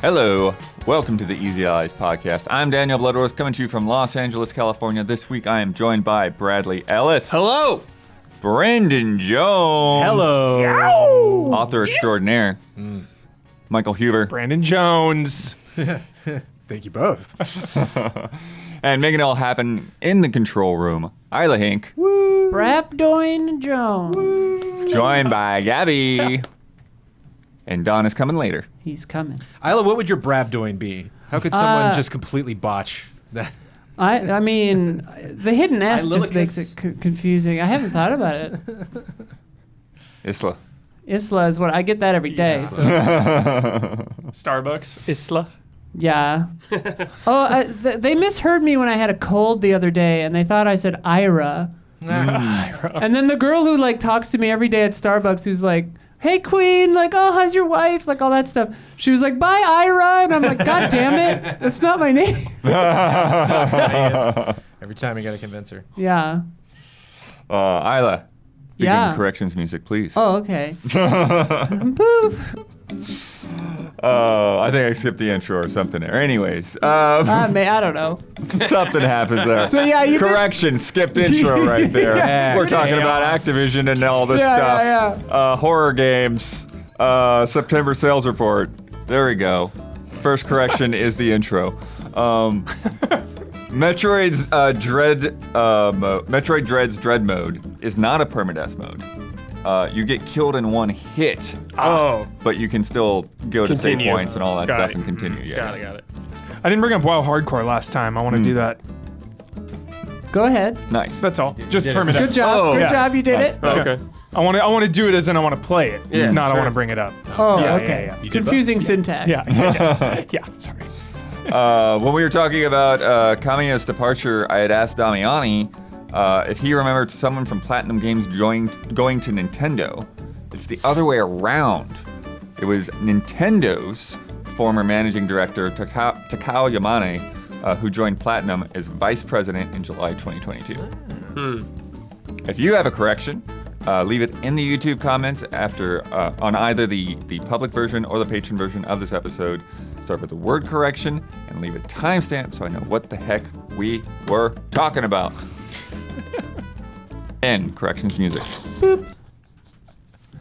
Hello, welcome to the Easy Eyes podcast. I'm Daniel Bloodworth, coming to you from Los Angeles, California. This week I am joined by Bradley Ellis. Hello. Brendan Jones. Hello. Yow. Author extraordinaire. Michael Huber. Brandon Jones. Thank you both. And making it all happen in the control room, Isla Hink. Brapdoin Jones. Joined by Gabby. And Don is coming later. He's coming. Isla, what would your Brabdoin be? How could someone just completely botch that? I mean, the hidden S just Iliacus. makes it confusing. I haven't thought about it. Isla. Isla is what I get that every day. So Starbucks. Isla. yeah. They misheard me when I had a cold the other day, and they thought I said Ira. And then the girl who like talks to me every day at Starbucks, who's like, "Hey Queen, like, oh, how's your wife?" Like all that stuff. She was like, "Bye, Ira," and I'm like, "God damn it, that's not my name." Every time you gotta convince her. Yeah. Isla. Begin Yeah. corrections music, please. Oh, okay. Boop. I think I skipped the intro or something there. Anyways, I don't know. something happens there. So yeah, you Correction, skipped intro right there. Yeah. We're talking about Chaos. Activision and all this stuff. Horror games, September sales report. There we go. First correction is the intro. Metroid Dread's Dread mode is not a permadeath mode. You get killed in one hit, but you can still go to save Continue. points and all that Got stuff it. and continue. Yeah. Got it. I didn't bring up WoW Hardcore last time. I want to do that. Go ahead. Nice. That's all. Just did it. permadeath. Good job. Oh. Good Yeah. job. You did it. Okay. I want to do it as in I want to play it. Yeah, not I sure. want to bring it up. Oh, Yeah, okay. yeah. You did Confusing syntax. Yeah. Sorry. When we were talking about Kamiya's departure, I had asked Damiani if he remembered someone from Platinum Games going to Nintendo. It's the other way around. It was Nintendo's former managing director, Takao Yamane, who joined Platinum as vice president in July 2022. If you have a correction, leave it in the YouTube comments after on either the public version or the patron version of this episode. Start with the word correction and leave a timestamp so I know what the heck we were talking about. End corrections music.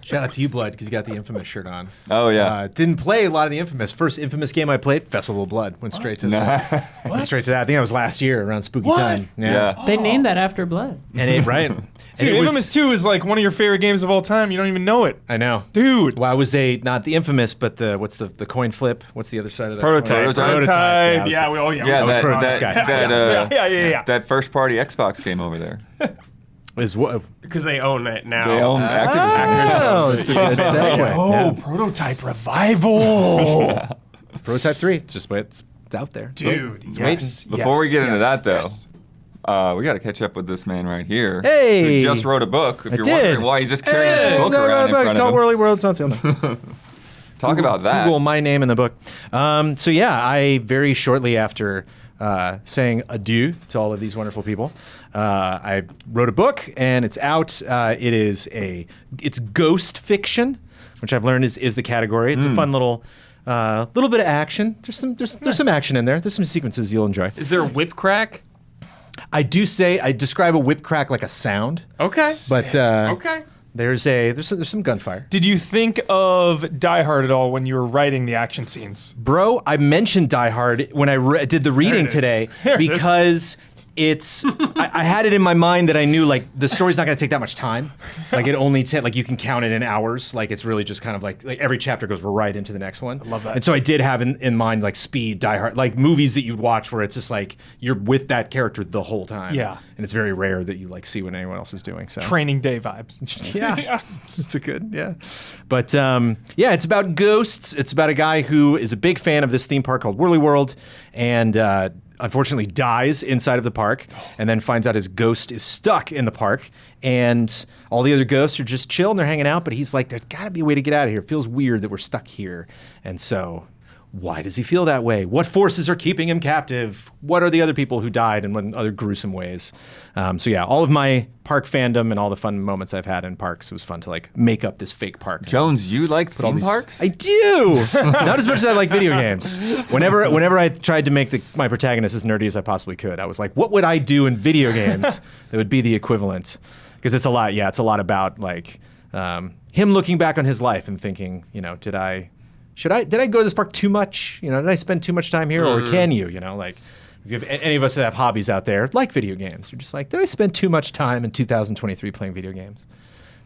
Shout out to you, Blood, because you got the Infamous shirt on. Oh yeah. Didn't play a lot of the Infamous. First Infamous game I played, Festival of Blood. Went straight to that. Went straight to that. I think that was last year around spooky time. Yeah. They named that after blood. And it, right. Dude, and it was- Infamous 2 is like one of your favorite games of all time. You don't even know it. I know. Dude. Well, I was not the Infamous, but what's the coin flip? What's the other side of that? Prototype. coin? Prototype. Yeah, I was Yeah, the- Yeah, was that, prototype guy. Yeah. that first party Xbox game over there. Is what? Because they own it now. They own Activision. Oh, it's a good segue. Oh, Yeah. Prototype Revival. Prototype 3. It's just it's out there. Dude, yes. Before we get into that, though, yes. we got to catch up with this man right here. Hey! Who just wrote a book. If I you're did. wondering why he's just carrying his book around in front It's of called him. Whirly World. It's not so Talk about that. Google my name in the book. So yeah, I very shortly after saying adieu to all of these wonderful people, I wrote a book and it's out. It's ghost fiction, which I've learned is the category. It's a fun little bit of action. There's some action in there. There's some sequences you'll enjoy. Is there a whip crack? I describe a whip crack like a sound. Okay. But Okay. there's some gunfire. Did you think of Die Hard at all when you were writing the action scenes? Bro, I mentioned Die Hard when I did the reading it is. today There it is. because I had it in my mind that I knew like the story's not gonna take that much time. Like it only like you can count it in hours. Like it's really just kind of like every chapter goes right into the next one. I love that. And so I did have in mind like Speed, Die Hard, like movies that you'd watch where it's just like you're with that character the whole time. Yeah. And it's very rare that you like see what anyone else is doing. So Training Day vibes. yeah, it's a good, yeah. But yeah, it's about ghosts. It's about a guy who is a big fan of this theme park called Whirly World, and unfortunately dies inside of the park, and then finds out his ghost is stuck in the park, and all the other ghosts are just chill and they're hanging out. But he's like, there's got to be a way to get out of here. It feels weird that we're stuck here, and so why does he feel that way? What forces are keeping him captive? What are the other people who died and in other gruesome ways? So yeah, all of my park fandom and all the fun moments I've had in parks, it was fun to like make up this fake park. Jones, you like theme parks? I do. Not as much as I like video games. Whenever I tried to make my protagonist as nerdy as I possibly could, I was like, what would I do in video games that would be the equivalent? Because it's a lot. Yeah, it's a lot about like him looking back on his life and thinking, did I go to this park too much? Did I spend too much time here, or can you? Like, if you have any of us that have hobbies out there like video games, you're just like, did I spend too much time in 2023 playing video games?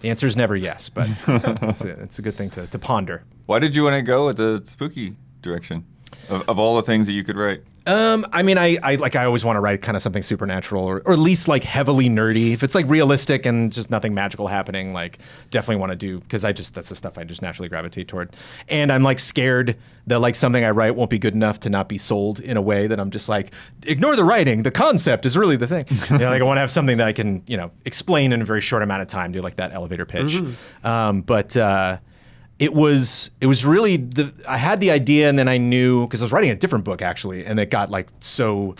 The answer is never yes, but it's a good thing to ponder. Why did you want to go with the spooky direction of all the things that you could write? I mean, I always want to write kind of something supernatural or at least like heavily nerdy. If it's like realistic and just nothing magical happening, like definitely want to do, because that's the stuff I just naturally gravitate toward. And I'm like scared that like something I write won't be good enough to not be sold in a way that I'm just like, ignore the writing. The concept is really the thing. Like I want to have something that I can, explain in a very short amount of time, do like that elevator pitch. It was really I had the idea, and then I knew, because I was writing a different book actually, and it got like so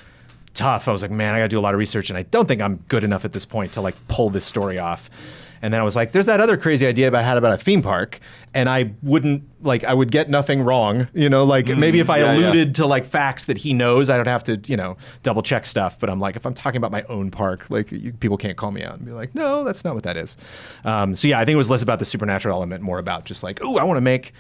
tough. I was like, man, I got to do a lot of research, and I don't think I'm good enough at this point to like pull this story off. And then I was like, there's that other crazy idea about a theme park, and I would get nothing wrong, maybe if I alluded to like facts that he knows, I don't have to, double check stuff. But I'm like, if I'm talking about my own park, like people can't call me out and be like, no, that's not what that is. So yeah, I think it was less about the supernatural element, more about just like, oh, I want to make,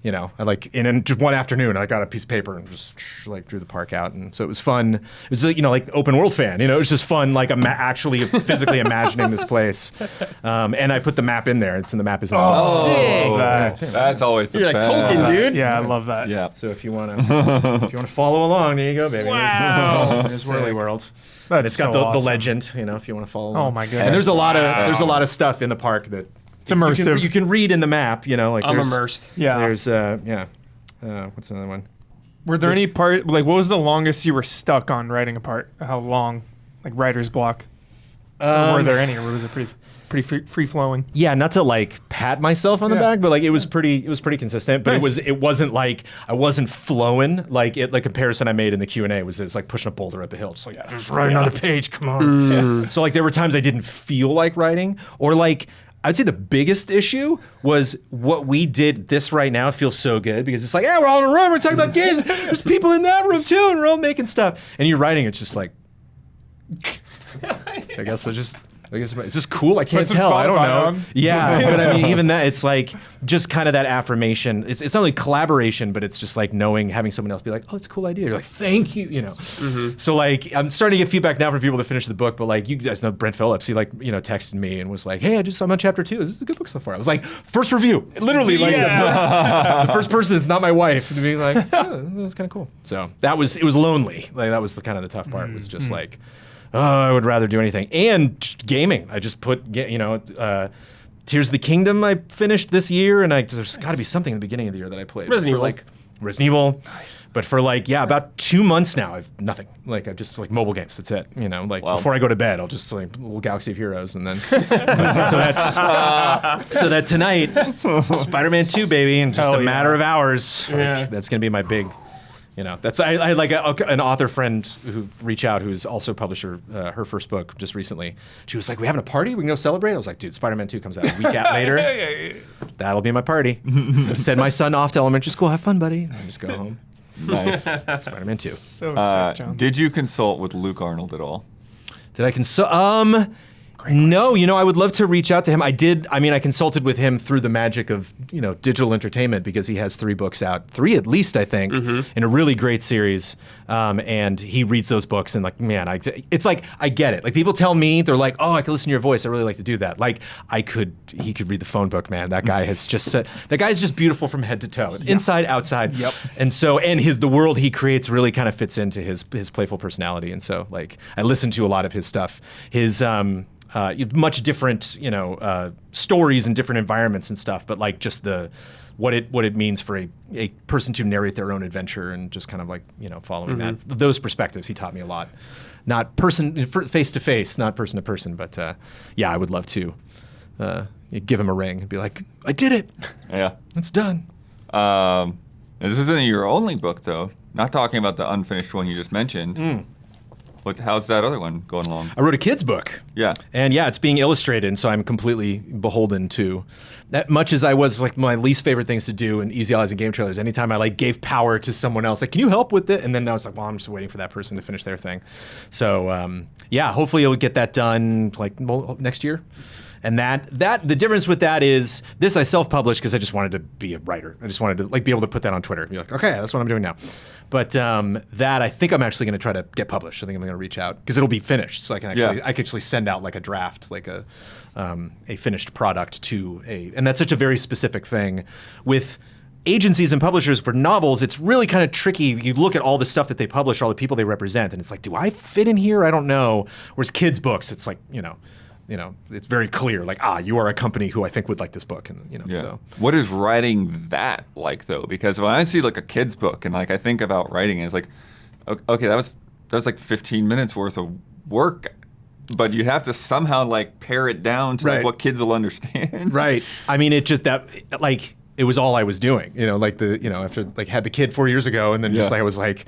I like in just one afternoon, I got a piece of paper and just like drew the park out, and so it was fun. It was like open world fan, it was just fun, like actually physically imagining this place. And I put the map in there, and the map is on. Sick. That's always the You're like best. Tolkien, dude. Yeah, I love that. Yeah. So if you want to follow along, there you go, baby. Wow. There's Whirly World. That's And it's got so the awesome. legend, if you want to follow along. Oh my goodness. And there's a lot of stuff in the park that It's immersive. You can read in the map, like I'm there's, immersed. Yeah. There's what's another one? Were there any part, like, what was the longest you were stuck on writing a part? How long? Like, writer's block? Or were there any, or was it pretty free flowing? Yeah, not to like pat myself on the back, but like it was pretty consistent. But Nice. it wasn't like I wasn't flowing. Like the comparison I made in the Q&A was it was like pushing a boulder up a hill, just like just write another page, come on. Yeah. So like there were times I didn't feel like writing, or like I'd say the biggest issue was what we did. This right now feels so good because it's like, yeah, we're all in a room, we're talking about games. There's people in that room too, and we're all making stuff. And you're writing, it's just like, I guess is this cool? I can't some tell. I don't Spotify know. on. Yeah, but I mean, even that, it's like just kind of that affirmation. It's not only collaboration, but it's just like having someone else be like, "Oh, it's a cool idea." You're like, "Thank you," So like, I'm starting to get feedback now from people that finish the book, but like, you guys know Brent Phillips. He texted me and was like, "Hey, I'm on chapter 2. This is a good book so far." I was like, first review, literally, like the first person that's not my wife to be like, "Oh, that was kind of cool." So it was lonely. Like that was the kind of the tough part. Was just like. Oh, I would rather do anything. And just gaming. I just put, Tears of the Kingdom I finished this year, and there's got to be something in the beginning of the year that I played. Resident Evil. Like Resident Evil. Nice. But for about 2 months now, I've nothing. Like I've just like mobile games. That's it. Before I go to bed, I'll just like a little Galaxy of Heroes, and then so that tonight, Spider-Man 2, baby, in just Hell a matter yeah. of hours. Yeah. That's gonna be my big. That's I had like an author friend who reached out who's also published her first book just recently. She was like, "We having a party? We can go celebrate." I was like, "Dude, Spider-Man 2 comes out a week later. That'll be my party." Send my son off to elementary school. Have fun, buddy. And just go home. Nice. Spider-Man 2. So sick, John. Did you consult with Luke Arnold at all? Did I consult? No, I would love to reach out to him. I did. I mean, I consulted with him through the magic of, digital entertainment, because he has 3 books out, 3 at least, I think, in a really great series. And he reads those books, and like, man, it's like, I get it. Like people tell me, they're like, oh, I can listen to your voice. I really like to do that. Like he could read the phone book, man. That guy has just said, that guy's just beautiful from head to toe, inside, outside. Yep. And so, the world he creates really kind of fits into his playful personality. And so like, I listen to a lot of his stuff. His, much different, stories and different environments and stuff, but like just what it means for a person to narrate their own adventure and just kind of like, following those perspectives. He taught me a lot. Not face to face, not person to person, but I would love to give him a ring and be like, I did it. Yeah. It's done. Now, this isn't your only book, though. Not talking about the unfinished one you just mentioned. How's that other one going along? I wrote a kid's book. Yeah. And yeah, it's being illustrated, and so I'm completely beholden to that. Much as I was like my least favorite things to do in Easy Allies and game trailers, anytime I like gave power to someone else, like, can you help with it? And then I was like, well, I'm just waiting for that person to finish their thing. So yeah, hopefully you'll get that done like next year. And that the difference with that is this I self-published because I just wanted to be a writer. I just wanted to like be able to put that on Twitter. Be like, okay, that's what I'm doing now. But that I think I'm actually going to try to get published. I think I'm going to reach out because it'll be finished, so I can actually send out like a draft, like a finished product to and that's such a very specific thing with agencies and publishers for novels. It's really kind of tricky. You look at all the stuff that they publish, all the people they represent, and it's like, do I fit in here? I don't know. Whereas kids' books, it's like, it's very clear, like, you are a company who I think would like this book, and so. What is writing that like though? Because when I see like a kid's book and like I think about writing it, it's like, okay, that was like 15 minutes worth of work, but you have to somehow like pare it down to like what kids will understand. Right. I mean, it just it was all I was doing, after like had the kid 4 years ago, and then just like I was like,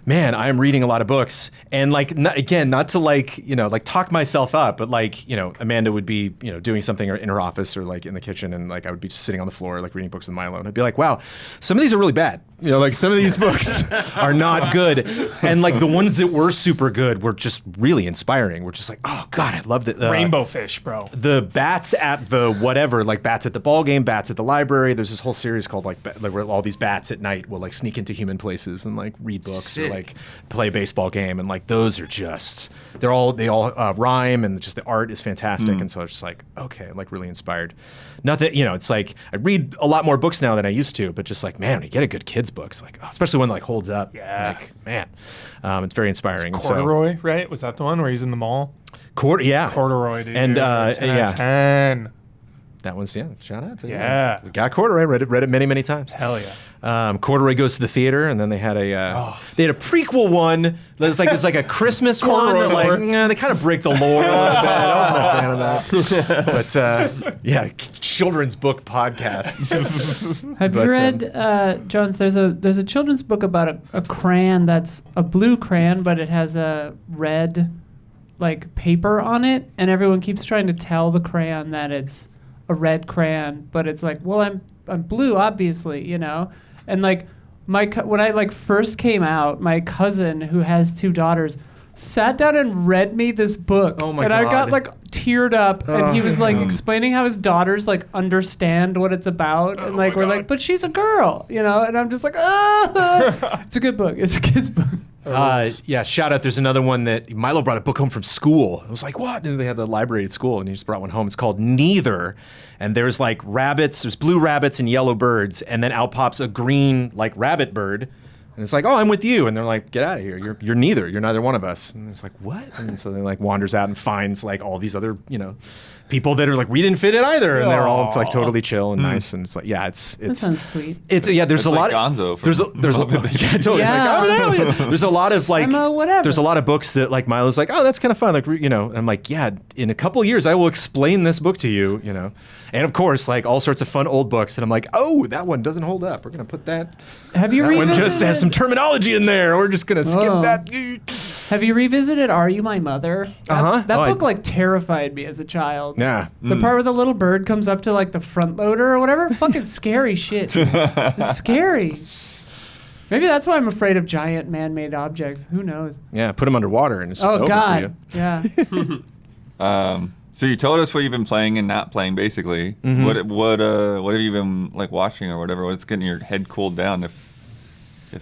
man, I'm reading a lot of books, and like not to like like talk myself up, but like Amanda would be doing something in her office or like in the kitchen, and like I would be just sitting on the floor like reading books with Milo, and I'd be like, wow, some of these are really bad. Like some of these books are not good, and like the ones that were super good were just really inspiring. We're just like, oh god, I loved it. Rainbow fish, bro. The bats at the whatever, like bats at the ball game, bats at the library. There's this whole series called like where all these bats at night will like sneak into human places and like read books or like play a baseball game, and like those are just they all rhyme, and just the art is fantastic. And so I was just like, okay, I'm like really inspired. Not that it's like I read a lot more books now than I used to, but just like, man, when you get a good kid's book, it's like, especially one that like holds up. Yeah. Like, man, it's very inspiring. Corduroy, right? Was that the one where he's in the mall? Yeah. Corduroy, dude. And 10 out of 10. That one's shout out to you. Yeah. We got Corduroy. Read it many, many times. Hell yeah. Corduroy Goes to the Theater, and then they had a prequel one that was like a Christmas one that like they kind of break the lore a little bit. I wasn't a fan of that. But children's book podcast. Have you read Jones? There's a children's book about a crayon that's a blue crayon, but it has a red like paper on it, and everyone keeps trying to tell the crayon that it's a red crayon, but it's like, well, I'm blue, obviously, and like when I like first came out, my cousin who has 2 daughters sat down and read me this book. Oh my God. God. I got like teared up, and he was like explaining how his daughters like understand what it's about, and like we're like, but she's a girl, and I'm just like, it's a good book. It's a kid's book. Shout out. There's another one that Milo brought a book home from school. I was like, what? And they had the library at school, and he just brought one home. It's called Neither. And there's like rabbits, there's blue rabbits and yellow birds, and then out pops a green like rabbit bird. And it's like, oh, I'm with you. And they're like, get out of here. You're neither. You're neither one of us. And it's like, what? And so they like wanders out and finds like all these other, people that are like, we didn't fit in either. And they're all like totally chill and nice. And it's like, that sounds sweet. There's a lot. Gonzo There's totally. Yeah. Like, I'm an alien. There's a lot of like, whatever. there's a lot of books that like Milo's like, oh, that's kind of fun. Like, and I'm like, yeah, in a couple of years, I will explain this book to you, And of course, like all sorts of fun old books. And I'm like, oh, that one doesn't hold up. We're going to put that. Have you That one revisited just has some terminology in there. We're just going to skip that. Have you revisited Are You My Mother? Uh-huh. That book like terrified me as a child. Yeah. The part where the little bird comes up to like the front loader or whatever, fucking scary shit. It's scary. Maybe that's why I'm afraid of giant man-made objects. Who knows? Yeah, put them underwater and it's just over God. for you. Yeah. So you told us what you've been playing and not playing, basically. Mm-hmm. What have you been like watching or whatever? What's getting your head cooled down if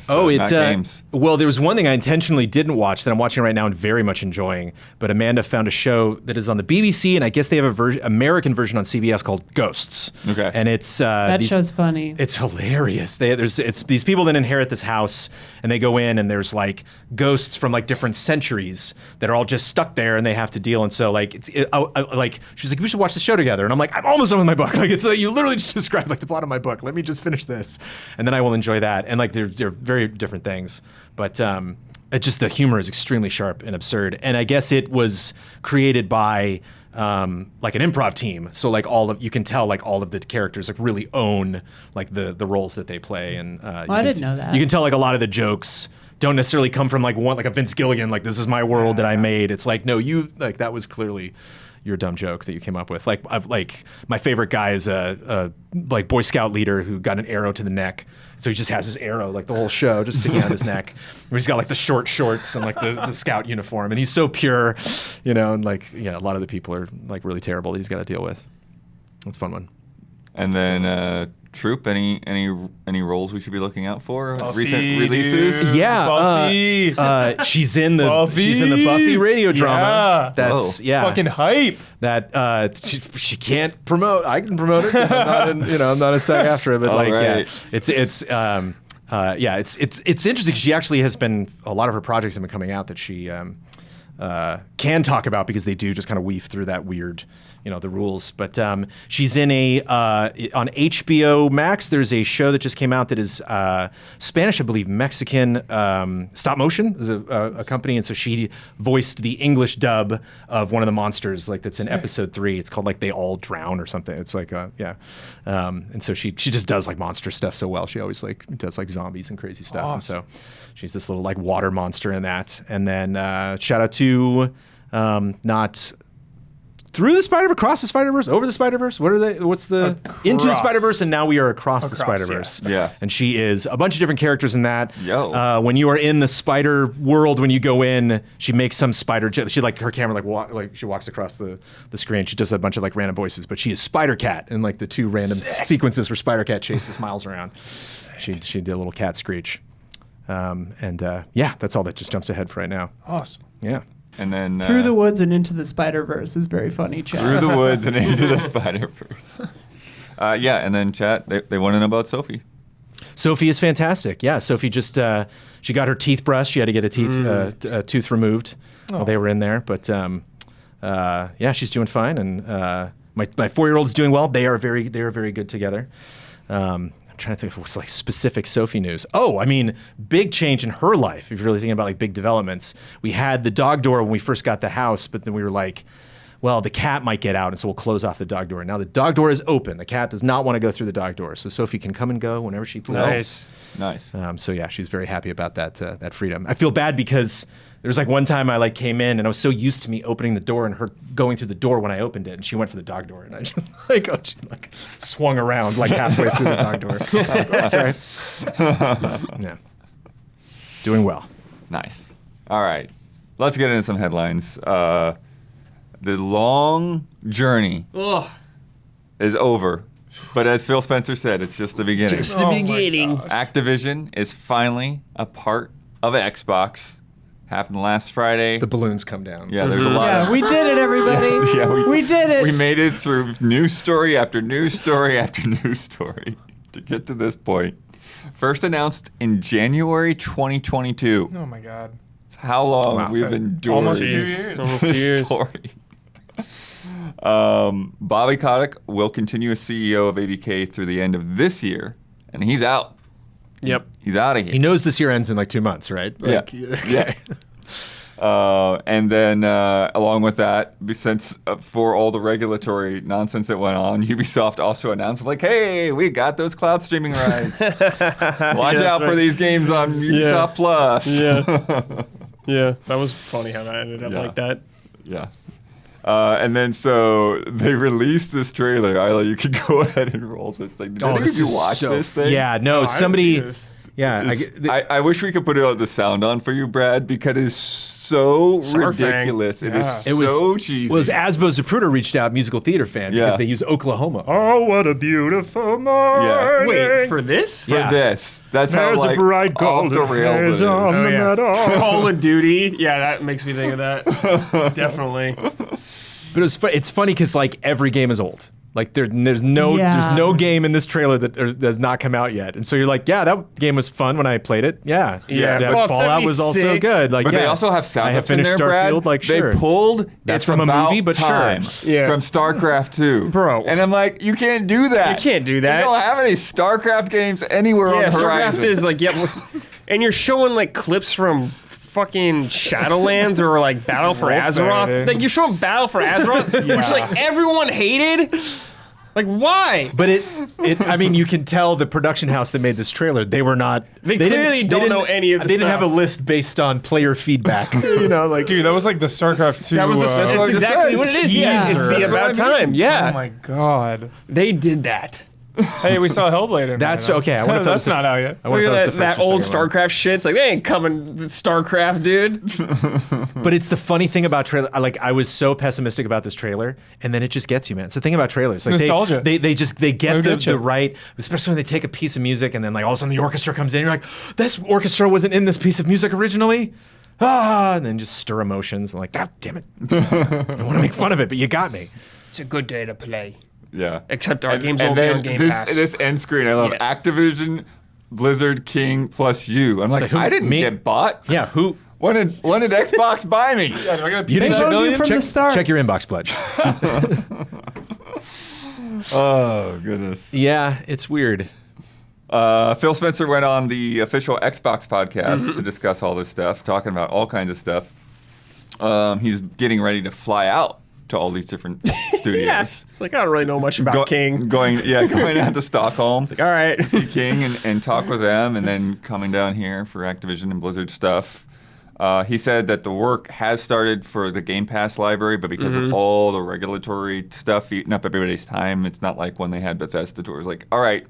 not games? Well, there was one thing I intentionally didn't watch that I'm watching right now and very much enjoying. But Amanda found a show that is on the BBC, and I guess they have a American version on CBS called Ghosts. Okay, and it's that show's funny. It's hilarious. It's these people that inherit this house, and they go in, and there's like ghosts from like different centuries that are all just stuck there, and they have to deal. And so like like she's like, we should watch the show together, and I'm like, I'm almost done with my book. Like it's you literally just described like the plot of my book. Let me just finish this, and then I will enjoy that. And like they're very different things, but it just the humor is extremely sharp and absurd. And I guess it was created by like an improv team. So like you can tell like all of the characters like really own like the roles that they play. And I didn't know that. You can tell like a lot of the jokes don't necessarily come from like a Vince Gilligan, like this is my world that I made. It's like, no, you like that was clearly your dumb joke that you came up with. Like my favorite guy is a like Boy Scout leader who got an arrow to the neck. So he just has his arrow like the whole show just sticking out his neck. He's got like the short shorts and like the scout uniform, and he's so pure, and like a lot of the people are like really terrible that he's got to deal with. That's a fun one. And then Troop, any roles we should be looking out for? Buffy, Recent releases? dude. Yeah, Buffy. she's in the Buffy. Buffy radio drama. Yeah. That's Fucking hype. that she can't promote. I can promote it because I'm not in I'm not in SAG-AFTRA, but like right. it's interesting. She actually has been a lot of her projects have been coming out that she can talk about because they do just kind of weave through that weird, the rules. But she's in on HBO Max. There's a show that just came out that is Spanish, I believe, Mexican stop motion is a company, and so she voiced the English dub of one of the monsters, like that's in episode 3. It's called like They All Drown or something. It's like and so she just does like monster stuff so well. She always like does like zombies and crazy stuff, Awesome. and so she's this little like water monster in that. And then shout out to not Through the Spider-Verse, Across the Spider-Verse, Over the Spider-Verse. What are they? What's the Into the Spider-Verse? And now we are Across the Spider-Verse. Yeah. And she is a bunch of different characters in that. Yo. When you are in the spider world, when you go in, she makes some spider. She like her camera she walks across the screen. She does a bunch of like random voices, but she is Spider Cat in like the 2 random sequences where Spider Cat chases Miles around. She did a little cat screech. That's all that just jumps ahead for right now. Awesome. Yeah. And then Through the Woods and Into the Spider-Verse is very funny, chat. Through the Woods and Into the Spider-Verse. And then chat, they want to know about Sophie. Sophie is fantastic. Yeah, Sophie just she got her teeth brushed. She had to get a tooth removed while they were in there. But she's doing fine, and my 4-year-old's doing well. They are very good together. I'm trying to think of what's like specific Sophie news. Oh, I mean, big change in her life. If you're really thinking about like big developments, we had the dog door when we first got the house, but then we were like, well, the cat might get out, and so we'll close off the dog door. Now the dog door is open. The cat does not want to go through the dog door, so Sophie can come and go whenever she pleases. Nice. So yeah, she's very happy about that freedom. I feel bad because there was like one time I like came in and I was so used to me opening the door and her going through the door when I opened it, and she went for the dog door, and I just she like swung around like halfway through the dog door. Sorry. Yeah. Doing well. Nice. All right. Let's get into some headlines. The long journey is over. But as Phil Spencer said, it's just the beginning. Just the beginning. Activision is finally a part of Xbox. Happened last Friday. The balloons come down. Yeah, there's a lot of... We did it, everybody. we did it. We made it through news story after news story after news story to get to this point. First announced in January 2022. Oh my God. It's how long we've endured Almost 2 years. Almost 2 this years. story. Bobby Kotick will continue as CEO of ABK through the end of this year, and he's out. Yep. He's out of here. He knows this year ends in like 2 months, right? Like, Yeah. And then along with that, since for all the regulatory nonsense that went on, Ubisoft also announced like, hey, we got those cloud streaming rights. Watch out for these games on Ubisoft Plus. Yeah. Yeah. That was funny how that ended up like that. Yeah. And then so they released this trailer. Isla, you can go ahead and roll this thing. Did any of you watch this thing? Yeah, no, somebody. Yeah, I wish we could put the sound on for you, Brad, because it's so ridiculous. It is so cheesy. Well, it was Asbo Zapruder reached out, musical theater fan, because Yeah. they use Oklahoma. Oh, what a beautiful morning. Wait, for this? For this. That's how There's like a bright off golden the rails haze it is. on the meadow. Call of Duty. Yeah, that makes me think of that. Definitely. But it's funny because like every game is old. Like there's no game in this trailer that has not come out yet, and so you're like, yeah, that game was fun when I played it. Yeah, Fallout Fallout was also 76. good. Like, But yeah. they also have sound I have effects in finished there, Brad. Starfield. Like, sure. They pulled That's It's from a About movie, but sure. Time Yeah. from StarCraft 2. Bro. And I'm like, you can't do that. You can't do that. You don't have any StarCraft games anywhere on Yeah, the StarCraft horizon. is like, and you're showing like clips from fucking Shadowlands or like Battle for Azeroth. dude. Like you're showing Battle for Azeroth, which like everyone hated. Like why? But I mean, you can tell the production house that made this trailer, they were not. They clearly don't know any of the They didn't have a stuff. list based on player feedback. Like. Dude, that was like the StarCraft 2. That was the. what I That's just exactly said. what it is. Yeah, it's Teaser. the That's about time. Yeah, Oh my god. they did that. Hey, we saw Hellblade in That's there, though. okay. I wonder if that That's was not out yet. I wonder Look if at was the that first or old second one. StarCraft shit. It's like they ain't coming with StarCraft, dude. But it's the funny thing about trailer. I was so pessimistic about this trailer, and then it just gets you, man. It's the thing about trailers. Like Nostalgia. They get They'll the get you. right, especially when they take a piece of music and then like all of a sudden the orchestra comes in. You're like, this orchestra wasn't in this piece of music originally. And then just stir emotions and like, ah, damn it. I want to make fun of it, but you got me. It's a good day to play. Yeah. Except our games and won't be then on Game this, Pass. This end screen, I love Yeah. Activision, Blizzard, King, plus you. I'm like, like, who, I didn't me? get bought. Yeah, who? When did Xbox buy me? Do I get a You didn't piece of check- million? from the start. Check your inbox, pledge. Oh goodness. Yeah, it's weird. Phil Spencer went on the official Xbox podcast to discuss all this stuff, talking about all kinds of stuff. He's getting ready to fly out to all these different studios. Yeah. It's like I don't really know much about King. Going out to Stockholm. All right. See King and talk with them, and then coming down here for Activision and Blizzard stuff. He said that the work has started for the Game Pass library, but because of all the regulatory stuff eating up everybody's time, it's not like when they had Bethesda tours. Like, all right,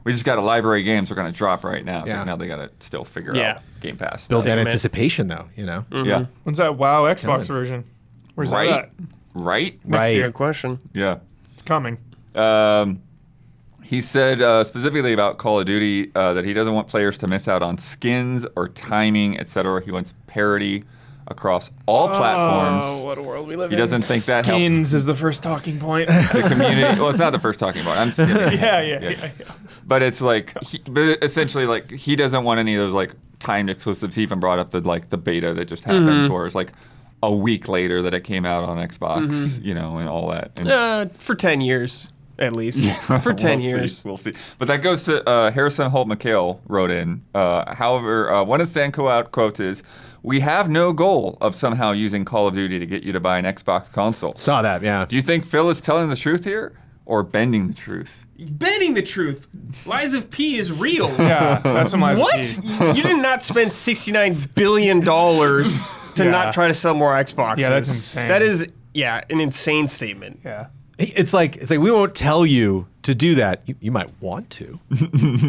we just got a library of games we're going to drop right now. It's Yeah. like now they got to still figure Yeah. out Game Pass. Build stuff. that Damn it. anticipation, though. You know. Yeah. When's that WoW Xbox coming. version? Where's Right. that at? Right? That's a Right. good question. Yeah. It's coming. He said specifically about Call of Duty that he doesn't want players to miss out on skins or timing, etc. He wants parity across all platforms. Oh, what a world we live He in. doesn't think that helps Skins is the first talking point. the community. Well, it's not the first talking about. I'm just kidding. yeah. But it's like, but essentially, like he doesn't want any of those like timed exclusives. He even brought up the beta that just happened, where it's like a week later that it came out on Xbox, you know, and all that. And For 10 years, at least. For 10 years. We'll see. But that goes to Harrison Holt McHale wrote in. However, one of Stan quotes is, "We have no goal of somehow using Call of Duty to get you to buy an Xbox console." Saw that. Yeah. Do you think Phil is telling the truth here or bending the truth? Bending the truth. Lies of P is real. Yeah, that's some lies. What? You did not spend $69 billion to Yeah. not try to sell more Xboxes. Yeah, that's insane. That is, an insane statement. Yeah. It's like we won't tell you to do that. You might want to,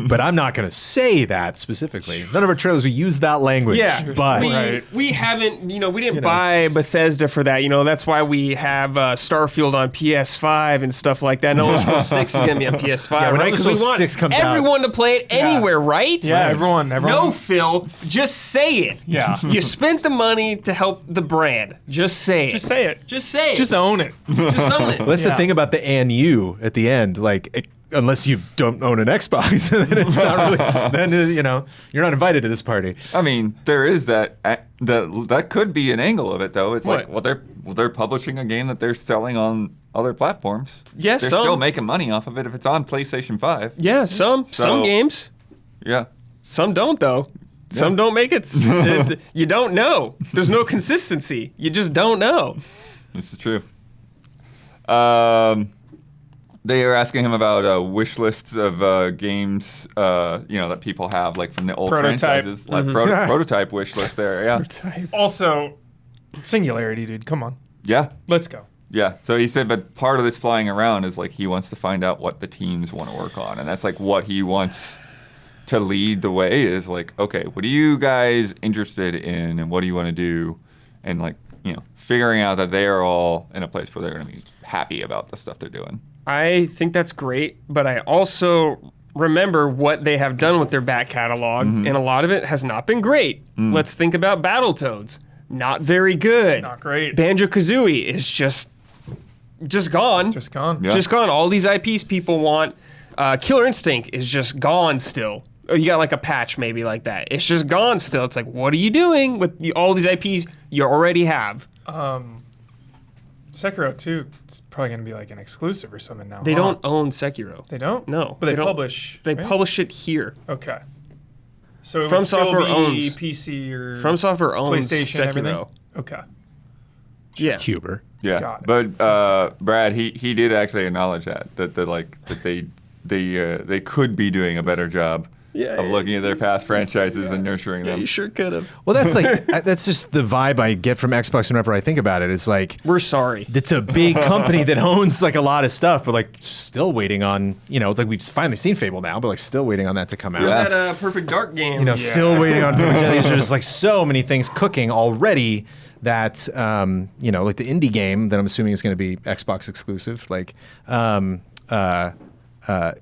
but I'm not going to say that specifically. None of our trailers we use that language. Yeah, but Right. we haven't, we didn't buy Bethesda for that. That's why we have Starfield on PS5 and stuff like that. And Elder Scrolls 6 is going to be on PS5, Yeah, when right? Elder Because we Scrolls want 6 comes out. everyone to play it anywhere, right? Yeah, everyone. No, Phil, just say it. Yeah. You spent the money to help the brand. Just say it. Just say it. Just say it. Just own it. Just own it. Well, that's the Yeah. thing about the "and you" at the end. Like, unless you don't own an Xbox, then it's not really. Then you're not invited to this party. I mean, there is that. That could be an angle of it, though. It's like, What? they're publishing a game that they're selling on other platforms. Yeah, they're some. still making money off of it if it's on PlayStation 5. Yeah, some So- games. Yeah. Some don't, though. Some don't make it. You don't know. There's no consistency. You just don't know. This is true. They are asking him about wish lists of games, that people have, like from the old Prototype. franchises. Like prototype wish list there, yeah. Also, singularity, dude. Come on. Yeah, Let's go. yeah. So he said, but part of this flying around is like he wants to find out what the teams want to work on. And that's like what he wants to lead the way is like, okay, what are you guys interested in and what do you want to do? And like, figuring out that they are all in a place where they're going to be happy about the stuff they're doing. I think that's great, but I also remember what they have done with their back catalog, and a lot of it has not been great. Let's think about Battletoads. Not very good. Not great. Banjo-Kazooie is just gone. Just gone. Yeah. Just gone. All these IPs people want. Killer Instinct is just gone still. Oh, you got like a patch maybe like that. It's just gone still. It's like, what are you doing with all these IPs you already have? Sekiro 2, it's probably going to be like an exclusive or something now. They huh? don't own Sekiro. They don't? No, But they don't. publish. They right? publish it here. Okay. So it From would still Software be owns- PC or From Software owns PlayStation, Sekiro. everything. Okay. Yeah. Huber. Yeah, Got it. but Brad, he did actually acknowledge that they could be doing a better job of looking at their past franchises and nurturing them. You sure could have. Well, that's like that's just the vibe I get from Xbox whenever I think about it. It's like We're sorry. it's a big company that owns like a lot of stuff, but like still waiting on, it's like we've finally seen Fable now, but like still waiting on that to come out. Yeah. That Perfect Dark game. Still waiting on these are just like so many things cooking already that like the indie game that I'm assuming is going to be Xbox exclusive. Like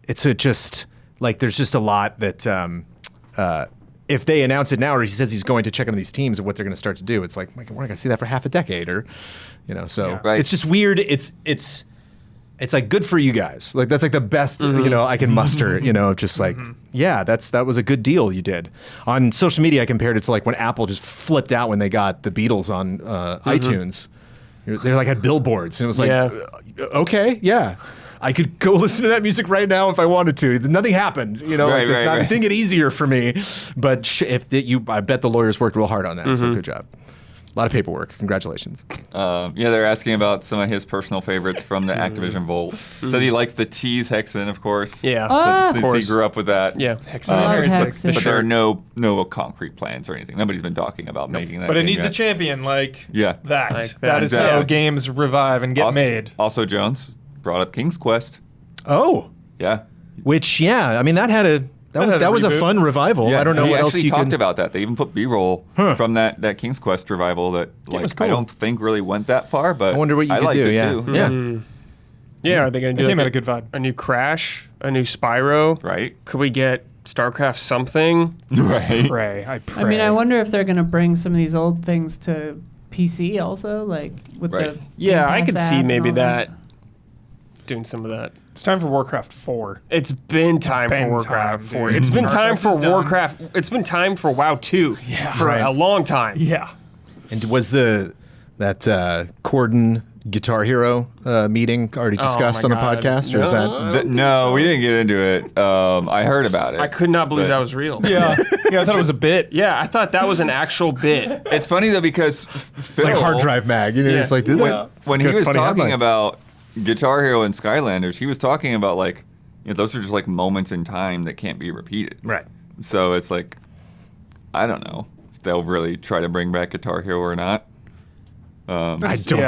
it's just like there's just a lot that if they announce it now, or he says he's going to check on these teams and what they're going to start to do, it's like we're not going to see that for half a decade, or so Right. it's just weird. It's like good for you guys. Like that's like the best I can muster. Just like that was a good deal you did. On social media, I compared it to like when Apple just flipped out when they got the Beatles on iTunes. They like had billboards, and it was like, okay, yeah. I could go listen to that music right now if I wanted to. Nothing happened, This didn't get easier for me. But I bet the lawyers worked real hard on that. So good job. A lot of paperwork. Congratulations. They're asking about some of his personal favorites from the Activision Vault. Said he likes the Tease Hexen, of course. Yeah. Since he grew up with that. Yeah. love but Hexen. there are no concrete plans or anything. Nobody's been talking about making that. But it game needs a yet. champion like Yeah. that. Like That is that. how Yeah. games revive and get Also, made. also, Jones brought up King's Quest. Oh, Yeah. which I mean that was a reboot. fun revival. Yeah, I don't know he what else actually you talked can. about that. They even put B-roll from that King's Quest revival that was I cool. don't think really went that far, but I wonder what you I could liked do. it Yeah, too. yeah. Yeah. Are they going to That do game like had a good vibe. a new Crash, a new Spyro? Right. Could we get StarCraft something? Right. Pray. I pray. I mean, I wonder if they're gonna bring some of these old things to PC also, like with Right. the Yeah, I Game could Pass see app maybe and all that. Doing some of that. It's time for Warcraft 4. It's been time been for Warcraft time, 4. dude. It's been time StarCraft for is done. Warcraft. It's been time for WoW 2 for Right. a long time. Yeah. And was that Corden Guitar Hero meeting already discussed my on the God. podcast, or is that? No, we didn't get into it. I heard about it. I could not believe But- that was real. Yeah. I thought it was a bit. Yeah, I thought that was an actual bit. It's funny though because Phil, Like Hard Drive Mag, it's like did that? when It's a he was funny talking headline. about Guitar Hero and Skylanders, he was talking about like, those are just like moments in time that can't be repeated. Right. So it's like, I don't know if they'll really try to bring back Guitar Hero or not. I don't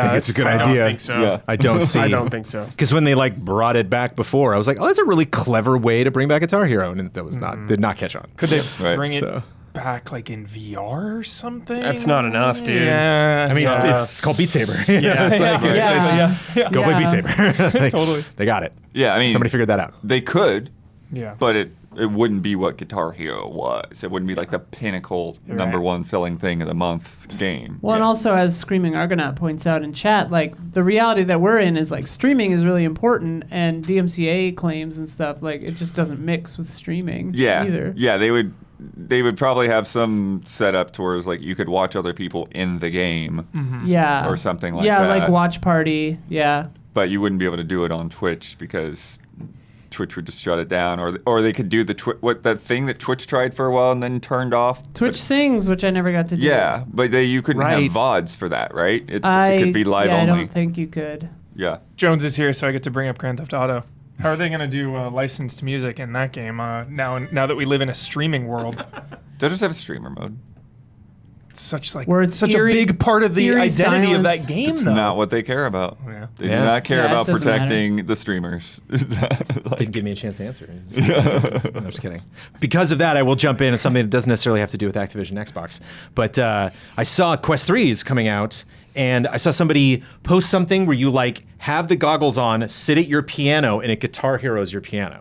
think it's a good I idea. don't think so. Yeah. I don't see. I don't think so. Because when they like brought it back before, I was like, "Oh, that's a really clever way to bring back Guitar Hero," and that was did not catch on. Could they Right. bring it So- back like in VR or something? That's not enough, dude. Yeah. I mean, it's called Beat Saber. Yeah, it's like, yeah. go play Beat Saber. Like, Totally. They got it. Yeah, I mean, Somebody figured that out. they could, Yeah. but it wouldn't be what Guitar Hero was. It wouldn't be like the pinnacle number one selling thing of the month game. Well, and Yeah. also as Screaming Argonaut points out in chat, like the reality that we're in is like streaming is really important, and DMCA claims and stuff like it just doesn't mix with streaming. either. Yeah, they would probably have some setup towards like you could watch other people in the game, Yeah, or something like yeah, that. like watch party. Yeah, but you wouldn't be able to do it on Twitch because Twitch would just shut it down, or they could do that thing that Twitch tried for a while and then turned off. Twitch sings, which I never got to do. Yeah, but you couldn't Right. have VODs for that, right? It I could be live yeah, only. I don't think you could. Yeah. Jones is here, so I get to bring up Grand Theft Auto. How are they going to do licensed music in that game now that we live in a streaming world? They'll just have a streamer mode. It's such Where it's such eerie- a big part of the eerie identity of silence. that game, It's though. not what they care about. Yeah. They Yeah. do not care Yeah, it about doesn't protecting the streamers. Didn't give me a chance to answer. I'm just kidding. Because of that, I will jump in on something that doesn't necessarily have to do with Activision Xbox. But I saw Quest 3 is coming out, and I saw somebody post something where you like have the goggles on, sit at your piano, and it Guitar Heroes your piano.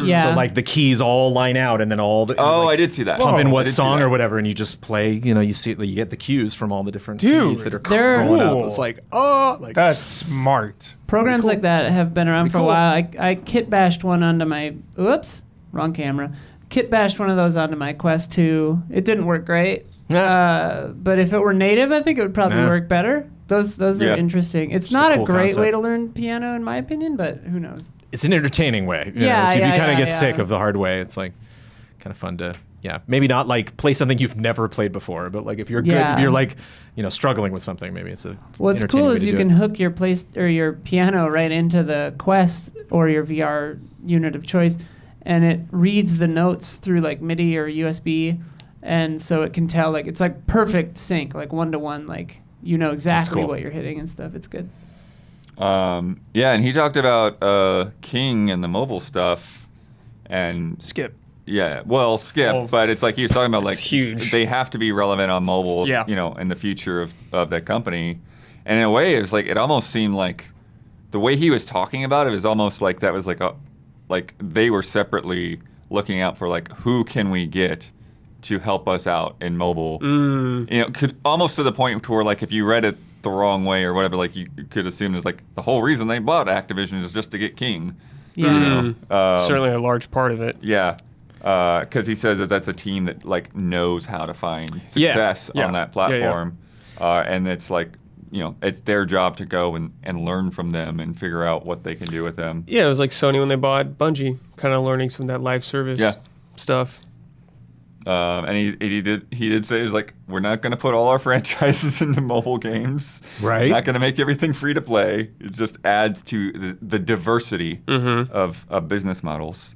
Yeah, So like the keys all line out, and then all the Oh, like, I did see that. pump in I what did see song that. or whatever, and you just play. You see you get the cues from all the different Dude, keys that are they're growing cool. up. It's like like That's smart. programs like that have been around for cool. a while. I kit bashed one onto my. Oops, wrong camera. Kit bashed one of those onto my Quest 2. It didn't work great. But if it were native, I think it would probably Yeah. work better. Those Yeah. are interesting. It's a not a cool great way concept. to learn piano, in my opinion, but who knows? it's an entertaining way. You Yeah, know, if you yeah, kind of yeah, get sick yeah. of the hard way, it's like kind of fun to Yeah, maybe not like play something you've never played before, but like if you're good, if you're like, struggling with something, maybe it's a. What's entertaining cool way is to you do can it. hook your your piano right into the Quest or your VR unit of choice, and it reads the notes through like MIDI or USB, and so it can tell like it's like perfect sync, like 1-to-1, like exactly cool. what you're hitting and stuff. It's good. Yeah, and he talked about King and the mobile stuff, and Skip. yeah, well, Skip, but it's like he was talking about like It's huge. they have to be relevant on mobile, Yeah. in the future of that company. And in a way, it was like it almost seemed like the way he was talking about it was almost like that was like they were separately looking out for like who can we get to help us out in mobile. Could almost to the point to where like if you read it the wrong way or whatever, like you could assume it's like the whole reason they bought Activision is just to get King. Yeah. Certainly a large part of it. Yeah, because he says that that's a team that like knows how to find success Yeah. on that platform, and it's like it's their job to go and learn from them and figure out what they can do with them. Yeah, it was like Sony when they bought Bungie, kind of learning some of that live service stuff. And he did say, it's like, we're not going to put all our franchises into mobile games. Right. Not going to make everything free to play. It just adds to the diversity of business models.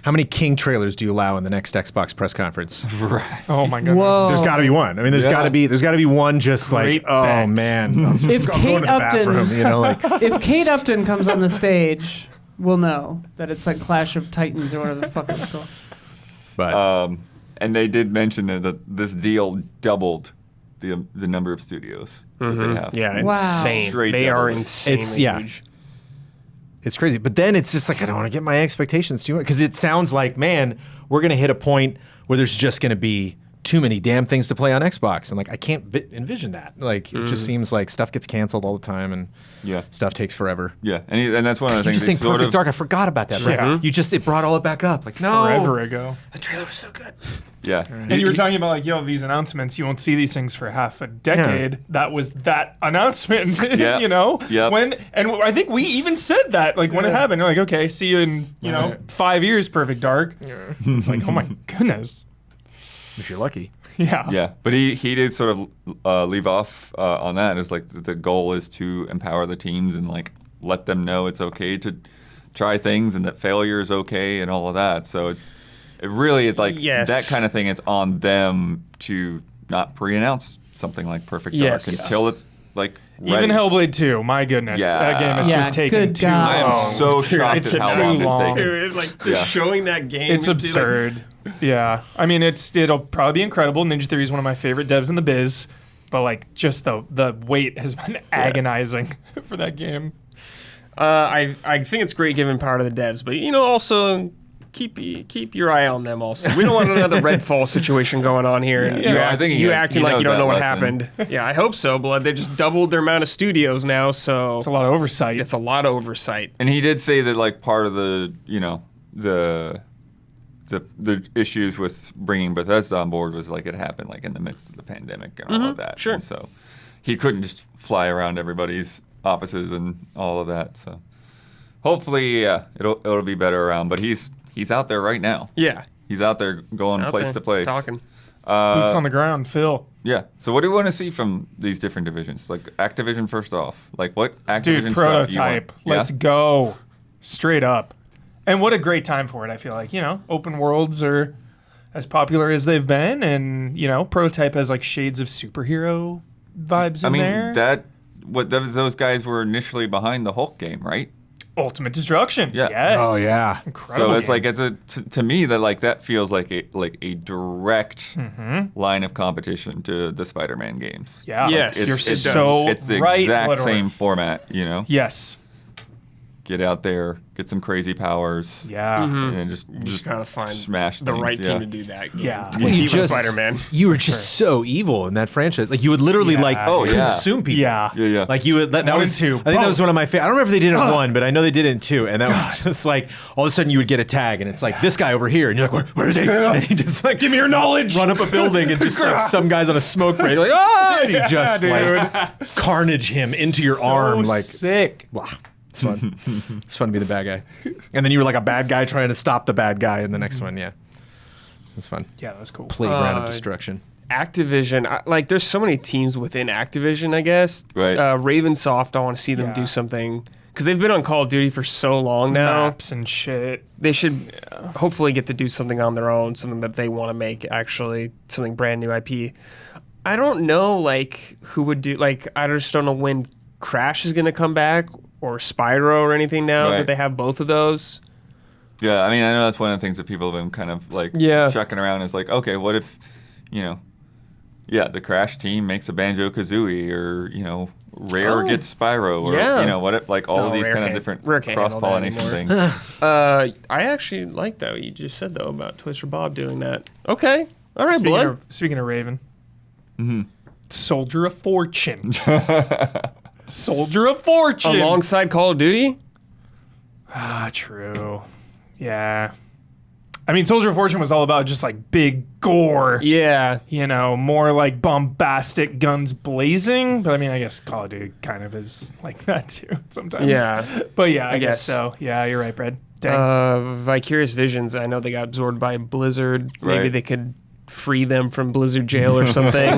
How many King trailers do you allow in the next Xbox press conference? Right. Oh my goodness. Whoa. There's got to be one. I mean, there's got to be one just Great like, oh bet. man, I'm If going Kate to the bathroom. Upton, if Kate Upton comes on the stage, we'll know that it's like Clash of Titans or whatever the fuck it's called. But And they did mention that this deal doubled the number of studios that they have. Yeah, Wow. insane. Straight They are double. insanely huge. it's crazy. But then it's just like I don't want to get my expectations too much because it sounds like, man, we're gonna hit a point where there's just gonna be too many damn things to play on Xbox, and like I can't envision that. Like it just seems like stuff gets canceled all the time, and Yeah. stuff takes forever. Yeah, and that's one of the You things just they saying sort Perfect of Dark. I forgot about that. Right? Yeah. It brought all it back up. Like no, Forever ago. the trailer was so good. yeah. And you were talking about like, these announcements, you won't see these things for half a decade. That was that announcement, Yeah. Yep. And I think we even said that, like when it happened, you're like, okay, see you in, 5 years, Perfect Dark. It's like, oh my goodness. If you're lucky. Yeah. Yeah, but he did sort of leave off on that. It's like the goal is to empower the teams and like let them know it's okay to try things and that failure is okay and all of that. So it's like Yes. that kind of thing. It's on them to not pre-announce something like Perfect Yes. Dark until it's like ready. Even Hellblade 2. My goodness. Yeah. That game has Yeah, just taken good too God. I am long. so shocked it's at how too long long. it's taken. Dude, like they're Yeah. showing that game. It's absurd. Yeah. I mean, it'll probably be incredible. Ninja Theory is one of my favorite devs in the biz, but like just the wait has been agonizing for that game. I think it's great giving power to the devs, but also keep your eye on them. Also, we don't want another Redfall situation going on here. And Yeah. No, I think he acting like knows you don't that know what lesson. happened. Yeah, I hope so. Blood. They just doubled their amount of studios now, so It's a lot of oversight. it's a lot of oversight. And he did say that like part of the the issues with bringing Bethesda on board was like it happened like in the midst of the pandemic and all of that. sure. And so he couldn't just fly around everybody's offices and all of that. So hopefully, it'll be better around. But he's out there right now. Yeah, He's out there going out place there to place. talking. Boots on the ground, Phil. Yeah. So what do you want to see from these different divisions? Like Activision stuff off. Like what Activision Dude, stuff you want? prototype. Yeah? Let's go. Straight up. And what a great time for it, I feel like. Open worlds are as popular as they've been, and, prototype has like shades of superhero vibes in there. Those guys were initially behind the Hulk game, right? Ultimate Destruction. Yeah. Yes. Oh, yeah. Incredible. So it's game. like to me that feels like a direct line of competition to the Spider-Man games. Yeah. Yes, It's- You're it's- so it's the right. exact Woodworth. same format, Yes. Get out there, get some crazy powers. Yeah. And just You just gotta find smash the things, right yeah. team to do that. Yeah. Well, you just- Spider-Man. You were just so evil in that franchise. Like you would literally Yeah. Oh, yeah. consume people. Yeah. Yeah. Like you would. That One was and two. I think that was Both. one of my favorite. I don't remember if they did it in one, but I know they did it in two. And that was just like all of a sudden you would get a tag, and it's like this guy over here, and you're like, where is he? And he just like give me your knowledge. Run up a building, and just like some guys on a smoke break, like and you just like carnage him into your arm, like sick. wow. It's fun. It's fun to be the bad guy. And then you were like a bad guy trying to stop the bad guy in the next one. Yeah. It That's fun. Yeah, that was cool. Playground of destruction. Activision, there's so many teams within Activision, I guess. Right. Ravensoft, I want to see them Yeah. do something. Because they've been on Call of Duty for so long now. Maps and shit. They should hopefully get to do something on their own, something that they want to make, actually, something brand new IP. I don't know, who would do, I just don't know when Crash is going to come back, or Spyro or anything now, Right. that they have both of those. Yeah, I mean, I know that's one of the things that people have been kind of chucking around is okay, what if, the Crash team makes a Banjo-Kazooie, or, Rare gets Spyro, or, what if, all of these Rare kind of can't- different Rare can't handle that cross-pollination anymore. things. I actually like that what you just said, though, about Toys for Bob doing that. Okay. All right, Blood. Speaking of Raven. Soldier of Fortune. Soldier of Fortune. Alongside Call of Duty? True. Yeah. I mean, Soldier of Fortune was all about just big gore. Yeah. More bombastic guns blazing. But I mean, I guess Call of Duty kind of is like that too sometimes. Yeah. But yeah, I guess guess. so. Yeah, you're right, Brad. Dang. Vicarious Visions, I know they got absorbed by Blizzard. Maybe Right. they could free them from Blizzard jail or something.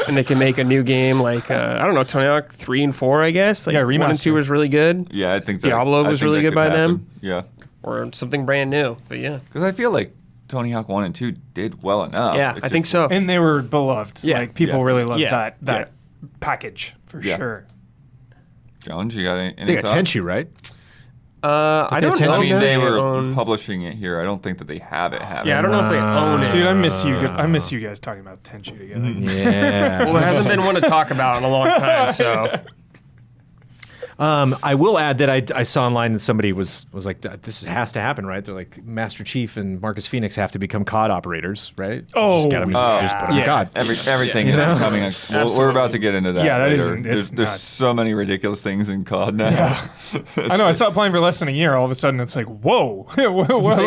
And they can make a new game I don't know, Tony Hawk 3 and 4, I guess. Yeah, 1 and 2 remaster. was really good. Yeah, I think Diablo was really good by them. Yeah. Or something brand new. But yeah. Because I feel like Tony Hawk 1 and 2 did well enough. Yeah, It's I think just- so. And they were beloved. Yeah. People Yeah. really loved Yeah. that package for Yeah. sure. Jones, you got any They got thoughts? Tenchu, right? I don't know. I mean, if they were own- publishing it here. I don't think that they have it. Yeah, I don't know if they own it. Dude, I miss you. I miss you guys talking about Tenchu together. Yeah. Well, there hasn't been one to talk about in a long time, so. I will add that I saw online that somebody was like, this has to happen, right? They're like, Master Chief and Marcus Phoenix have to become COD operators, right? Oh, just, gotta just put them in yeah. COD. Everything is coming. We're about to get into that. Yeah, that later. isn't- it's There's nuts. so many ridiculous things in COD now. I know. I stopped playing for less than a year. All of a sudden, it's like, whoa. But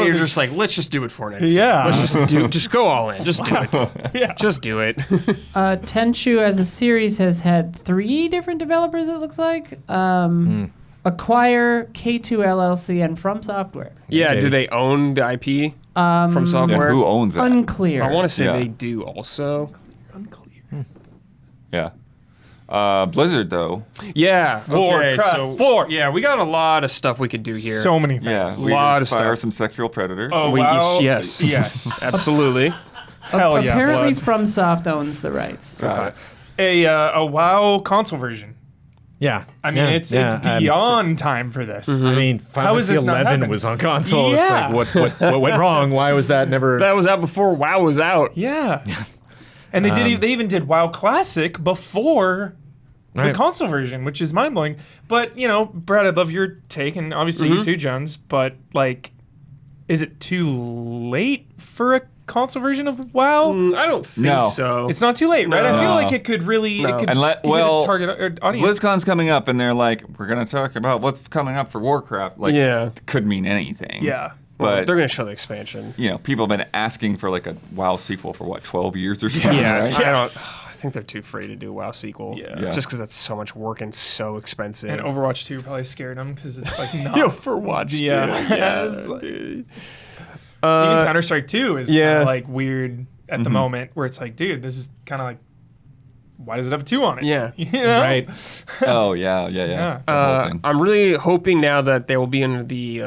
you're just like, let's just do it, Fortnite. Yeah. Let's just go all in. Just do it. Yeah. Just do it. Tenchu as a series has had 3 different developers, it looks like. Acquire, K2 LLC, and From Software. Yeah, do they own the IP from Yeah, software? who owns that? Unclear. I want to say Yeah. they do also. Yeah. Blizzard, though. Yeah. Okay. Warcraft So 4. yeah, we got a lot of stuff we could do here. So many things. Yeah. A lot of fire stuff. some sexual predators. Oh, We- wow. yes. Yes. Absolutely. Hell yeah, Apparently, blood. FromSoft owns the rights. Got it. A WoW console version. Yeah. I mean, it's beyond time for this. I mean, Final How is Fantasy this not 11 happening? was on console. Yeah. It's like, what went wrong? Why was that never? That was out before WoW was out. Yeah. And they even did WoW Classic before the Right. console version, which is mind blowing. But Brad, I'd love your take, and obviously you too, Jones. But is it too late for a console version of WoW? I don't think No. so. It's not too late, right? I feel No. like it could really it could And hit a target audience. BlizzCon's coming up, and they're like, we're going to talk about what's coming up for Warcraft. Yeah. It could mean anything. Yeah. But, They're going to show the expansion. people have been asking for a WoW sequel for 12 years or something, Yeah. right? I think they're too afraid to do a WoW sequel. Yeah. Just because that's so much work and so expensive. And Overwatch 2 probably scared them because it's not. Overwatch. Yeah. It's like- Even Counter Strike 2 is yeah. kind of weird at the moment, where it's like, dude, this is kind of like, why does it have a 2 on it? Yeah. Right. Oh, yeah. Yeah. The whole thing. I'm really hoping now that they will be under the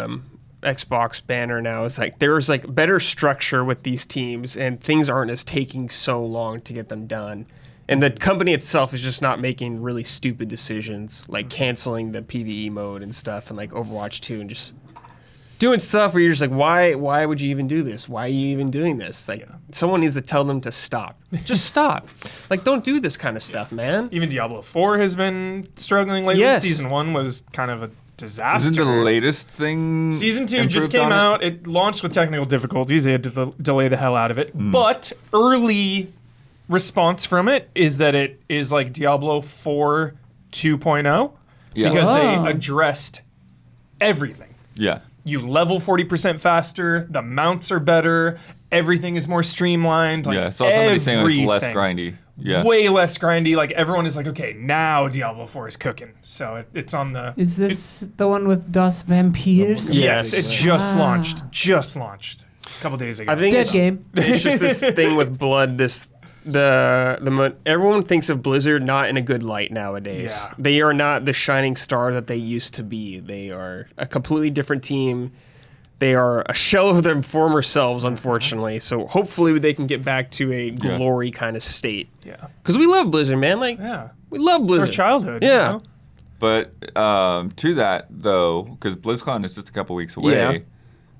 Xbox banner now. It's like there's better structure with these teams, and things aren't as taking so long to get them done. And the company itself is just not making really stupid decisions, like canceling the PvE mode and stuff, and Overwatch 2, and just doing stuff where you're just like, why would you even do this? Why are you even doing this? Someone needs to tell them to stop. Just stop. Don't do this kind of stuff, man. Even Diablo 4 has been struggling lately. Yes. Season 1 was kind of a disaster. Isn't the latest thing Season 2 just improved came on it? out. It launched with technical difficulties. They had to delay the hell out of it. But early response from it is that it is like Diablo 4 2.0 Yeah. because Oh. they addressed everything. Yeah. You level 40% faster, the mounts are better, everything is more streamlined. Yeah. I saw somebody saying it was less everything. grindy. Yeah. Way less grindy. Everyone is like, okay, now Diablo 4 is cooking. So it's on the. Is this the one with Das Vampires? Yes. It just launched. Just launched. a couple days ago. I think Dead it's, game. it's just this thing with blood. Everyone thinks of Blizzard not in a good light nowadays. Yeah. They are not the shining star that they used to be. They are a completely different team. They are a shell of their former selves, unfortunately. So hopefully they can get back to a glory kind of state. Yeah. Because we love Blizzard, man. Like, Yeah. we love It's Blizzard. our childhood. Yeah. You know? But to that though, because BlizzCon is just a couple weeks away,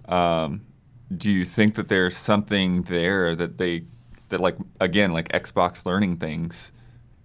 do you think that there's something there that like Xbox learning things?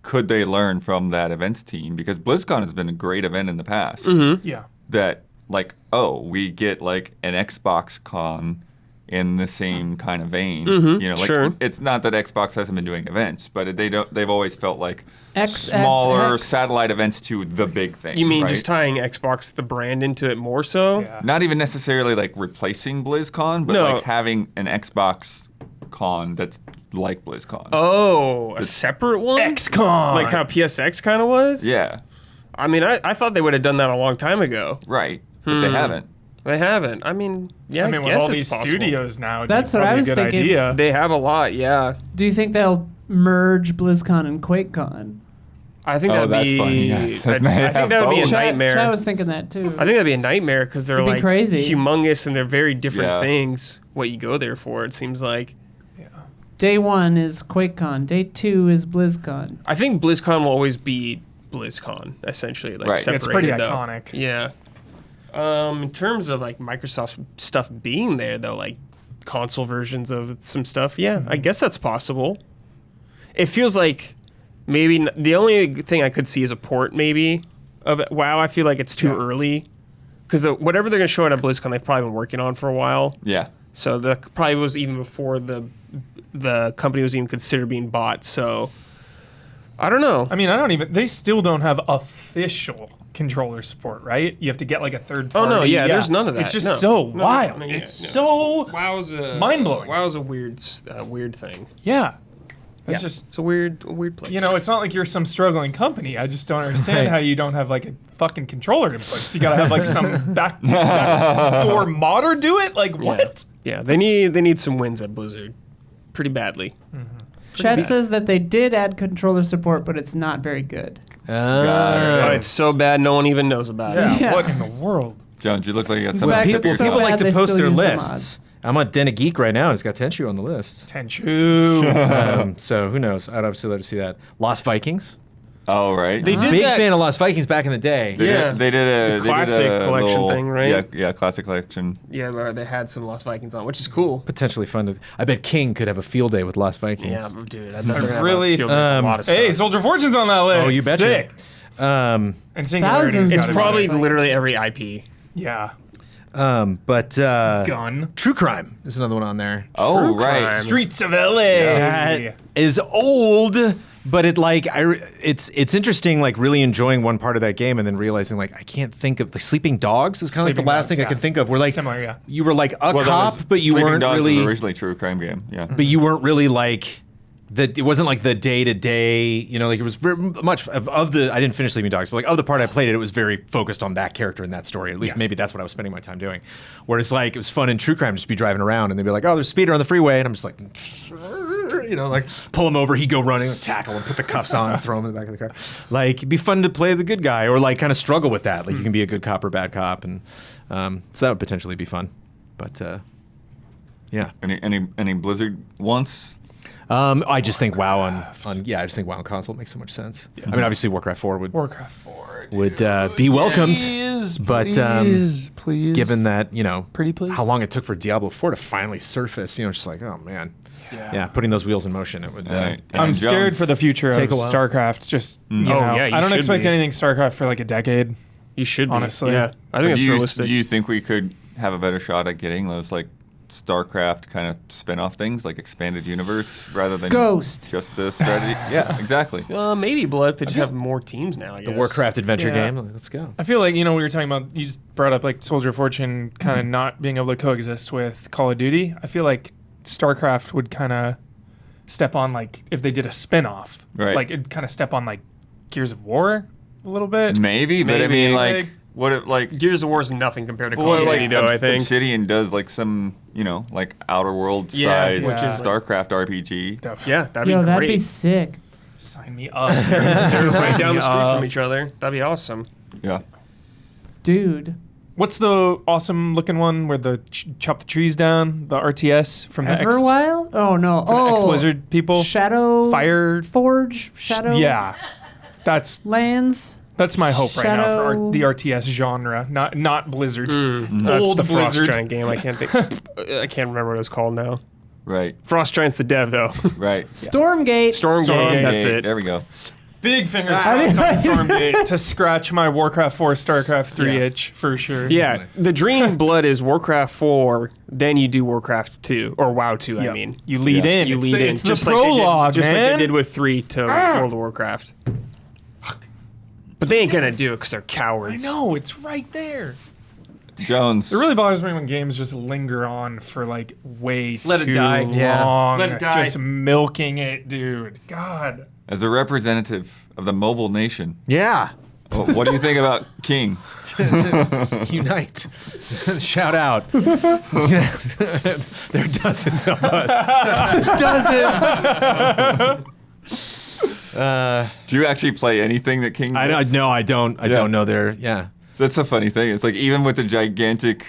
Could they learn from that events team? Because BlizzCon has been a great event in the past. Yeah. That like, oh, we get like an Xbox con in the same kind of vein. You know, like sure. it's not that Xbox hasn't been doing events, but they've always felt like XSX. smaller satellite events to the big thing. You mean right? just tying Xbox, the brand, into it more so? Yeah. Not even necessarily like replacing BlizzCon, but No. like having an Xbox con that's like BlizzCon. Oh, a separate one? XCOM. Like how PSX kind of was? Yeah, I mean, I thought they would have done that a long time ago. right. But they haven't. They haven't. I mean, yeah, I mean, with guess all it's these possible. studios now, it'd That's be what I probably was a good thinking. idea. They have a lot, yeah. Do you think they'll merge BlizzCon and QuakeCon? I think Oh, that'd that's be. funny, yes. I They may think have that would be a both. nightmare. Chad was thinking that too. I think that'd be a nightmare because they're It'd be like crazy. humongous and they're very different Yeah. things. What you go there for, it seems like. Day 1 is QuakeCon. Day 2 is BlizzCon. I think BlizzCon will always be BlizzCon, essentially. Like Right. Yeah, it's pretty separated, though. iconic. Yeah. In terms of like Microsoft stuff being there, though, like console versions of some stuff, yeah, I guess that's possible. It feels like maybe the only thing I could see is a port, maybe of it. WoW. I feel like it's too early because whatever they're gonna show at a BlizzCon, they've probably been working on for a while. Yeah. So that probably was even before the company was even considered being bought. So I don't know. I mean, they still don't have official controller support, right? You have to get like a third Oh, party. no, yeah, there's none of that. It's just No. so No, wild. no, yeah, It's no. so WoW's a mind-blowing. WoW's a weird thing. yeah. It's Yeah. just It's a weird place. you know, it's not like you're some struggling company. I just don't understand Right. how you don't have like a fucking controller inputs. You gotta have like some backdoor modder do it. Like what? Yeah, they need some wins at Blizzard, pretty badly. Chad says that they did add controller support, but it's not very good. Oh, it's so bad no one even knows about it. Yeah. What in the world? Jones, you look like you got In something fact, to it's your so People tongue. like bad to they post still their use the lists. I'm on Den of Geek right now, and it's got Tenchu on the list. Tenchu. So who knows? I'd obviously love to see that. Lost Vikings. Oh, right. They did Big that. fan of Lost Vikings back in the day. Yeah. They did a The classic they did a collection little- thing, right? Yeah, classic collection. Yeah, where they had some Lost Vikings on, which is cool. Potentially fun to. I bet King could have a field day with Lost Vikings. Yeah, dude, I bet they're gonna really- have a lot of stuff. Hey, Soldier Fortune's on that list. Oh, you betcha. Sick. And Singularity's Thousands. gotta it's be probably there. literally every IP. Yeah. But Gun. True Crime is another one on there. Oh, True right. crime. Streets of LA. That is old, but it's interesting. Like really enjoying one part of that game and then realizing like I can't think of the Sleeping Dogs is kind of like the Sleeping last Dogs, thing I yeah. can think of. Where like Similar, yeah. you were like a Well, that cop, was- but you Sleeping weren't Dogs really. was originally a true crime game. Yeah. But you weren't really like it wasn't like the day to day, you know, like it was very much of the, I didn't finish Sleeping Dogs, but like of the part I played it was very focused on that character and that story. At least maybe that's what I was spending my time doing. Whereas like it was fun in True Crime just be driving around and they'd be like, oh, there's a speeder on the freeway. And I'm just like, you know, like pull him over, he'd go running, tackle him, put the cuffs on, throw him in the back of the car. Like it'd be fun to play the good guy or like kind of struggle with that. Like you can be a good cop or bad cop. And so that would potentially be fun. But yeah. Any Blizzard wants? I just think WoW on I just think WoW on console makes so much sense. I mean, obviously Warcraft 4 Warcraft 4. would be welcomed, but please. given that you know Pretty please. how long it took for Diablo 4 to finally surface, you know, just like oh man, yeah, putting those wheels in motion, it would. Right. I'm And scared Jones- for the future of Take a while. StarCraft. Just you Oh, know, yeah, you I don't should expect be. anything StarCraft for like a decade. You should be. Honestly. Yeah, I think that's realistic. Do you think we could have a better shot at getting those like StarCraft kind of spin-off things, like expanded universe, rather than Ghost. just the strategy? Yeah, exactly. Maybe Blood. They just have more teams now. I guess. The Warcraft adventure Yeah. game. Let's go. I feel like we were talking about. You just brought up like Soldier of Fortune kind of not being able to coexist with Call of Duty. I feel like StarCraft would kind of step on like if they did a spin-off. Right. Like it'd kind of step on like Gears of War a little bit. Maybe, but I Maybe. mean, Like- like, what if like? Gears of War is nothing compared to Call Well, of like Duty, though. I think. Obsidian does like some like Outer Worlds Yeah, size which is StarCraft RPG. Yeah, that'd be Yo, great. that'd be sick. Sign me up. They're right down the street Sign from me each other. That'd be awesome. Yeah. Dude. What's the awesome looking one where the chop the trees down? The RTS from the Everwild? Oh, no. Oh. Ex-Blizzard people. Shadow. Fire. Forge. Shadow. Yeah. That's my hope right now for Shadow- the RTS genre, not Blizzard. That's Old the Frost Blizzard. Giant game. I can't remember what it's called now. Right. Frost Giant's the dev though. Right. Stormgate. Stormgate. That's Okay, it. There we go. Big fingers on Stormgate to scratch my Warcraft 4, StarCraft 3 Yeah. itch for sure. Yeah, the dream blood is Warcraft 4, then you do Warcraft 2, or WoW 2, I Yep. mean. You lead in. You It's lead the, in. It's just the like prologue, they did, just man. like they did with 3 to World of Warcraft. But they ain't gonna do it because they're I cowards. know, it's right there. Jones. It really bothers me when games just linger on for like way Let it too die. Yeah. long. Let it die. Just milking it, dude. God. As a representative of the mobile nation, Yeah. what do you think about King? Unite. Shout out. There are dozens of us. Dozens. Do you actually play anything that King I does? no, I don't. I Yeah. don't know their. Yeah. That's a funny thing. It's like even with the gigantic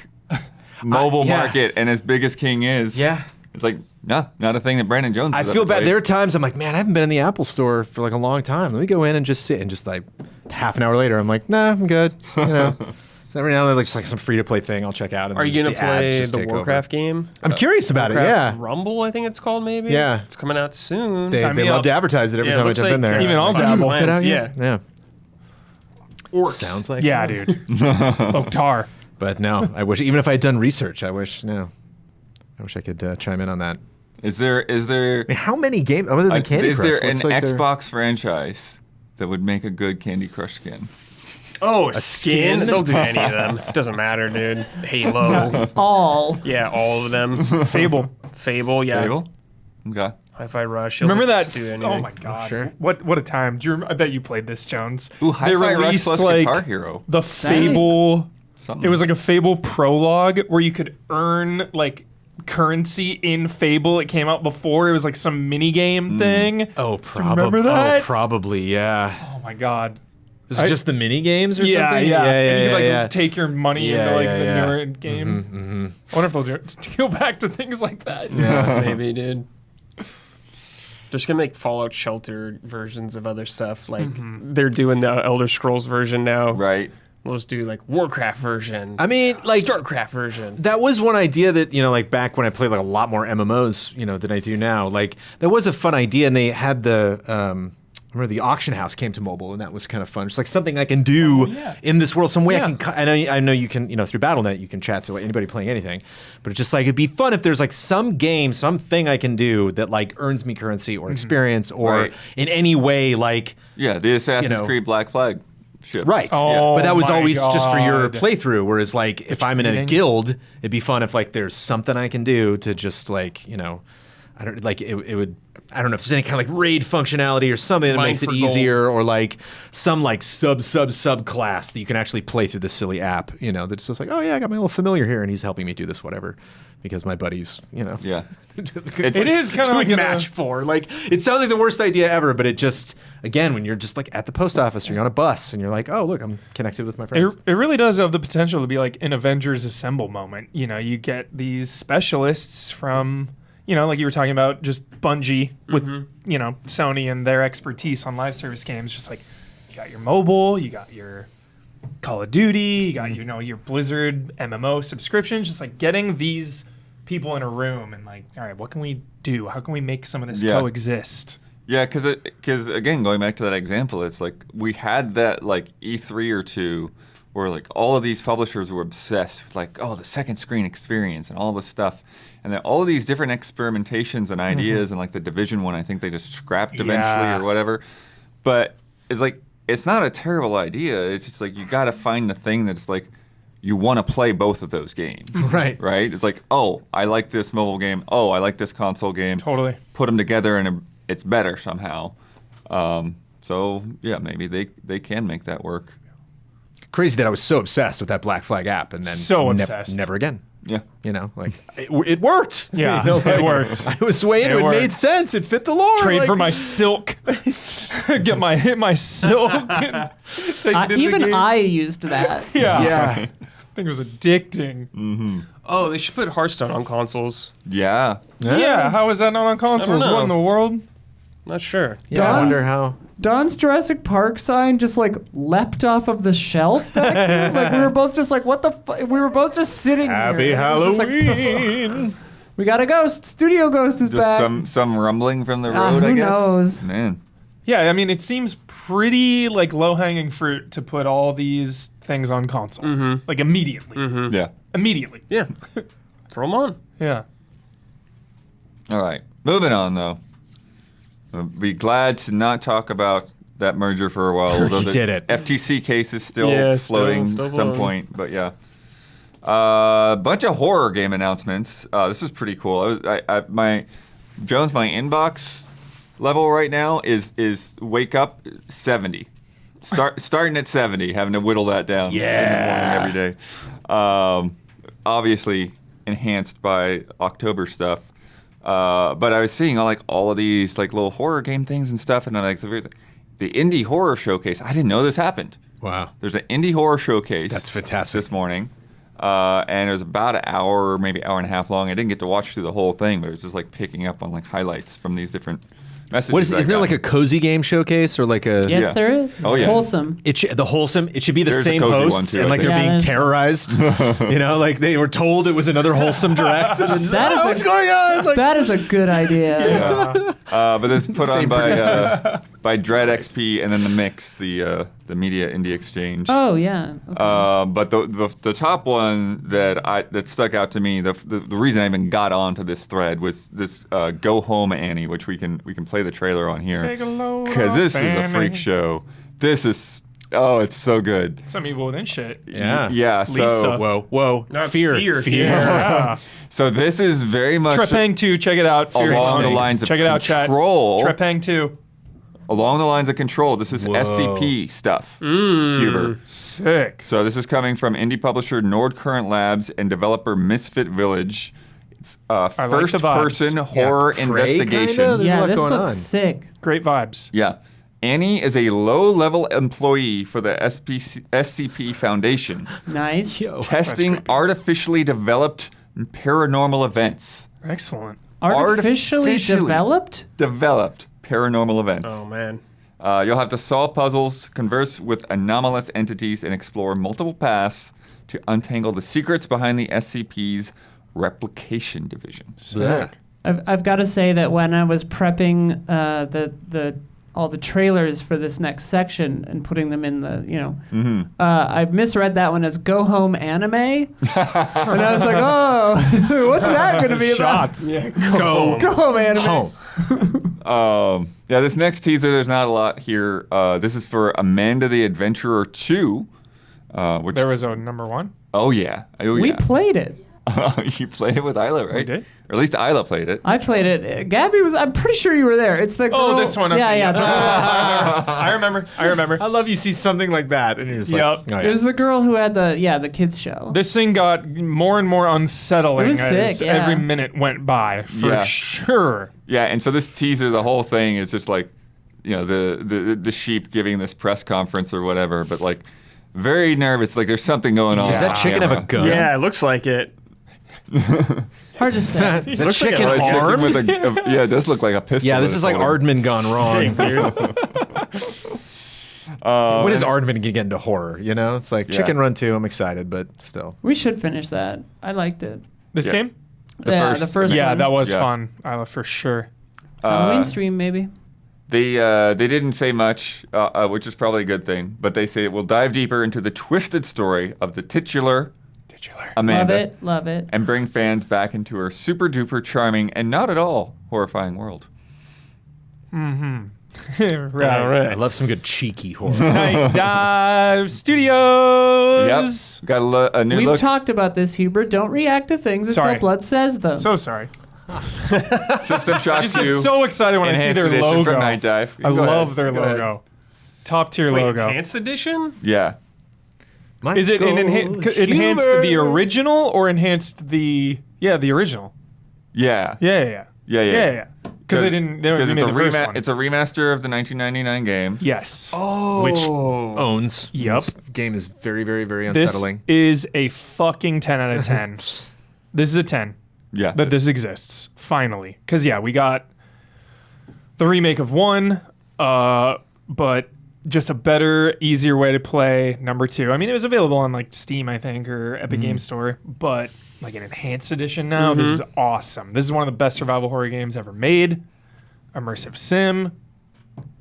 mobile yeah. market and as big as King is, Yeah. it's like not a thing that Brandon Jones. I has feel ever bad. played. There are times I'm like, man, I haven't been in the Apple Store for like a long time. Let me go in and just sit and just like half an hour later, I'm like, nah, I'm good. So every now and then, like, just like some free to play thing, I'll check out. And Are then you just gonna the ads play just the take over. Warcraft game? I'm curious about it. Warcraft Yeah. Rumble, I think it's called maybe. Yeah. It's coming out soon. They Sign me love up. to advertise it every Yeah, it time I looks jump in like, there. Even I'll Fun dabble. plans, Is it out yeah. yet? Yeah. Orcs. Sounds like Yeah, it. dude. Oktar. But no, I wish, even if I had done research, I wish I could chime in on that. Is there I mean, how many games, other than Candy is Crush? there an what's like their- Xbox franchise that would make a good Candy Crush skin? Oh, a skin? skin? They'll do any of them. It doesn't matter, dude. Halo. All. Yeah, all of them. Fable. Fable, yeah. Fable? Okay. Hi-Fi Rush. Remember They'll that? just do anything. Oh my god! Sure. What a time! Do you? I bet you played this, Jones. Ooh, Hi-Fi Rush plus like Guitar Hero. the Fable. Something. It was like a Fable prologue where you could earn like currency in Fable. It came out before. It was like some mini game thing. Oh, probably. remember that? Oh, probably, yeah. Oh my god! Was it just the mini games or Yeah, something? yeah. And you could like yeah. take your money Yeah, into like yeah, the yeah. newer game. I wonder if they'll go back to things like that. Yeah, maybe, dude. They're just gonna make Fallout Shelter versions of other stuff. Like they're doing the Elder Scrolls version now. Right. We'll just do like Warcraft version. I mean, like, Starcraft version. that was one idea that, like back when I played like a lot more MMOs, than I do now. Like, that was a fun idea, and they had the I remember the auction house came to mobile, and that was kind of fun. It's like something I can do in this world, some way I can. I know you can, through BattleNet, you can chat to anybody playing anything. But it's just like it'd be fun if there's like some game, something I can do that like earns me currency or experience or Right. in any way like. Yeah, the Assassin's know. Creed Black Flag ships. Right. Oh, But that was my always just for your God. playthrough. Whereas, like, if I'm in a cheating. guild, it'd be fun if, like, there's something I can do to just, like, I don't like it would. I don't know if there's any kind of like raid functionality or something that Mine makes it for easier, or like some like sub class that you can actually play through this silly app. That's just like, oh yeah, I got my little familiar here, and he's helping me do this whatever, because my buddy's Yeah. It is kind of doing like match for. Like, it sounds like the worst idea ever, but it just, again, when you're just like at the post office or you're on a bus and you're like, oh look, I'm connected with my friends. It really does have the potential to be like an Avengers Assemble moment. You get these specialists from, like you were talking about, just Bungie with, Sony and their expertise on live service games. Just like, you got your mobile, you got your Call of Duty, you got, your Blizzard MMO subscriptions. Just like getting these people in a room and like, all right, what can we do? How can we make some of this Yeah. coexist? Yeah, because again, going back to that example, it's like we had that like E3 or two where like all of these publishers were obsessed with like, oh, the second screen experience and all this stuff. And then all of these different experimentations and ideas and like the Division one, I think they just scrapped eventually Yeah. or whatever. But it's like, it's not a terrible idea. It's just like you got to find the thing that's like, you want to play both of those games. Right. Right? It's like, oh, I like this mobile game. Oh, I like this console game. Totally. Put them together and it's better somehow. So yeah, maybe they can make that work. Crazy that I was so obsessed with that Black Flag app, and then So obsessed. never again. Yeah. You know, like it worked. Yeah, You know, it worked. I was swaying. It worked. made sense. It fit the lore. Trade like- for my silk. Hit my silk. And take it into Even the game. I used that. Yeah. Yeah. I think it was addicting. Oh, they should put Hearthstone on consoles. Yeah. Yeah. How is that not on consoles? know. What in the world? Not sure. Yeah, I Don's- wonder how. Don's Jurassic Park sign just like leapt off of the shelf back here. Like we were both just like, what the fuck? We were both just sitting Happy here. And it was just like, Halloween. we got a ghost. Studio Ghost is Just back. some rumbling from the road, who I guess. knows? Man. Yeah, I mean, it seems pretty like low-hanging fruit to put all these things on console, like immediately. Yeah. Immediately. Yeah. Throw them on. Yeah. All right. Moving on, though. I'll be glad to not talk about that merger for a while. although You the did it. FTC case is still Yeah, still floating at some floating. point, but yeah. Bunch of horror game announcements. This is pretty cool. My inbox level right now is wake up 70. Starting at 70, having to whittle that down in the morning every day. Obviously enhanced by October stuff. But I was seeing all of these like little horror game things and stuff, and I'm like, the indie horror showcase. I didn't know this happened. Wow. There's an indie horror showcase. That's fantastic. This morning, and it was about an hour, maybe hour and a half long. I didn't get to watch through the whole thing, but it was just like picking up on like highlights from these different messages. What is? that I Isn't there got. like a cozy game showcase or like a? Yes, Yeah. there is. Oh, yeah. Wholesome. It should be the There's a same cozy one, hosts too, and I like think. they're Yeah, being there's- terrorized. You know, like they were told it was another wholesome direct. And then, That is a- what's going on? Like, That is a good idea. But this is put on Same by Dread XP and then the Mix, the Media Indie Exchange. Oh yeah. Okay. But the top one that stuck out to me, the reason I even got onto this thread was this Go Home Annie, which we can play the trailer on here Take a load because this off is a Annie. freak show. This is it's so good. Some Evil Within shit. yeah. Yeah. So Lisa. Whoa. That's Fear. fear. Yeah. so this is very much Trepang 2, check it out. Fear along the Zombies. lines of check it out, chat. Control. Trepang 2. Along the lines of Control. This is SCP stuff. Huber. Sick. So this is coming from indie publisher Nordcurrent Labs and developer Misfit Village. It's like the vibes. first-person horror Prey, investigation. kinda? There's a Yeah, lot this going looks on. sick. Great vibes. Yeah. Annie is a low-level employee for the SCP Foundation, Nice. testing creepy. artificially developed paranormal events. Excellent. Artificially developed? Developed paranormal events. Oh, man. You'll have to solve puzzles, converse with anomalous entities, and explore multiple paths to untangle the secrets behind the SCP's replication division. Sick. I've got to say that when I was prepping all the trailers for this next section and putting them in the I misread that one as Go Home Anime, and I was like, oh, what's that going to be about? Shots. Go Go Home Anime. home. Yeah, this next teaser, there's not a lot here. This is for Amanda the Adventurer 2, which There was a number one. oh yeah, We played it. You played it with Isla, right? did? Or at least Isla played it. I played it. Gabby was. I'm pretty sure you were there. It's the girl. Oh, this one. Okay. Yeah. I remember. I love you see something like that and you're just like, Yep. oh, It yeah. was the girl who had the kids show. This thing got more and more unsettling It was as sick, yeah. every minute went by, for Yeah. sure. Yeah, and so this teaser, the whole thing is just like, the sheep giving this press conference or whatever, but like very nervous. Like there's something going on. Does that on chicken have a camera. gun? Yeah, it looks like it. Hard to say. Is that Looks like chicken a Chicken armed? with yeah, it does look like a pistol. Yeah, that this it's is like holding. Aardman gone wrong. Sick, dude. When is Aardman gonna get into horror? You know, it's like Yeah. Chicken Run 2. I'm excited, but still. We should finish that. I liked it. This Yeah. game? The first Yeah, one. that was Yeah. fun. For sure. Halloween stream maybe. They didn't say much, which is probably a good thing, but they say it will dive deeper into the twisted story of the titular Amanda Love it. and bring fans back into her super duper charming and not at all horrifying world. Right. I love some good cheeky horror. Night Dive Studios. Yep, got a new We've look. talked about this, Hubert. Don't react to things until Sorry. Blood says them. So sorry. System Shock I 2. get so excited when I see Enhanced their edition logo. from Night Dive. I Go love ahead. their Go ahead. logo. Top tier Wait, logo. Enhanced Edition? Yeah. Is it enhanced the original or enhanced the original? Yeah. Yeah. Because they didn't. They Because made the first one. it's a remaster of the 1999 game. Yes. Which owns. Yep. This game is very, very, very This unsettling. is a fucking 10 out of 10. This is a 10. Yeah. That this exists finally. Because we got the remake of 1, but just a better, easier way to play number 2. I mean, it was available on like Steam, I think, or Epic Game Store, but like an enhanced edition now. This is awesome. This is one of the best survival horror games ever made. Immersive sim.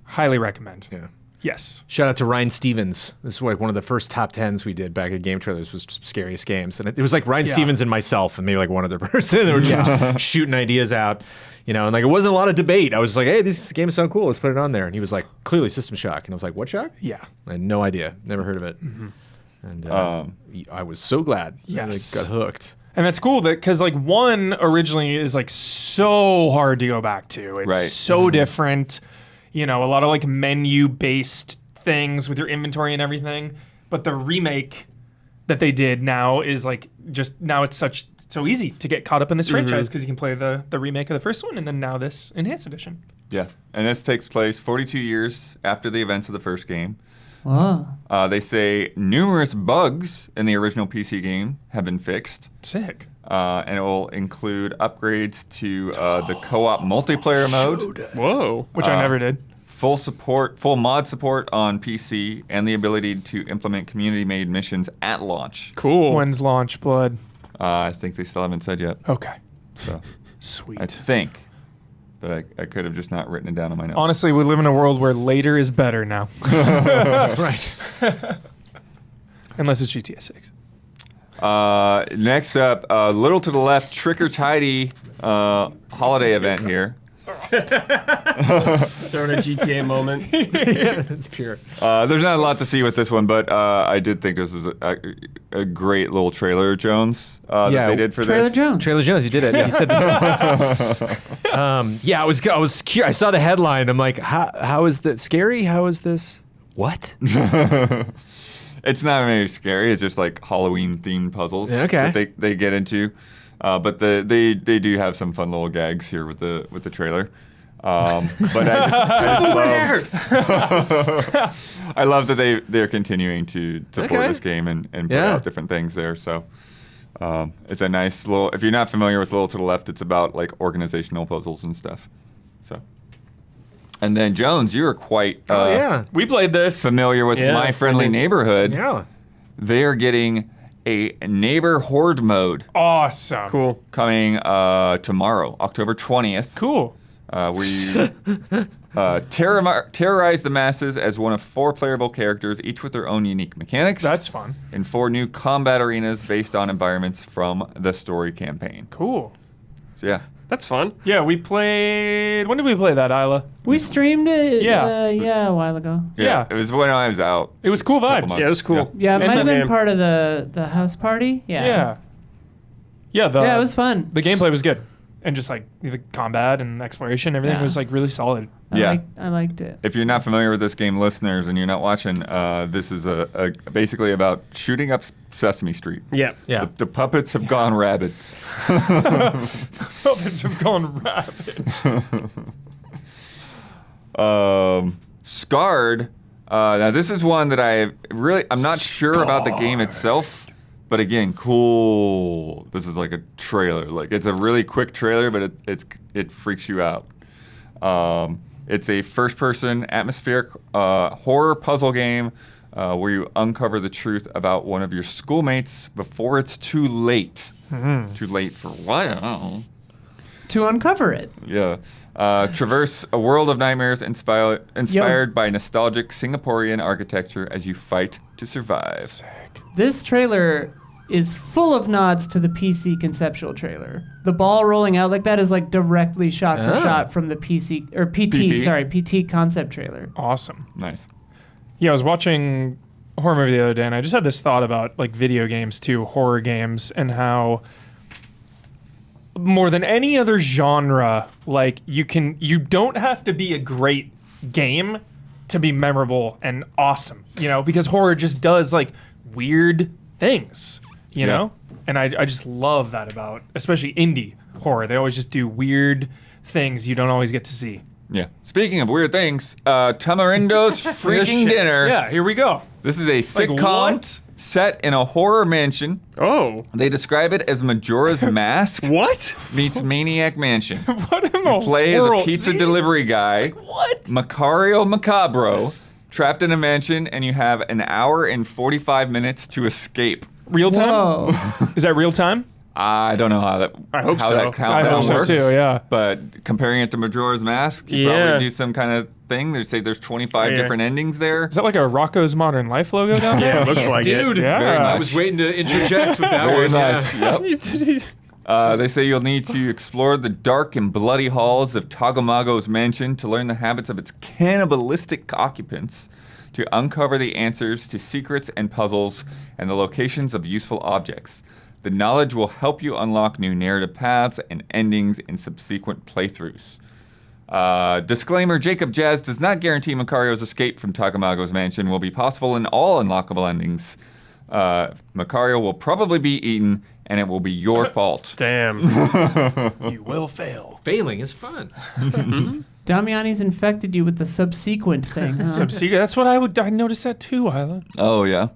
Highly recommend. Yeah. Yes. Shout out to Ryan Stevens. This is like one of the first top 10s we did back at Game Trailers was Scariest Games. And it was like Ryan Stevens and myself and maybe like one other person that were just shooting ideas out, and like it wasn't a lot of debate. I was like, hey, this game is so cool. Let's put it on there. And he was like, clearly System Shock. And I was like, what shock? Yeah. I had no idea. Never heard of it. And I was so glad. Yes. I got hooked. And that's cool because like 1 originally is like so hard to go back to. It's so different. A lot of like menu based things with your inventory and everything. But the remake that they did now is like now it's so easy to get caught up in this franchise because you can play the remake of the first one and then now this enhanced edition. Yeah. And this takes place 42 years after the events of the first game. Whoa. They say numerous bugs in the original PC game have been fixed. Sick. And it will include upgrades to the co-op multiplayer mode, Whoa. Which I never did. full mod support on PC, and the ability to implement community-made missions at launch. Cool. When's launch, Blood? I think they still haven't said yet. Okay. So Sweet. I think, but I could have just not written it down on my notes. Honestly, we live in a world where later is better now. Right. Unless it's GTA 6. Next up, a little to the left, Trick or Tidy holiday event here. Throwing a GTA moment. It's pure. There's not a lot to see with this one, but I did think this is a great little trailer, Jones, that they did for Trailer this. Jones. Trailer Jones, you did it. He said that. I was curious. I saw the headline. I'm like, how is that scary? How is this? What? It's not very scary. It's just like Halloween themed puzzles Okay. that they get into. But they do have some fun little gags here with the trailer. But I love that they're continuing to support this game and put out different things there. So it's a nice little. If you're not familiar with Little to the Left, it's about like organizational puzzles and stuff. So. And then Jones, you are quite We played this. familiar with My Friendly Neighborhood. Yeah. They are getting a neighbor horde mode Awesome. Cool. coming tomorrow, October 20th. Cool. Where you terrorize the masses as one of 4 playable characters, each with their own unique mechanics. That's fun. in 4 new combat arenas based on environments from the story campaign. Cool. So yeah. That's fun. Yeah, we played. When did we play that, Isla? We streamed it. Yeah. A while ago. Yeah. It was when I was out. It was cool Couple vibes. months. Yeah, it was cool. Yeah, it And might have been then- part of the house party. Yeah. Yeah. Yeah. Yeah, it was fun. The gameplay was good, and just like the combat and exploration, everything was like really solid. Yeah. I liked it. If you're not familiar with this game, listeners, and you're not watching, this is a basically about shooting up Sesame Street. Yeah. Yeah. The puppets have gone rabid. Puppets have gone rapid. Scarred. Now this is one that I'm not sure about the game itself, but again, cool. This is like a trailer. Like it's a really quick trailer, but it freaks you out. It's a first-person atmospheric horror puzzle game where you uncover the truth about one of your schoolmates before it's too late. Too late for what? I don't know. To uncover it. Yeah. Traverse a world of nightmares inspired by nostalgic Singaporean architecture as you fight to survive. This trailer is full of nods to the PC conceptual trailer. The ball rolling out like that is like directly shot for shot from the PT concept trailer. Awesome. Nice. Yeah, I was watching a horror movie the other day, and I just had this thought about like video games too, horror games, and how more than any other genre, like you don't have to be a great game to be memorable and awesome, because horror just does like weird things, you Yeah. know? And I just love that about, especially indie horror. They always just do weird things you don't always get to see. Yeah. Speaking of weird things, Tamarindo's Freaking Shit. Dinner. Yeah, here we go. This is a sitcom what? set in a horror mansion. Oh. They describe it as Majora's Mask What? meets Maniac Mansion. What in the Play as a world? pizza delivery guy, What? Macario Macabro, trapped in a mansion, and you have an hour and 45 minutes to escape. Real time? Whoa. Is that real time? I don't know how that I hope how so. that I countdown hope so works. too, yeah. But comparing it to Majora's Mask, you Yeah. probably do some kind of thing. They say there's 25 Yeah. different endings there. Is that like a Rocco's Modern Life logo down there? Yeah, it looks like Dude, it. Yeah. Very I much. was waiting to interject with that Very one. much. Yep. They say you'll need to explore the dark and bloody halls of Tagamago's mansion to learn the habits of its cannibalistic occupants, to uncover the answers to secrets and puzzles, and the locations of useful objects. The knowledge will help you unlock new narrative paths and endings in subsequent playthroughs. Disclaimer, Jacob Jazz does not guarantee Macario's escape from Tagamago's mansion will be possible in all unlockable endings. Macario will probably be eaten, and it will be your fault. Damn. You will fail. Failing is fun. Damiani's infected you with the subsequent thing. Huh? Subsecret. That's what I noticed that too, Isla. Oh, yeah.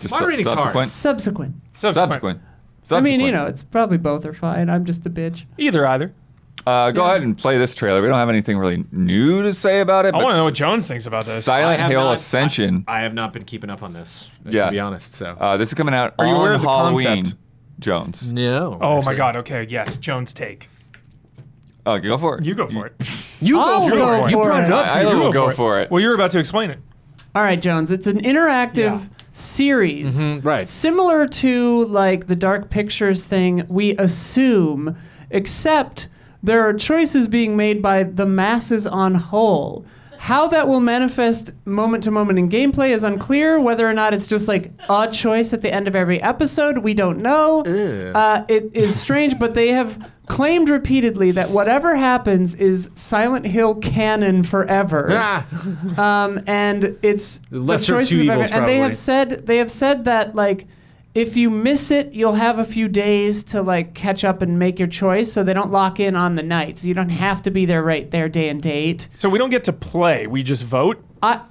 Just My rating's hard. Subsequent. Subsequent. I mean, you know, it's probably both are fine. I'm just a bitch. Either. Go ahead and play this trailer. We don't have anything really new to say about it. I But want to know what Jones thinks about this. Silent I have Hill not- Ascension. I have not been keeping up on this, Yeah. to be honest. So This is coming out Are you aware on of the Halloween. concept? Jones. no. Oh my actually. God. Okay. Yes. Jones take. Oh, go for it. You go for it. I'll go You for brought it up. Isla will go for it. Well, you're about to explain it. All right, Jones. It's an interactive Yeah. series. Right. Similar to like the Dark Pictures thing, we assume, except there are choices being made by the masses on whole. How that will manifest moment to moment in gameplay is unclear. Whether or not it's just like a choice at the end of every episode, we don't know. It is strange, but they have claimed repeatedly that whatever happens is Silent Hill canon forever. And it's the lesser of choices two of evils, and they probably. have said that like if you miss it, you'll have a few days to like catch up and make your choice. So they don't lock in on the nights. You don't have to be there right there day and date. So we don't get to play. We just vote.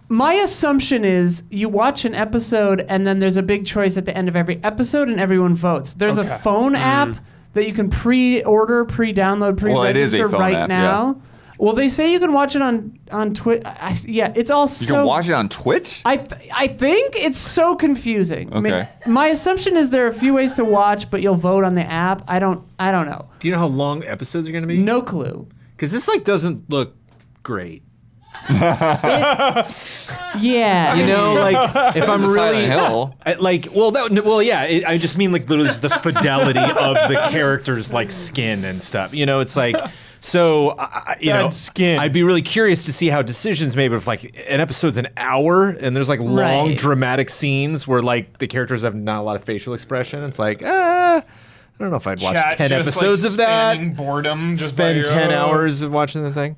My assumption is you watch an episode and then there's a big choice at the end of every episode and everyone votes. There's a Okay. phone app that you can pre-order, pre-download, Well, it is a pre-register phone right app, now. Well, they say you can watch it on Twitch. Yeah, it's all You so. can watch it on Twitch? I think it's so confusing. Okay. My assumption is there are a few ways to watch, but you'll vote on the app. I don't know. Do you know how long episodes are going to be? No clue. Because this like doesn't look great. Yeah. You know, like if I'm It's a really Silent Hill. I just mean like literally just the fidelity of the character's like skin and stuff. You know, it's like. So, you Bad know, skin. I'd be really curious to see how decisions made. But if like an episode's an hour and there's like long Right. dramatic scenes where like the characters have not a lot of facial expression, it's like, I don't know if I'd watch Chat 10 just, episodes like, of that. spanning boredom. Just Spend like, 10 oh. hours of watching the thing.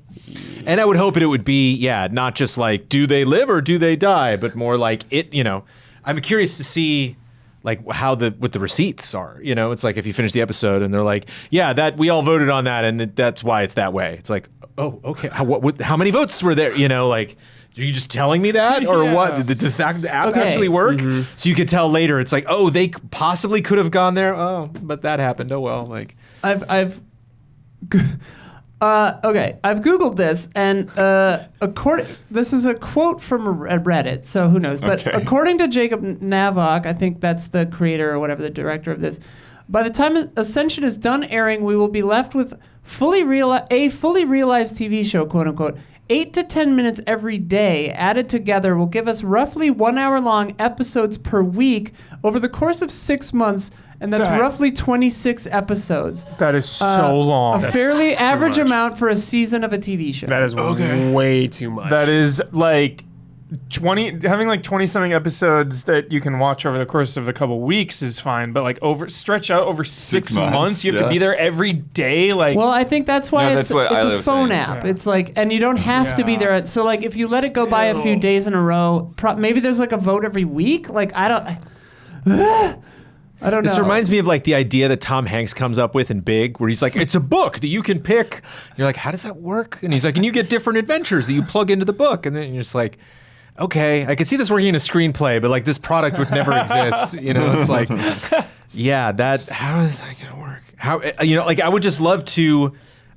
And I would hope it would be, not just like, do they live or do they die, but more like it, you know. I'm curious to see like how what the receipts are, you know. It's like if you finish the episode and they're like, that we all voted on that and that's why it's that way. It's like, oh, okay. How many votes were there? You know, like, are you just telling me that or Yeah. what? Does the app Okay. actually work? So you could tell later. It's like, oh, they possibly could have gone there. Oh, but that happened. Oh well, like. I've Googled this, and this is a quote from Reddit, so who knows? But Okay. according to Jacob Navok, I think that's the creator or whatever, the director of this, by the time Ascension is done airing, we will be left with a fully realized TV show, quote unquote. 8 to 10 minutes every day added together will give us roughly 1 hour long episodes per week over the course of 6 months, and that's That- roughly 26 episodes. That is so long. A fairly average much. amount for a season of a TV show. That is way too much. That is like 20 something episodes that you can watch over the course of a couple weeks is fine, but like stretch out over 6 months, months, you have to yeah. be there every day. Like, Well, I think that's why No, it's that's what Isla a was phone saying. app. Yeah. It's like, and you don't have to be Yeah. there. So like, if you let it go by a few Still. days in a row, maybe there's like a vote every week. Like, I don't. I don't know. This reminds me of like the idea that Tom Hanks comes up with in Big, where he's like, it's a book that you can pick. And you're like, how does that work? And he's like, and you get different adventures that you plug into the book. And then you're just like, okay, I could see this working in a screenplay, but like this product would never exist. It's like, yeah, how is that going to work? How, like I would just love to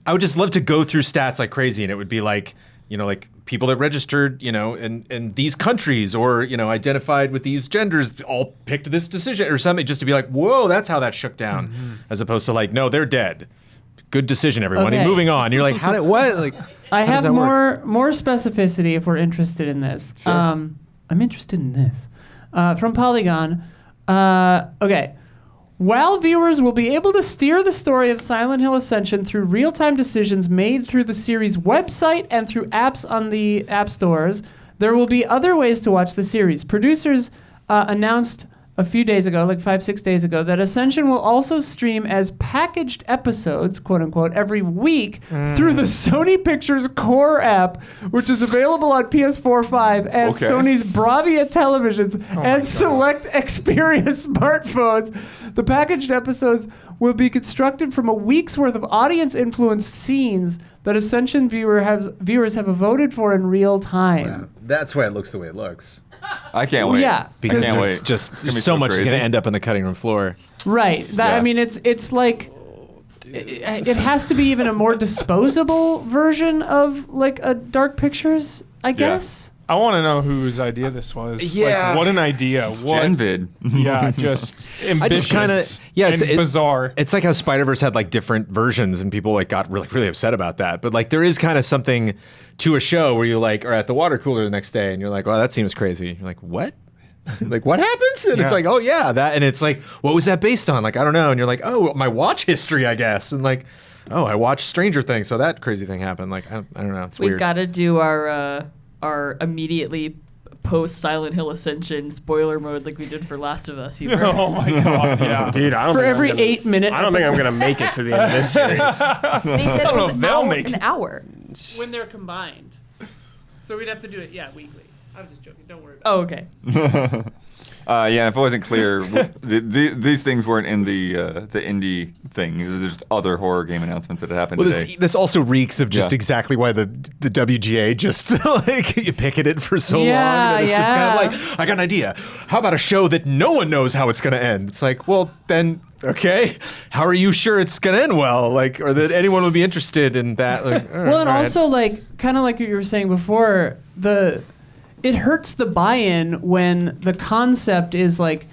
go through stats like crazy, and it would be like, like people that registered, in these countries or, identified with these genders all picked this decision or something, just to be like, whoa, that's how that shook down, as opposed to like, no, they're dead. Good decision, everyone. Okay. Moving on. You're like, what? Like, I how does have that work? more specificity if we're interested in this. Sure. I'm interested in this. From Polygon. Okay. While viewers will be able to steer the story of Silent Hill Ascension through real-time decisions made through the series' website and through apps on the app stores, there will be other ways to watch the series. Producers announced a few days ago, like 5-6 days ago, that Ascension will also stream as packaged episodes, quote unquote, every week through the Sony Pictures Core app, which is available on PS4, 5, and Okay. Sony's Bravia televisions and select Xperia smartphones. The packaged episodes will be constructed from a week's worth of audience-influenced scenes that Ascension viewers have voted for in real time. That's why it looks the way it looks. I can't wait. Yeah, Because I can't it's wait. just It's gonna be so much is crazy. going to end up on the cutting room floor. Right. Yeah. I mean, it's like it has to be even a more disposable version of like a Dark Pictures, I guess. I want to know whose idea this was. Yeah. Like, what an idea. What? Genvid. Yeah, just ambitious I just kind of and bizarre. It's like how Spider-Verse had like different versions, and people like got really upset about that. But like there is kind of something to a show where you like are at the water cooler the next day, and you're like, "Wow, that seems crazy." You're like, "What?" Like what happens? And it's Yeah. like, "Oh yeah, that." And it's like, "What was that based on?" Like I don't know. And you're like, "Oh, my watch history, I guess." And like, "Oh, I watched Stranger Things, so that crazy thing happened." Like I don't know. It's We've weird. got to do our immediately post Silent Hill Ascension spoiler mode like we did for Last of Us. Oh my god, yeah. Dude, I don't For think every I'm gonna, 8-minute I don't think I'm gonna make it to the end of this series. They said it know was if they'll make an it. hour. when they're combined. So we'd have to do it, weekly. I was just joking. Don't worry about Oh, okay. Yeah, if it wasn't clear, these things weren't in the indie thing. There's other horror game announcements that had happened Well, today. this also reeks of just Yeah. exactly why the WGA just like you picketed for so long. Yeah, And it's just kind yeah. of like, I got an idea. How about a show that no one knows how it's going to end? It's like, well, then, okay. How are you sure it's going to end well? Like, or that anyone would be interested in that? Like, Well, and also like kind of like what you were saying before, it hurts the buy-in when the concept is like,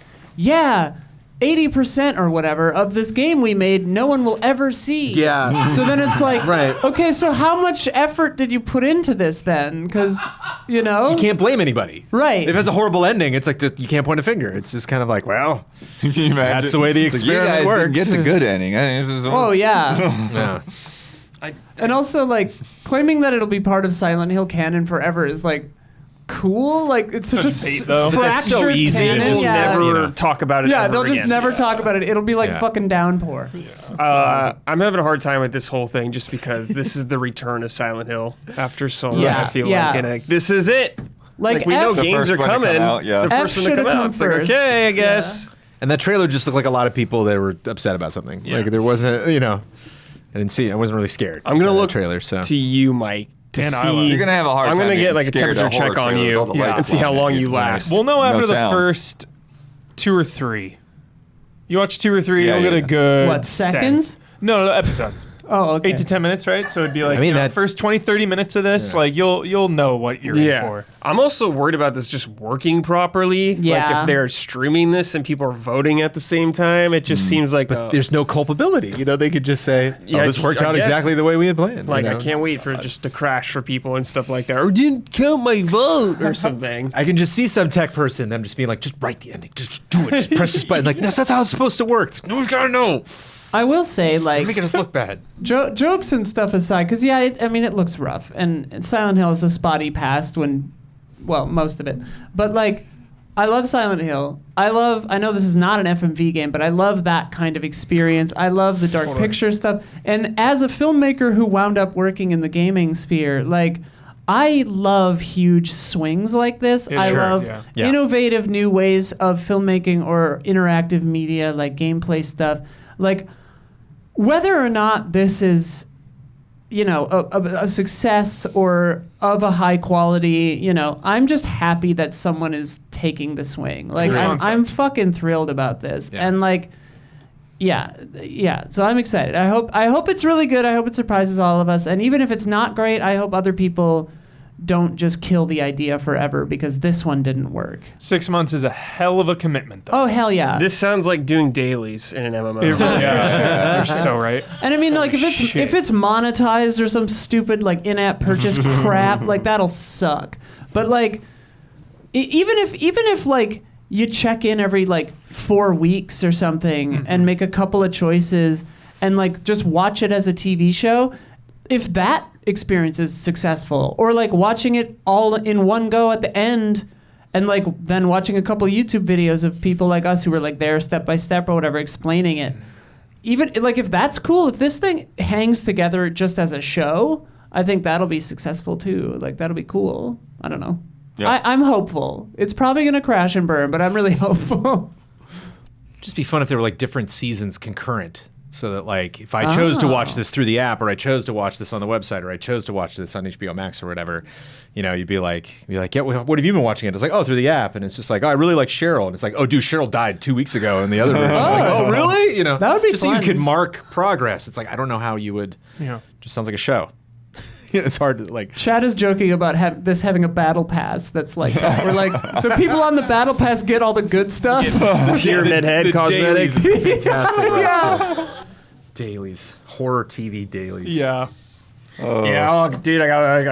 80% or whatever of this game we made, no one will ever see. Yeah. So then it's like, Right. okay, so how much effort did you put into this then? Because, You can't blame anybody. Right. If it has a horrible ending, it's like you can't point a finger. It's just kind of like, well, Can you imagine? That's the way the It's like, you experiment guys works. didn't get the good ending. I mean, Oh, yeah. yeah. And also, like, claiming that it'll be part of Silent Hill canon forever is, like, cool. Like, it's such a Such bait, though. That's so fractured easy to canon. just yeah. Never You know. talk about it. Yeah, ever they'll just again. never talk about it. It'll be like Yeah. fucking Downpour. I'm having a hard time with this whole thing just because this is the return of Silent Hill after so long. Yeah, I feel yeah. like, and like, this is it. Like, we know F- The games first are one to come coming. out, yeah. The F first one to shoulda come come out. It's like, first. okay, I guess. And that trailer just looked like a lot of people that were upset about something. Yeah. Like there wasn't, I didn't see it. I wasn't really scared. I'm gonna by the look trailer. So to you, Mike, to And see. Isla. You're gonna have a hard I'm time gonna get getting like a scared temperature of horror check on trailers with you all the lights and see how flying long at you last. We'll know after No the sound. first 2 or 3. You watch 2 or 3, Yeah, you'll get yeah. a good What, seconds? sense. No, episodes. Oh, okay. 8 to 10 minutes, right? So it'd be like, I mean, you know, that- first 20, 30 minutes of this, like you'll know what you're in for. I'm also worried about this just working properly. Like Yeah. if they're streaming this and people are voting at the same time, it just seems like there's no culpability. They could just say, Yeah, this worked I out guess. exactly the way we had planned. like I can't wait for it just to crash for people and stuff like that. Or didn't count my vote or something. I can just see some tech person, them just being like, just write the ending. Just do it. Just press this button. Like, no, that's how it's supposed to work. It's like, no, we've got to know. I will say, like, Making us look bad. jokes and stuff aside, because it looks rough, and Silent Hill is a spotty past most of it. But like, I love Silent Hill. I know this is not an FMV game, but I love that kind of experience. I love the dark picture stuff. And as a filmmaker who wound up working in the gaming sphere, like, I love huge swings like this. I Sure, love yeah. innovative new ways of filmmaking or interactive media like gameplay stuff. Like whether or not this is, you know, a success or of a high quality, you know, I'm just happy that someone is taking the swing. Like I'm fucking thrilled about this. Yeah. And like, yeah. So I'm excited. I hope it's really good. I hope it surprises all of us. And even if it's not great, I hope other people don't just kill the idea forever because this one didn't work. 6 months is a hell of a commitment, though. Oh hell yeah. This sounds like doing dailies in an MMO. Yeah, you're so right. And I mean, like, if it's monetized or some stupid like in-app purchase crap, like that'll suck. But like, even if like you check in every like 4 weeks or something and make a couple of choices and like just watch it as a TV show, if that experience is successful, or like watching it all in one go at the end, and like then watching a couple YouTube videos of people like us who were like there step by step or whatever explaining it. Even like if that's cool, if this thing hangs together just as a show, I think that'll be successful too. Like that'll be cool. I don't know. Yeah. I'm hopeful. It's probably gonna crash and burn, but I'm really hopeful. Just be fun if there were like different seasons concurrent. So that like if I chose to watch this through the app, or I chose to watch this on the website, or I chose to watch this on HBO Max or whatever, you know, you'd be like, yeah, what have you been watching it? It's like, oh, through the app, and it's just like, oh, I really like Cheryl, and it's like, oh, dude, Cheryl died 2 weeks ago in the other version. Like, oh, really? You know, That would be just so fun. you could mark progress. It's like I don't know how you would. Yeah. Just sounds like a show. It's hard to like. Chad is joking about this having a battle pass that's like that. Where like the people on the battle pass get all the good stuff. Pyramid Head the cosmetics. dailies is fantastic. Yeah. Dailies, horror TV dailies. Yeah. Yeah, dude, I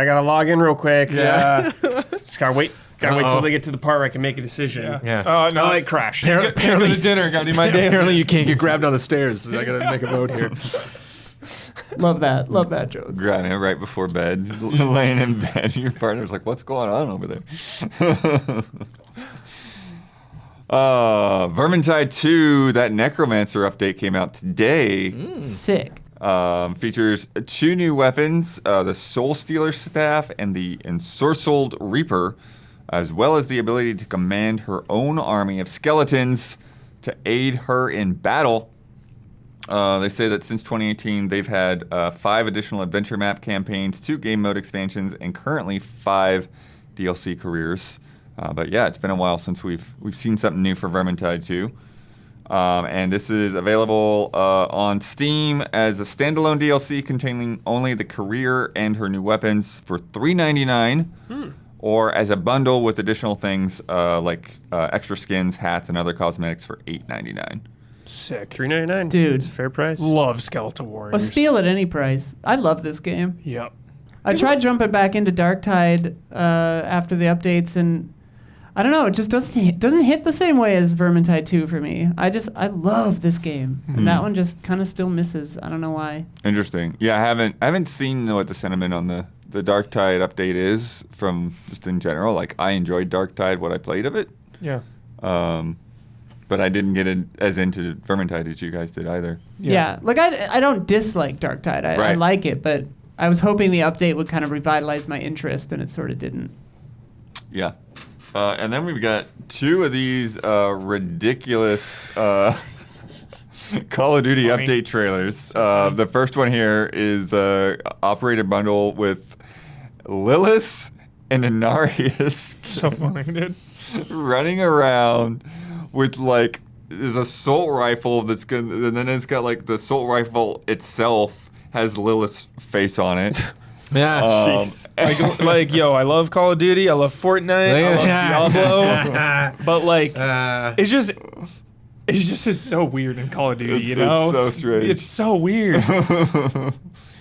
gotta log in real quick. Yeah. Just gotta wait. Gotta wait till they get to the part where I can make a decision. Yeah. No, I crash. apparently the dinner. Gotta do my day. Apparently you can't get grabbed on the stairs. I gotta make a vote here. Love that joke. Grabbing it right before bed, laying in bed. Your partner's like, "What's going on over there?" Vermintide 2, that Necromancer update came out today. Sick. Features 2 new weapons, the Soul Stealer Staff and the Ensorcelled Reaper, as well as the ability to command her own army of skeletons to aid her in battle. They say that since 2018, they've had 5 additional adventure map campaigns, 2 game mode expansions, and currently 5 DLC careers. But yeah, it's been a while since we've seen something new for Vermintide 2. And this is available on Steam as a standalone DLC containing only the career and her new weapons for $3.99, or as a bundle with additional things like extra skins, hats, and other cosmetics for $8.99. Sick. $3.99, Dude. it's a fair price. Love Skeletal Warriors. A steal at any price. I love this game. Yep. I tried jumping back into Darktide after the updates, and I don't know, it just doesn't hit the same way as Vermintide 2 for me. I love this game, and that one just kind of still misses. I don't know why. Interesting. Yeah, I haven't seen what the sentiment on the Darktide update is from just in general. Like, I enjoyed Darktide, what I played of it. Yeah. But I didn't get as into Vermintide as you guys did either. Yeah, like I don't dislike Darktide. I Right. like it, but I was hoping the update would kind of revitalize my interest, and it sort of didn't. Yeah. And then we've got 2 of these ridiculous Call of Duty Funny. update trailers. The first one here is Operator Bundle with Lilith and Inarius So funny, dude. running around with like this assault rifle that's good, and then it's got like the assault rifle itself has Lilith's face on it. Yeah. Like, yo, I love Call of Duty. I love Fortnite. I love Diablo. But like, it's just is so weird in Call of Duty. You know, it's so strange. It's so weird.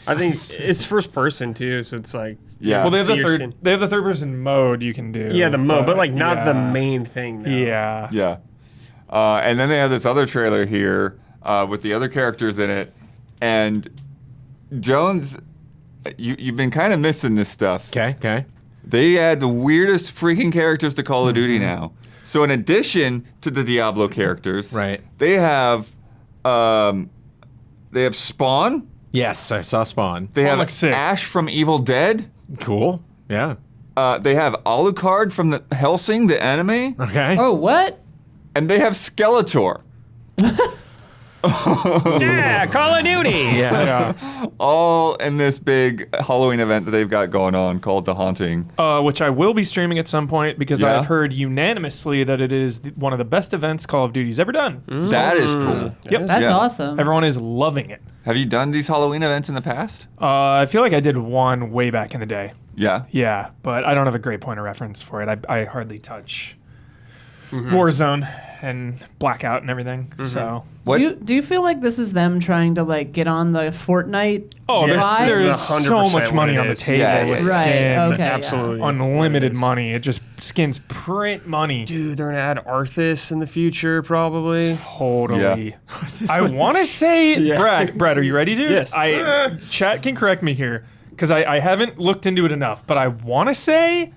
I think it's first person too, so it's like Yeah. Well, they have see the your third. skin. They have the third person mode you can do. Yeah, the mode, but like not the yeah. main thing. Though. Yeah. Yeah. And then they have this other trailer here with the other characters in it. And Jones, you've been kind of missing this stuff. Okay. They add the weirdest freaking characters to Call of Duty now. So in addition to the Diablo characters, Right. they have Spawn. Yes, I saw Spawn. They Spawn have looks sick. Ash from Evil Dead. Cool. Yeah. They have Alucard from the Hellsing, the anime, Okay. Oh, what? and they have Skeletor. Yeah, Call of Duty. Yeah. All in this big Halloween event that they've got going on called The Haunting. Which I will be streaming at some point because Yeah? I've heard unanimously that it is one of the best events Call of Duty's ever done. That is cool. Yep. That's Yeah. awesome. Everyone is loving it. Have you done these Halloween events in the past? I feel like I did one way back in the day. Yeah. Yeah, but I don't have a great point of reference for it. I hardly touch Warzone and Blackout and everything. So What? Do you feel like this is them trying to like get on the Fortnite? there's vibe? there's 100% so much money what on it the is. table Yes. with Right, skins. okay. Absolutely. Unlimited It is. money. It just skins print money. Dude, they're gonna add Arthas in the future, probably. Totally. I want to say, Brad, are you ready, dude? Yes. Chat can correct me here because I haven't looked into it enough, but I want to say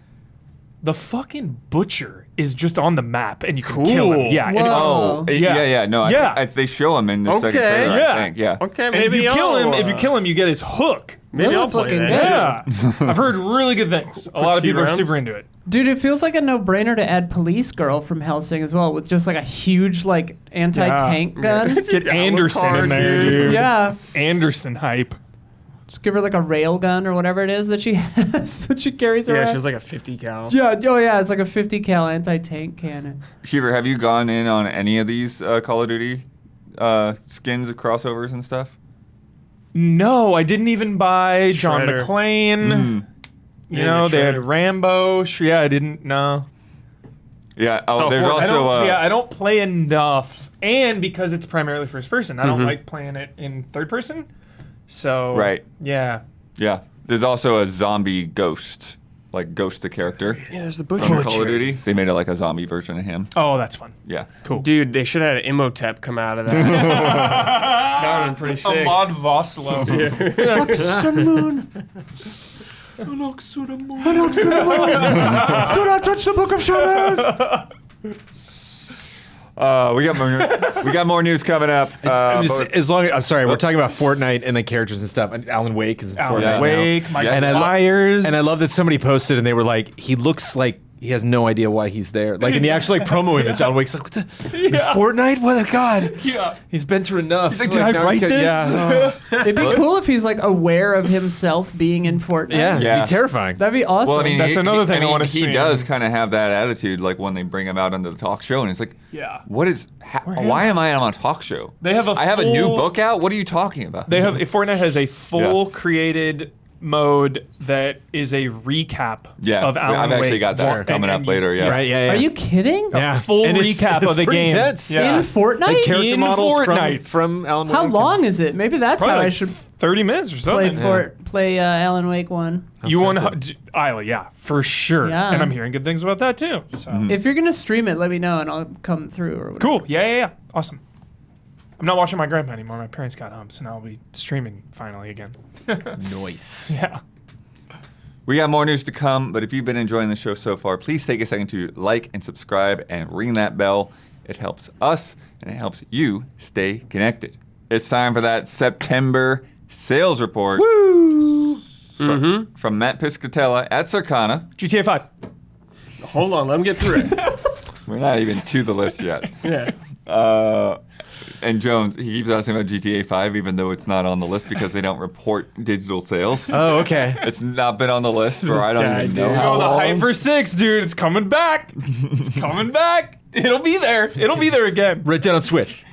the fucking butcher is just on the map and you can kill him. Cool. Yeah. and if- Whoa. Yeah. No, Yeah. they show him in the second Okay. trailer, Yeah. I think. Yeah. Okay, and maybe if you kill him, I'll, you get his hook. maybe Little I'll play fucking that. good. Yeah. I've heard really good things. A lot of few people are rounds. super into it. Dude, it feels like a no-brainer to add Police Girl from Hellsing as well, with just like a huge like anti-tank gun. Get Anderson in there, dude. dude. Yeah, Anderson hype. just give her like a rail gun or whatever it is that she has that she carries around. Yeah, she was like a 50 cal. Yeah, oh yeah, it's like a 50 cal anti-tank cannon. Huber, have you gone in on any of these Call of Duty skins, crossovers, and stuff? No, I didn't even buy John Shredder. McClane. You Yeah, know, they had Shredder. Rambo. Yeah, I didn't know. Yeah. Oh, there's I also don't play enough, and because it's primarily first person, I don't like playing it in third person. So Right. yeah. yeah. There's also a zombie ghost, like Ghost the character Yeah, there's the from butcher. Call of Duty. They made it like a zombie version of him. Oh, that's fun. Yeah. Cool. Dude, they should have had Imhotep come out of that. That would have been pretty sick. Ahmad Voslo. Do not touch the Book of Shadows. We got more news coming up. I'm but- sorry, we're talking about Fortnite and the characters and stuff. And Alan Wake is in Alan Fortnite now. Wake, Michael And I lo- Myers. And I love that somebody posted and they were like, he looks like he has no idea why he's there. Like in the actual like promo image, Alan Wake's like, what the? Fortnite? What a god. Yeah. He's been through enough. He's like, did I now write he's got- this? Yeah. It'd be cool if he's like aware of himself being in Fortnite. Yeah, Yeah. it'd be terrifying. That'd be awesome. Well, I mean, That's another thing I wanna He stream. does kind of have that attitude, like when they bring him out onto the talk show, and it's like, Yeah. what is? Why am I on a talk show? They have a I have a new full- book out. What are you talking about? They have Fortnite has a full Yeah. created mode that is a recap Yeah, of Alan I've actually Wake. got that And- coming up and later. Yeah. Right? Yeah. Are you kidding? Yeah. full And recap of the pretty game. Intense. Yeah. In Fortnite? Like character In models Fortnite. from Alan Wake. How long is it? Maybe that's Probably how I like should 30 minutes or play something. play Alan Wake 1. You want Isla, yeah, for sure. Yeah. And I'm hearing good things about that too. So If you're gonna stream it, let me know and I'll come through or whatever. cool. Yeah. Awesome. I'm not watching my grandpa anymore. My parents got home, so now I'll be streaming finally again. Noise. Yeah. We got more news to come, but if you've been enjoying the show so far, please take a second to like and subscribe and ring that bell. It helps us and it helps you stay connected. It's time for that September sales report. Woo! From Matt Piscatella at Circana. GTA 5. Hold on, let him get through it. We're not even to the list yet. Yeah. And Jones, he keeps asking about GTA 5, even though it's not on the list because they don't report digital sales. Oh, okay. It's not been on the list for I don't guy, even know dude. how Oh, the long. hype for 6, dude. It's coming back. It's coming back. It'll be there. It'll be there again. Right down on Switch.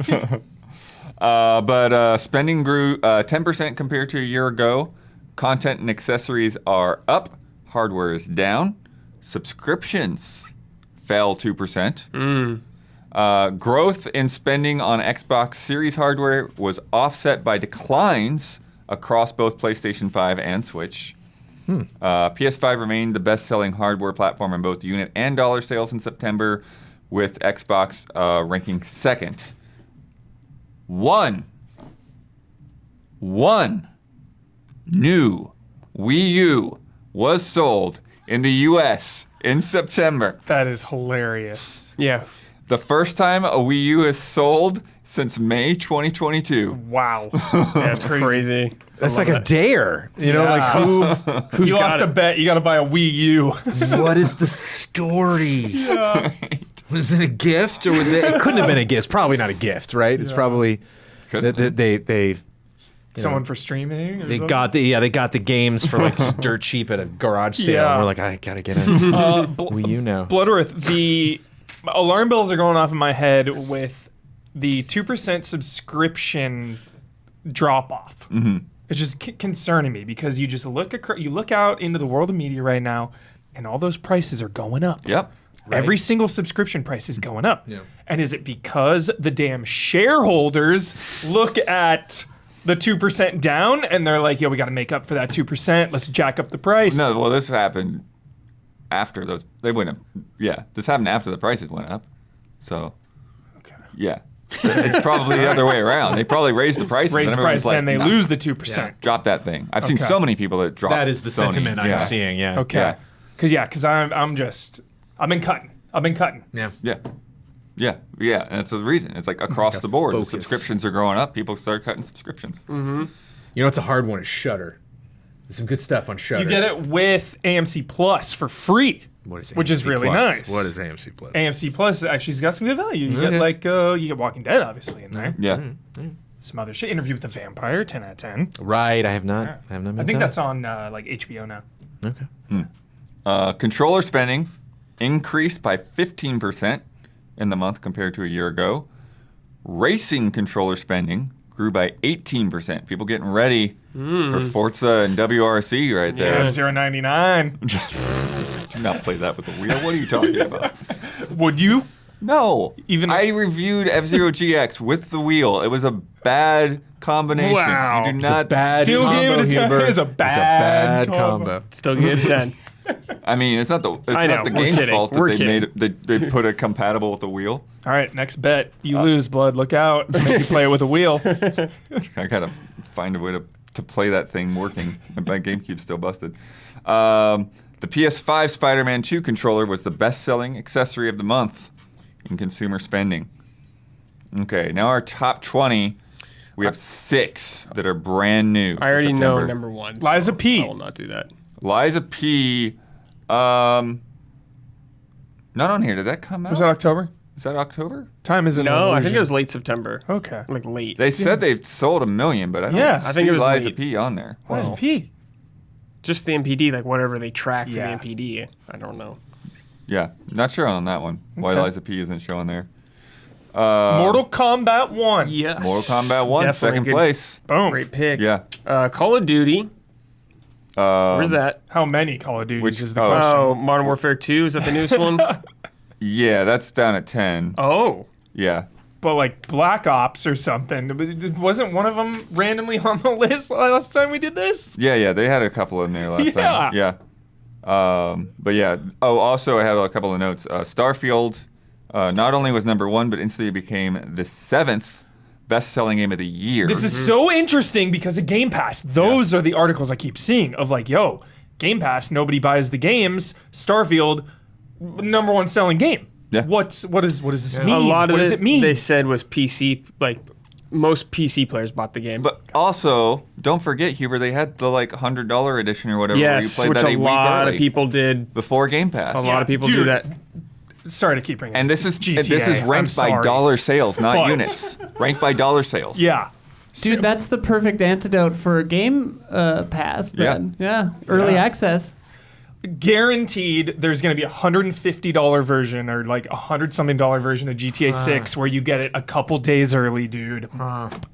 But spending grew 10% compared to a year ago. Content and accessories are up. Hardware is down. Subscriptions fell 2%. Growth in spending on Xbox Series hardware was offset by declines across both PlayStation 5 and Switch. PS5 remained the best-selling hardware platform in both unit and dollar sales in September, with Xbox ranking second. One new Wii U was sold in the U.S. in September. That is hilarious. Yeah. The first time a Wii U is sold since May 2022. Wow. That's crazy. That's like a dare. You know, like who? You lost a bet. You got to buy a Wii U. What is the story? Was it a gift or was it? It couldn't have been a gift. It's probably not a gift, right? It's probably Could've they Someone for streaming. Or they something? got the games for like just dirt cheap at a garage sale. Yeah. And we're like, I gotta get in. Wii U now. Bloodworth, the alarm bells are going off in my head with the 2% subscription drop off. Mm-hmm. It's just concerning me because you just look out into the world of media right now, and all those prices are going up. Yep. Every single subscription price is going up. Yeah. And is it because the damn shareholders look at the 2% down and they're like, yo, we got to make up for that 2%. Let's jack up the price. No, well, this happened after those. They went up. Yeah, this happened after the prices went up. So, yeah. It's probably the other way around. They probably raised the prices. Raise the and everyone's price, like, then they "Nah, lose the 2%. Drop that thing. I've seen Okay. so many people that drop. That is the Sony. sentiment I'm Yeah. seeing. Yeah. Okay. Because I've been cutting. Yeah. Yeah, and that's the reason. It's like across the board. focus. The subscriptions are growing up. People start cutting subscriptions. You know, it's a hard one. Is Shudder. There's some good stuff on Shudder. You get it with AMC Plus for free, What is which is AMC really Plus? nice. What is AMC Plus? AMC Plus actually has got some good value. You Okay. get like you get Walking Dead obviously in there. Yeah. Some other shit. Interview with the Vampire, 10 out of 10. Right. I have not. I have not. I think that's on like HBO now. Okay. Controller spending increased by 15% in the month compared to a year ago. Racing controller spending grew by 18%. People getting ready for Forza and WRC right there. Yeah, 0.99. Do not play that with the wheel. What are you talking about? Would you? No. Even- I reviewed F-Zero GX with the wheel. It was a bad combination. Wow. You do It's a not. Bad Still combo, gave it a 10. Huber. It was a It's bad combo. Still get 10. I mean, it's not the I know, the we're game's kidding. fault that We're they kidding. made it. They put it compatible with the wheel. All right, next bet. You lose, Blood. Look out. Make you play it with a wheel. I gotta find a way to play that thing working. My GameCube's still busted. The PS5 Spider-Man 2 controller was the best-selling accessory of the month in consumer spending. Okay, now our top 20. We have 6 that are brand new. I for already know September. number one. Liza P. I will not do that. Liza P. Not on here. Did that come out? Was that October? Is that October? Time is an No, I think illusion. it was late September. Okay. Like late. They said they've sold 1 million, but I don't Yeah, see I think it was Liza late. P on there. Why is Wow. it P? Just the MPD, like whatever they track for Yeah. the MPD. I don't know. Yeah, not sure on that one. Why Okay. Liza P isn't showing there. Mortal Kombat 1. Yes. Mortal Kombat 1, Definitely second good- place. Boom. Great pick. Yeah. Call of Duty. Where's that? How many Call of Duties Which- is the oh. question? Oh, Modern Warfare 2. Is that the newest one? Yeah, that's down at 10. Oh. Yeah. But like Black Ops or something. Wasn't one of them randomly on the list last time we did this? Yeah, they had a couple in there last time. Yeah. But yeah. Oh, also I had a couple of notes. Starfield not only was number 1, but instantly became the 7th best-selling game of the year. This is so interesting because of Game Pass. Those are the articles I keep seeing of like, yo, Game Pass, nobody buys the games. Starfield, number 1 selling game. Yeah. What does this mean? A lot of what does it mean? They said was PC. Like most PC players bought the game. But also, don't forget, Huber, they had the like $100 edition or whatever yes, where you which played that a week lot early of people did. before Game Pass. A lot of people do dude. that. Sorry to keep bringing And this is GTA. ranked I'm by sorry. dollar sales, not But- units. Ranked by dollar sales. Yeah. Dude, that's the perfect antidote for Game Pass. Then. Yeah. Early Yeah. access. Guaranteed there's going to be a $150 version or like $100-something version of GTA 6 where you get it a couple days early, dude.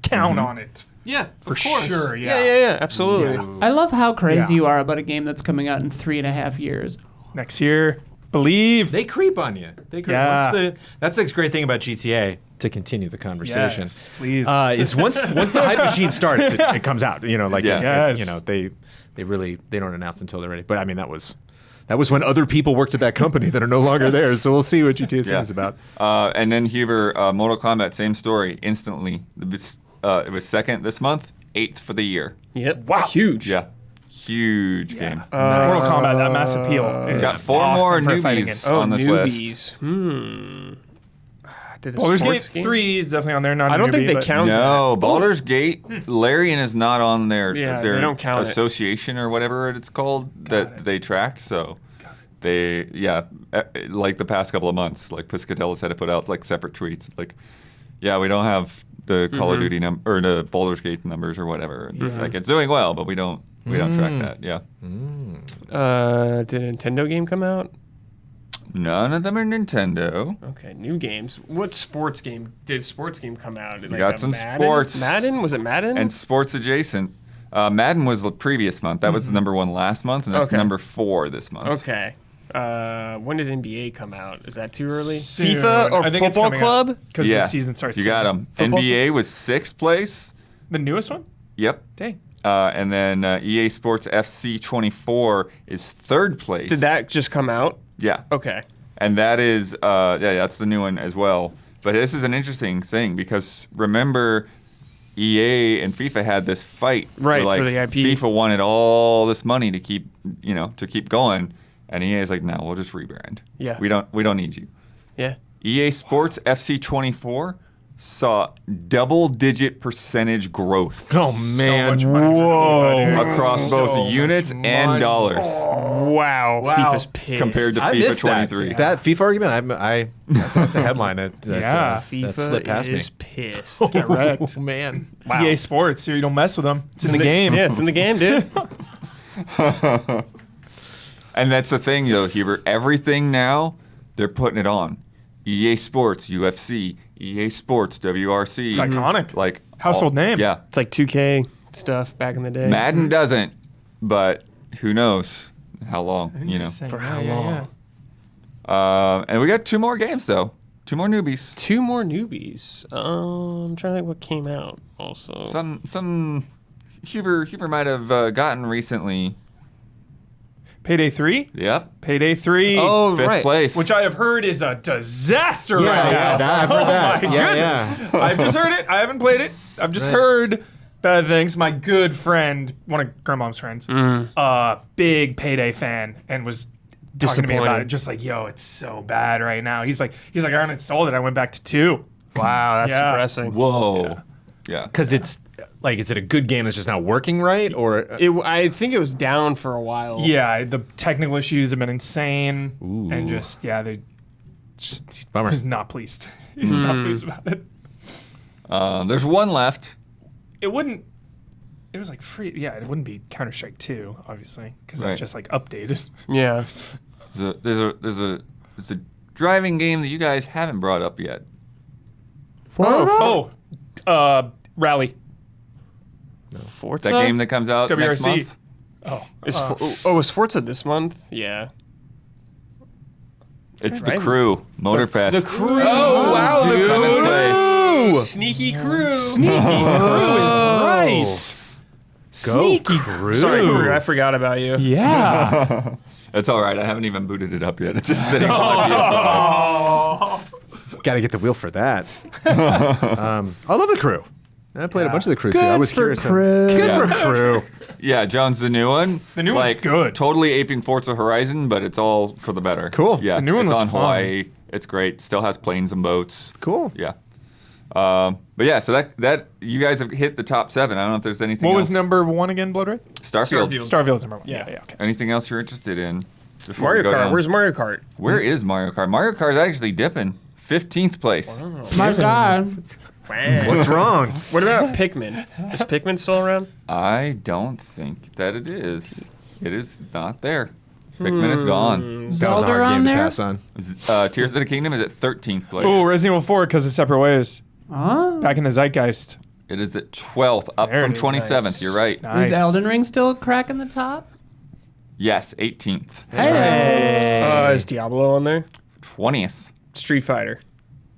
Count on it. Yeah, For sure, yeah. Yeah, absolutely. I love how crazy Yeah. you are about a game that's coming out in 3.5 years. Next year, believe. They creep on you. They creep. Yeah. That's the great thing about GTA. To continue the conversation, Yes, please. is once the hype machine starts, it comes out. You know, like Yeah. Yes. you know, they don't announce until they're ready. But I mean, that was when other people worked at that company that are no longer there. So we'll see what GTA 6 is about. And then Huber, Mortal Kombat, same story. Instantly, it was second this month, 8th for the year. Yep. Wow. Huge. Yeah, huge game. Mortal Kombat, that mass appeal. Got is 4 awesome more for a fighting newbies game. Oh, on this newbies. list. Did a Baldur's Gate sports game? 3 is definitely on there. Not I a don't think newbie, they but- count. No, Baldur's Gate, Larian is not on their Yeah, their they don't count it. association or whatever it's called that they track. So they, like the past couple of months, like Piscatellis had to put out like separate tweets, like, yeah, we don't have the Call of Duty or the Baldur's Gate numbers or whatever. It's like it's doing well, but we don't track that. Yeah, Did a Nintendo game come out? none of them are Nintendo. Okay, new games. What sports game did sports game come out? Like got a some Madden? sports. Madden? Was it Madden? And sports adjacent. Madden was the previous month. That was number 1 last month, and that's Okay. number 4 this month. Okay. When does NBA come out? Is that too early? Soon. FIFA or I think it's Football coming Club? out, 'cause the season starts You soon. got them. Football? NBA was 6th place. The newest one? Yep. Dang. And then EA Sports FC 24 is 3rd place. Did that just come out? Yeah. Okay. And that is, that's the new one as well. But this is an interesting thing because remember, EA and FIFA had this fight. Right, where, like, for the IP. FIFA wanted all this money to keep going, and EA is like, no, we'll just rebrand. Yeah. We don't need you. Yeah. EA Sports FC 24 saw double-digit percentage growth Oh man! much money for FIFA, dude. across both So units much and money. dollars Wow. FIFA's pissed. compared to I FIFA missed 23. that FIFA argument. That's a headline that Yeah. FIFA that slipped past me. is pissed. Get wrecked. Oh man! Wow. EA Sports, here you don't mess with them. It's in the game. Yeah, it's in the game, dude. And that's the thing, though, Hubert. Everything now, they're putting it on. EA Sports, UFC, EA Sports, WRC. It's iconic. Like Household name. Yeah. It's like 2K stuff back in the day. Madden doesn't, but who knows how long, you know. Interesting. For Yeah, how yeah, long? And we got 2 more games, though. 2 more newbies. 2 more newbies. I'm trying to think what came out also. Some Huber might have gotten recently. Payday 3? Yep. Payday 3. Oh, 5th right. place. Which I have heard is a disaster right now. I've heard that. my Yeah. I've just heard it. I haven't played it. I've just heard bad things. My good friend, one of Grandmom's friends, big Payday fan, and was talking to me about Disappointed. it. Just like, yo, it's so bad right now. He's like, I uninstalled it. I went back to 2. Wow, that's Yeah. depressing. Whoa. Yeah. Because it's like, is it a good game that's just not working right, or I think it was down for a while. Yeah, the technical issues have been insane, and just they just Bummer. was not pleased. He's not pleased about it. There's 1 left. It wouldn't. It was like free. Yeah, it wouldn't be Counter-Strike 2, obviously, because I Right. just like updated. Yeah. There's a driving game that you guys haven't brought up yet. Rally. Forza? That game that comes out next WRC. month. Is Forza this month? Yeah. It's the Right. Crew Motorfest. The Crew. Oh wow! Dude. 7th place. Sneaky Crew. Sneaky Crew is right. Sneaky Crew. Sorry, Crew. I forgot about you. Yeah. That's all right. I haven't even booted it up yet. It's just sitting on my PS5. Got to get the wheel for that. I love the Crew. I played a bunch of the Crew too. I was curious. Crew. Good Yeah. for Crew. Yeah, Jones, the new one. The new one's like, good. Totally aping Forza Horizon, but it's all for the better. Cool. Yeah, The new one it's was on fun. Hawaii. It's great. Still has planes and boats. Cool. Yeah. But yeah, so that you guys have hit the top 7. I don't know if there's anything What else. was number 1 again, Blood Red? Starfield. Starfield's number 1. Yeah, okay. Anything else you're interested in? before we Mario go Kart. down? Where's Mario Kart? Where is Mario Kart? Mario Kart's actually dipping. 15th place. My God. What's wrong? What about Pikmin? Is Pikmin still around? I don't think that it is. It is not there. Pikmin is gone. That was a Zelda hard on game to there? pass on. Tears of the Kingdom is at 13th place. Oh, Resident Evil 4 because of Separate Ways. Oh. Back in the zeitgeist. It is at 12th, up There from it is. 27th. Nice. You're right. Nice. Is Elden Ring still cracking the top? Yes, 18th. Hey. Is Diablo on there? 20th. Street Fighter.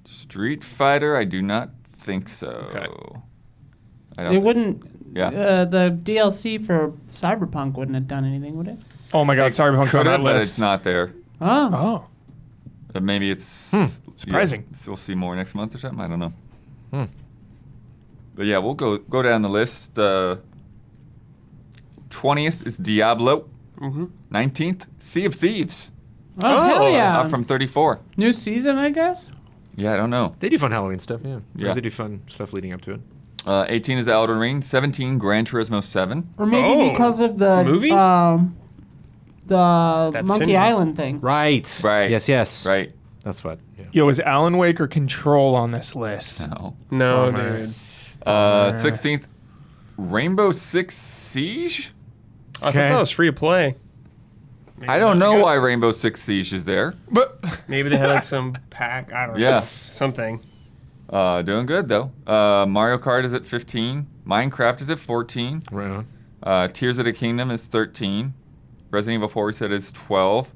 Street Fighter, I do not think so. Okay. I don't It wouldn't. Yeah. The DLC for Cyberpunk wouldn't have done anything, would it? Oh my God, Cyberpunk's on Could that have, but list. it's not there. Oh. Oh. Maybe it's Surprising. Yeah, we'll see more next month or something. I don't know. But yeah, we'll go down the list. 20th is Diablo. 19th, Sea of Thieves, Oh, hell yeah. up from 34. New season, I guess? Yeah, I don't know. They do fun Halloween stuff, yeah. Yeah. They do fun stuff leading up to it. 18 is Elden Ring. 17, Gran Turismo 7. Or maybe Oh. because of the Movie? the That's Monkey Sinjin. Island thing. Right. Right. Yes. Right. That's what. Yeah. Yo, is Alan Wake or Control on this list? No. No, Bummer. dude. 16th, Rainbow Six Siege? I thought Okay. that was free to play. Maybe I don't not, know guess. why Rainbow Six Siege is there. But Maybe they had like some pack. I don't know. Yeah. Something. Doing good, though. Mario Kart is at 15. Minecraft is at 14. Right on. Tears of the Kingdom is 13. Resident Evil 4 we said is 12.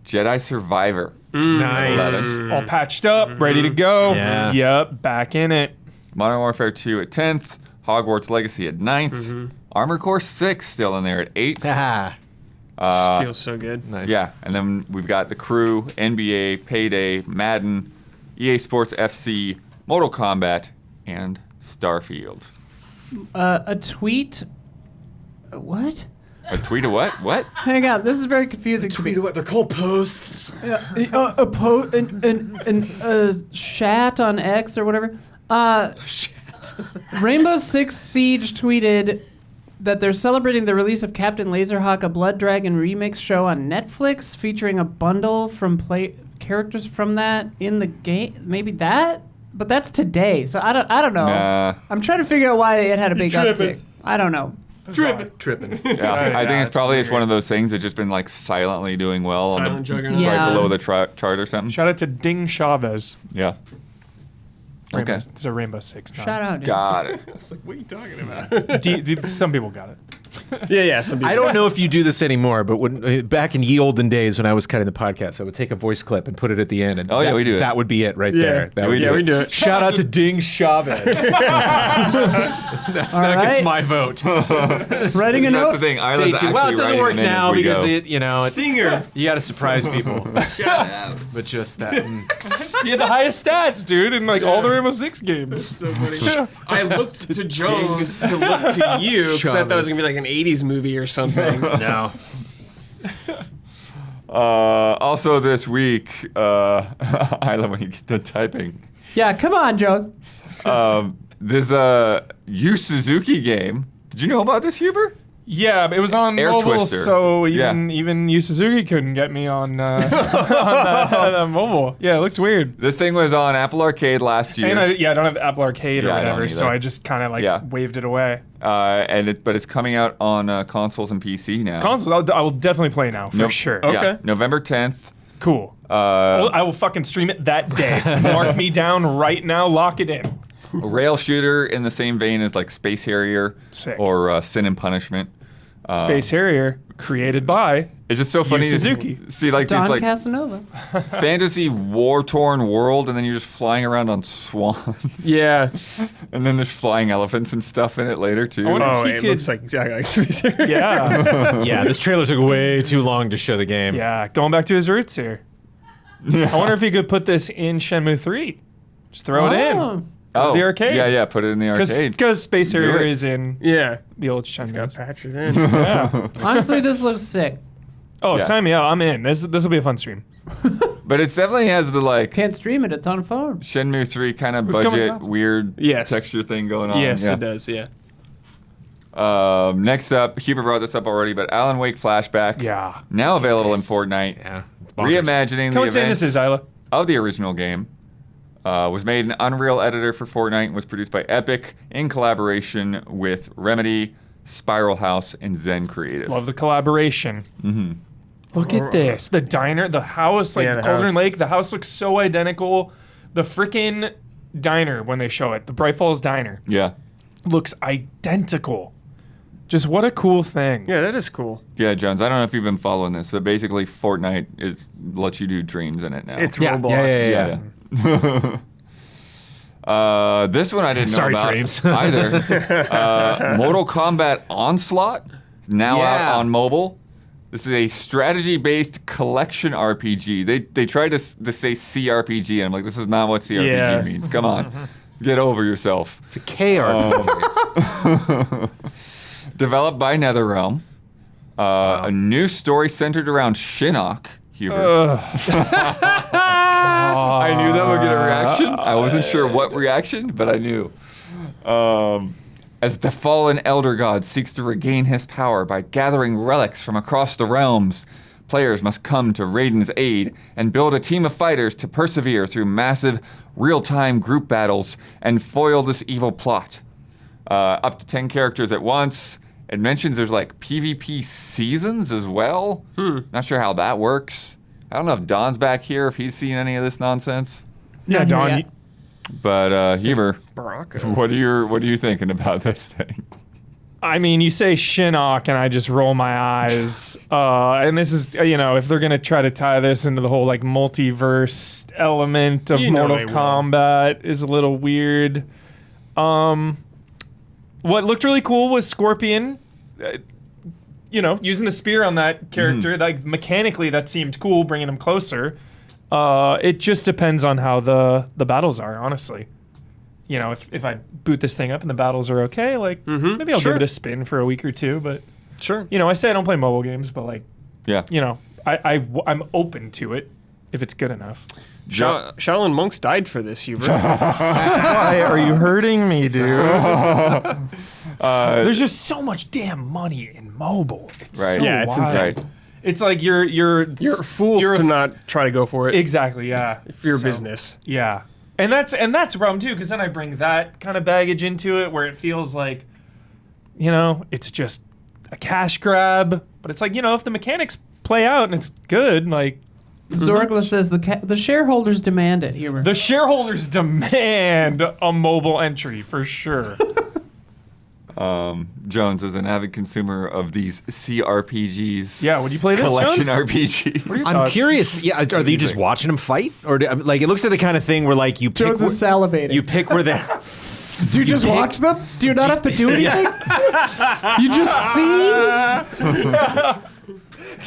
Jedi Survivor. Nice. 11. all patched up, ready to go. Yeah. Yep, back in it. Modern Warfare 2 at 10th. Hogwarts Legacy at 9th. Armored Core 6 still in there at 8th. Ah, Feels so good. nice. Yeah, and then we've got The Crew, NBA, Payday, Madden, EA Sports FC, Mortal Kombat, and Starfield. A tweet. What? A tweet of what? What? Hang on, this is very confusing to me. What they're called posts. A chat on X or whatever. Rainbow Six Siege tweeted that they're celebrating the release of Captain Laserhawk, a Blood Dragon remix show on Netflix, featuring a bundle from characters from that in the game. Maybe that, but that's today, so I don't know. Nah. I'm trying to figure out why it had a big tripping. uptick. I don't know. Tripping. Yeah, I think Yeah, it's probably it's just one of those things that's just been like silently doing well on Silent the juggernaut. Yeah. right below the chart or something. Shout out to Ding Chavez. Yeah. Okay. It's a Rainbow Six. Shout out, dude. Got it. I was like, what are you talking about? Some people got it. yeah. Some people. I don't know if you do this anymore, but when back in ye olden days when I was cutting the podcast, I would take a voice clip and put it at the end, and Oh, yeah, that, we do it. That would be it right Yeah. there. That Yeah, would we be do it. it. do it. Shout out to Ding Chavez. That gets right. my vote. Writing a That's note. the thing. Stay Isla's tuned. Well, it actually doesn't writing work them in now as we because go. Stinger. you got to surprise people. But just that. You had the highest stats, dude, in like all the Rainbow Six games. So funny. I looked to Jones to look to you because I thought it was gonna be like an '80s movie or something. No. Also this week, Isla, when you get done typing, Yeah, come on, Joe. there's a Yu Suzuki game. Did you know about this, Huber? Yeah, but it was on Air mobile, Twister. so Yeah. even Yu Suzuki couldn't get me on on mobile. Yeah, it looked weird. This thing was on Apple Arcade last year. And I don't have Apple Arcade or Yeah, I don't whatever, so either. I just kind of like Yeah. waved it away. but it's coming out on consoles and PC now. Consoles, I will definitely play now for Nope. sure. Yeah, Okay. November 10th. Cool. I will fucking stream it that day. Mark me down right now. Lock it in. A rail shooter in the same vein as like Space Harrier Sick. or Sin and Punishment. Space Harrier, created by It's just so funny to Suzuki. see like Don these like Casanova. fantasy war-torn world, and then you're just flying around on swans. Yeah. And then there's flying elephants and stuff in it later too. wonder- Oh, He it could- looks like exactly like Space Harrier. Yeah. Yeah, this trailer took way too long to show the game. Yeah. Going back to his roots here. I wonder if he could put this in Shenmue 3. Just throw it in. Oh, the arcade. Yeah, put it in the arcade. Because Space Do Harrier it. is in Yeah. the old Got Shenmue. patched it in. Yeah. Honestly, this looks sick. Oh, Yeah. sign me up. I'm in. This will be a fun stream. But it definitely has the like Can't stream it. It's on phone. Shenmue 3 kind of It's coming budget, out. weird Yes. texture thing going on. Yes, Yeah. it does. Yeah. Next up, Huber brought this up already, but Alan Wake Flashback. Yeah. Now available in Fortnite. Yeah. It's bonkers. Reimagining How the insane events this is, Isla? of the original game. Was made in Unreal Editor for Fortnite and was produced by Epic in collaboration with Remedy, Spiral House, and Zen Creative. Love the collaboration. Mm-hmm. Look at this. The diner, the house, like Yeah, the Cauldron house. Lake, the house looks so identical. The freaking diner, when they show it, the Bright Falls Diner, Yeah. looks identical. Just what a cool thing. Yeah, that is cool. Yeah, Jones, I don't know if you've been following this, but basically Fortnite lets you do dreams in it now. It's Yeah, Roblox. yeah. This one I didn't know Sorry, about dreams. either. Mortal Kombat Onslaught is now Yeah. out on mobile. This is a strategy-based collection RPG. They tried to say CRPG, and I'm like, this is not what CRPG Yeah. means. Come on, get over yourself. The KR. Developed by NetherRealm. A new story centered around Shinnok. Huber. I knew that would get a reaction. I wasn't sure what reaction, but I knew. As the fallen elder god seeks to regain his power by gathering relics from across the realms, players must come to Raiden's aid and build a team of fighters to persevere through massive, real-time group battles and foil this evil plot. Up to 10 characters at once. It mentions there's like PvP seasons as well. Not sure how that works. I don't know if Don's back here, if he's seen any of this nonsense. Yeah, Don. yet. But Heber, Baraka. what are you thinking about this thing? I mean, you say Shinnok, and I just roll my eyes. And this is, if they're gonna try to tie this into the whole like multiverse element of You know Mortal they will. Kombat, is a little weird. What looked really cool was Scorpion. Using the spear on that character, like mechanically, that seemed cool, bringing him closer. It just depends on how the battles are, honestly. If I boot this thing up and the battles are okay, like maybe I'll sure. give it a spin for a week or two. But Sure. I say I don't play mobile games, but like Yeah. I'm open to it if it's good enough. Shaolin monks died for this, Hubert. Why are you hurting me, dude? There's just so much damn money in mobile. It's Right. so Yeah, it's wild. insane. Right. It's like you're You're a fool You're a to f- not try to go for it exactly, yeah. for your So- business. Yeah. And that's a problem too, because then I bring that kind of baggage into it where it feels like, it's just a cash grab. But it's like, if the mechanics play out and it's good, like Zorgla says the shareholders demand it. Humor. the shareholders demand a mobile entry for sure. Jones is an avid consumer of these CRPGs. Yeah, would you play this, Collection Jones? RPG. I'm thoughts? curious. Yeah, are you just watching them fight, or like it looks like the kind of thing where like you pick Jones is salivating. you pick where they. Do you just watch them? Do you not have to do anything? You just see?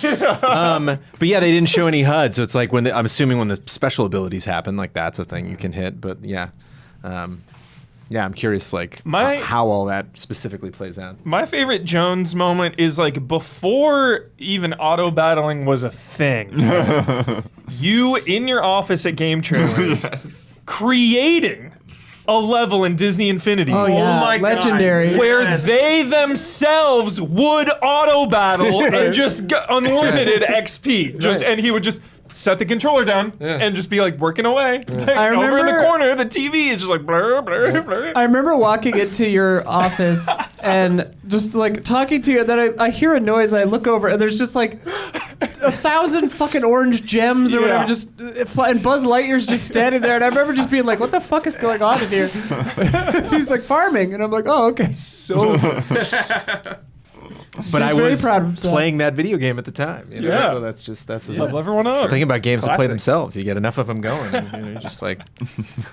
But yeah, they didn't show any HUD, so it's like I'm assuming when the special abilities happen, like that's a thing you can hit. But yeah, I'm curious like how all that specifically plays out. My favorite Jones moment is like before even auto battling was a thing. You in your office at Game Trailers creating a level in Disney Infinity. Oh, yeah. my Legendary. God. Where they themselves would auto battle and just get unlimited XP. And he would just set the controller down and just be like working away. Like, I over in the remember- corner, the TV is just like blur, blur, blur. I remember walking into your office and just like talking to you, and then I hear a noise. I look over, and there's just like 1,000 fucking orange gems or whatever, just and Buzz Lightyear's just standing there. And I remember just being like, "What the fuck is going on in here?" He's like farming, and I'm like, "Oh, okay." So, But I very was proud of himself. playing that video game at the time. Yeah. So that's the Level thing. everyone up. Thinking about games that play Classic. themselves, you get enough of them going, and you're just like,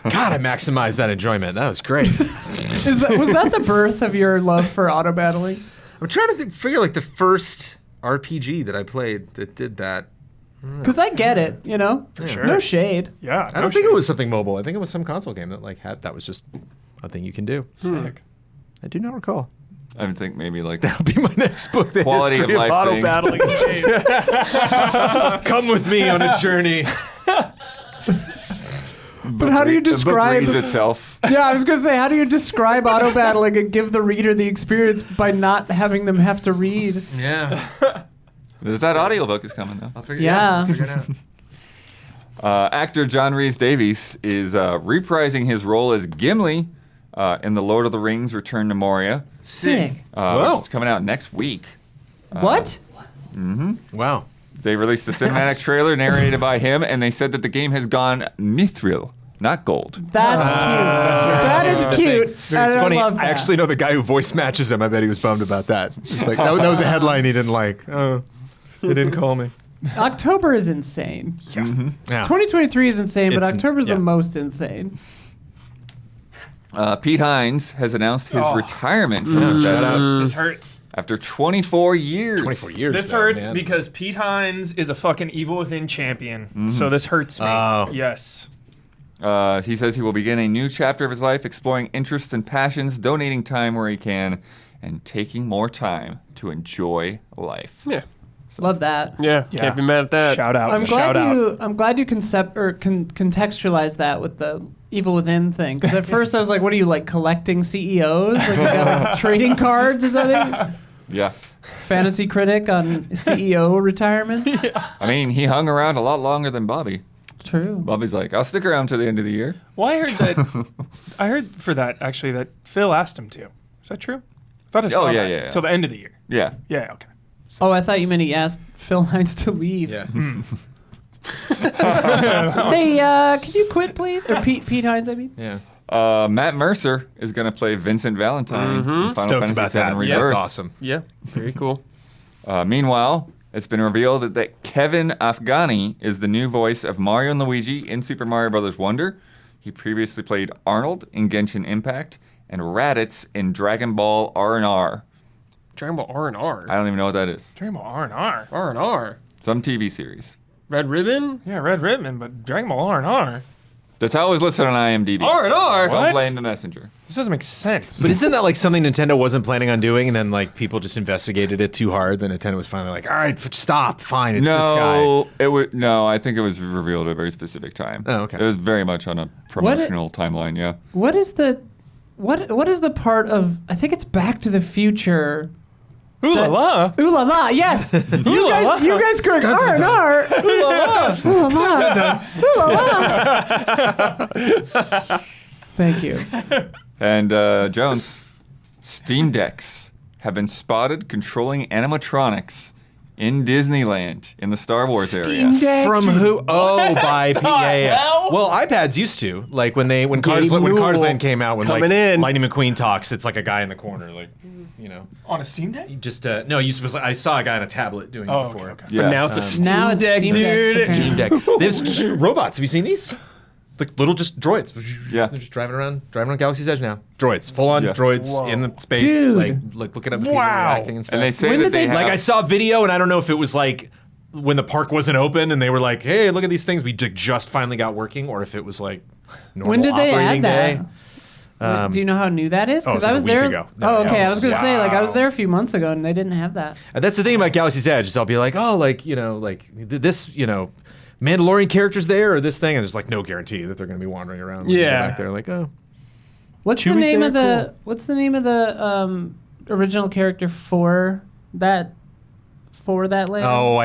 God, I maximized that enjoyment. That was great. was that the birth of your love for auto battling? I'm trying to figure like the first RPG that I played that did that. Because I get it, For sure. No shade. Yeah. I don't think it was something mobile. I think it was some console game that like that was just a thing you can do. Sick. I do not recall. I would think maybe like That'll be my next book. The Quality history of life auto thing. battling games. Come with me on a journey. But how do you the book describe? reads itself. Yeah, I was gonna say, how do you describe auto battling and give the reader the experience by not having them have to read? Yeah. That audiobook is coming though. I'll figure Yeah. I'll figure it out. Actor John Rhys Davies is reprising his role as Gimli in the Lord of the Rings: Return to Moria, Sick. which is coming out next week. What? Wow. They released a cinematic trailer narrated by him, and they said that the game has gone mithril, not gold. That's cute. That is cute. It's And I funny. love I that. actually know the guy who voice matches him. I bet he was bummed about that. It's like that was a headline he didn't like. Oh, he didn't call me. October is insane. Yeah. 2023 is insane, but It's- October's yeah. the most insane. Pete Hines has announced his retirement from Bethesda This hurts. after 24 years. 24 years. This though, hurts man. because Pete Hines is a fucking evil within champion. So this hurts me. Oh. Yes. He says he will begin a new chapter of his life, exploring interests and passions, donating time where he can, and taking more time to enjoy life. Yeah. Love that. Yeah, can't be mad at that. Shout out. I'm Shout glad out. you contextualized that with the Evil Within thing. Because at first I was like, what are you, like, collecting CEOs? Like, you got, like, trading cards or something? Yeah. Fantasy critic on CEO retirements? I mean, he hung around a lot longer than Bobby. True. Bobby's like, I'll stick around to the end of the year. Well, I heard that. I heard for that actually that Phil asked him to. Is that true? I thought I saw that yeah. till the end of the year. Yeah. Yeah. Okay. Oh, I thought you meant he asked Phil Hines to leave. Yeah. Hey, can you quit, please? Or Pete Hines, I mean. Yeah. Matt Mercer is going to play Vincent Valentine in Final Stoked Fantasy about VII that. Rebirth. Yeah, that's awesome. Yeah, very cool. Meanwhile, it's been revealed that Kevin Afghani is the new voice of Mario and Luigi in Super Mario Bros. Wonder. He previously played Arnold in Genshin Impact and Raditz in Dragon Ball R&R. Dragon Ball R&R. I don't even know what that is. Dragon Ball R&R. R&R. Some TV series. Red Ribbon? Yeah, Red Ribbon, but Dragon Ball R&R. That's how it was listed on IMDb. R&R? Don't What? blame the messenger. This doesn't make sense. But isn't that like something Nintendo wasn't planning on doing, and then like people just investigated it too hard? Then Nintendo was finally like, "All right, stop, fine, it's this guy." No, I think it was revealed at a very specific time. Oh, okay. It was very much on a promotional timeline. Yeah. What is the part of, I think it's Back to the Future. Ooh la la. Ooh la la, yes. you guys correct. R&R. Ooh la la. Ooh la la. Thank you. And Jones, Steam Decks have been spotted controlling animatronics in Disneyland in the Star Wars area. From who? Oh, by PA. Well, iPads used to like when Cars Land came out, when Coming like in. Lightning McQueen talks, it's like a guy in the corner, like you know. On a Steam Deck? You just no, you supposed I saw a guy on a tablet doing it before. Okay. Yeah. But now it's a Steam Now it's Deck, Steam dude. Deck. Steam Deck. There's robots. Have you seen these? Like little just droids. Yeah. They're just driving around Galaxy's Edge now. Droids, full on Yeah. droids Whoa. in the space, Dude. like looking up at people Wow. reacting and stuff. And they say When that did they they- have, like I saw a video, and I don't know if it was like when the park wasn't open, and they were like, "Hey, look at these things we just finally got working," or if it was like normal When did they operating add day. that? Do you know how new that is? oh, Because it's like I was a week there. ago. No, Oh, yeah, okay. it I was gonna was- say, like, I was Wow. there a few months ago and they didn't have that. And that's the thing about Galaxy's Edge is I'll be like, oh, like like this, Mandalorian characters there or this thing, and there's like no guarantee that they're going to be wandering around. When you go Yeah. back there, like What's the Chewie's name there? of the Cool. What's the name of the original character for that land? oh,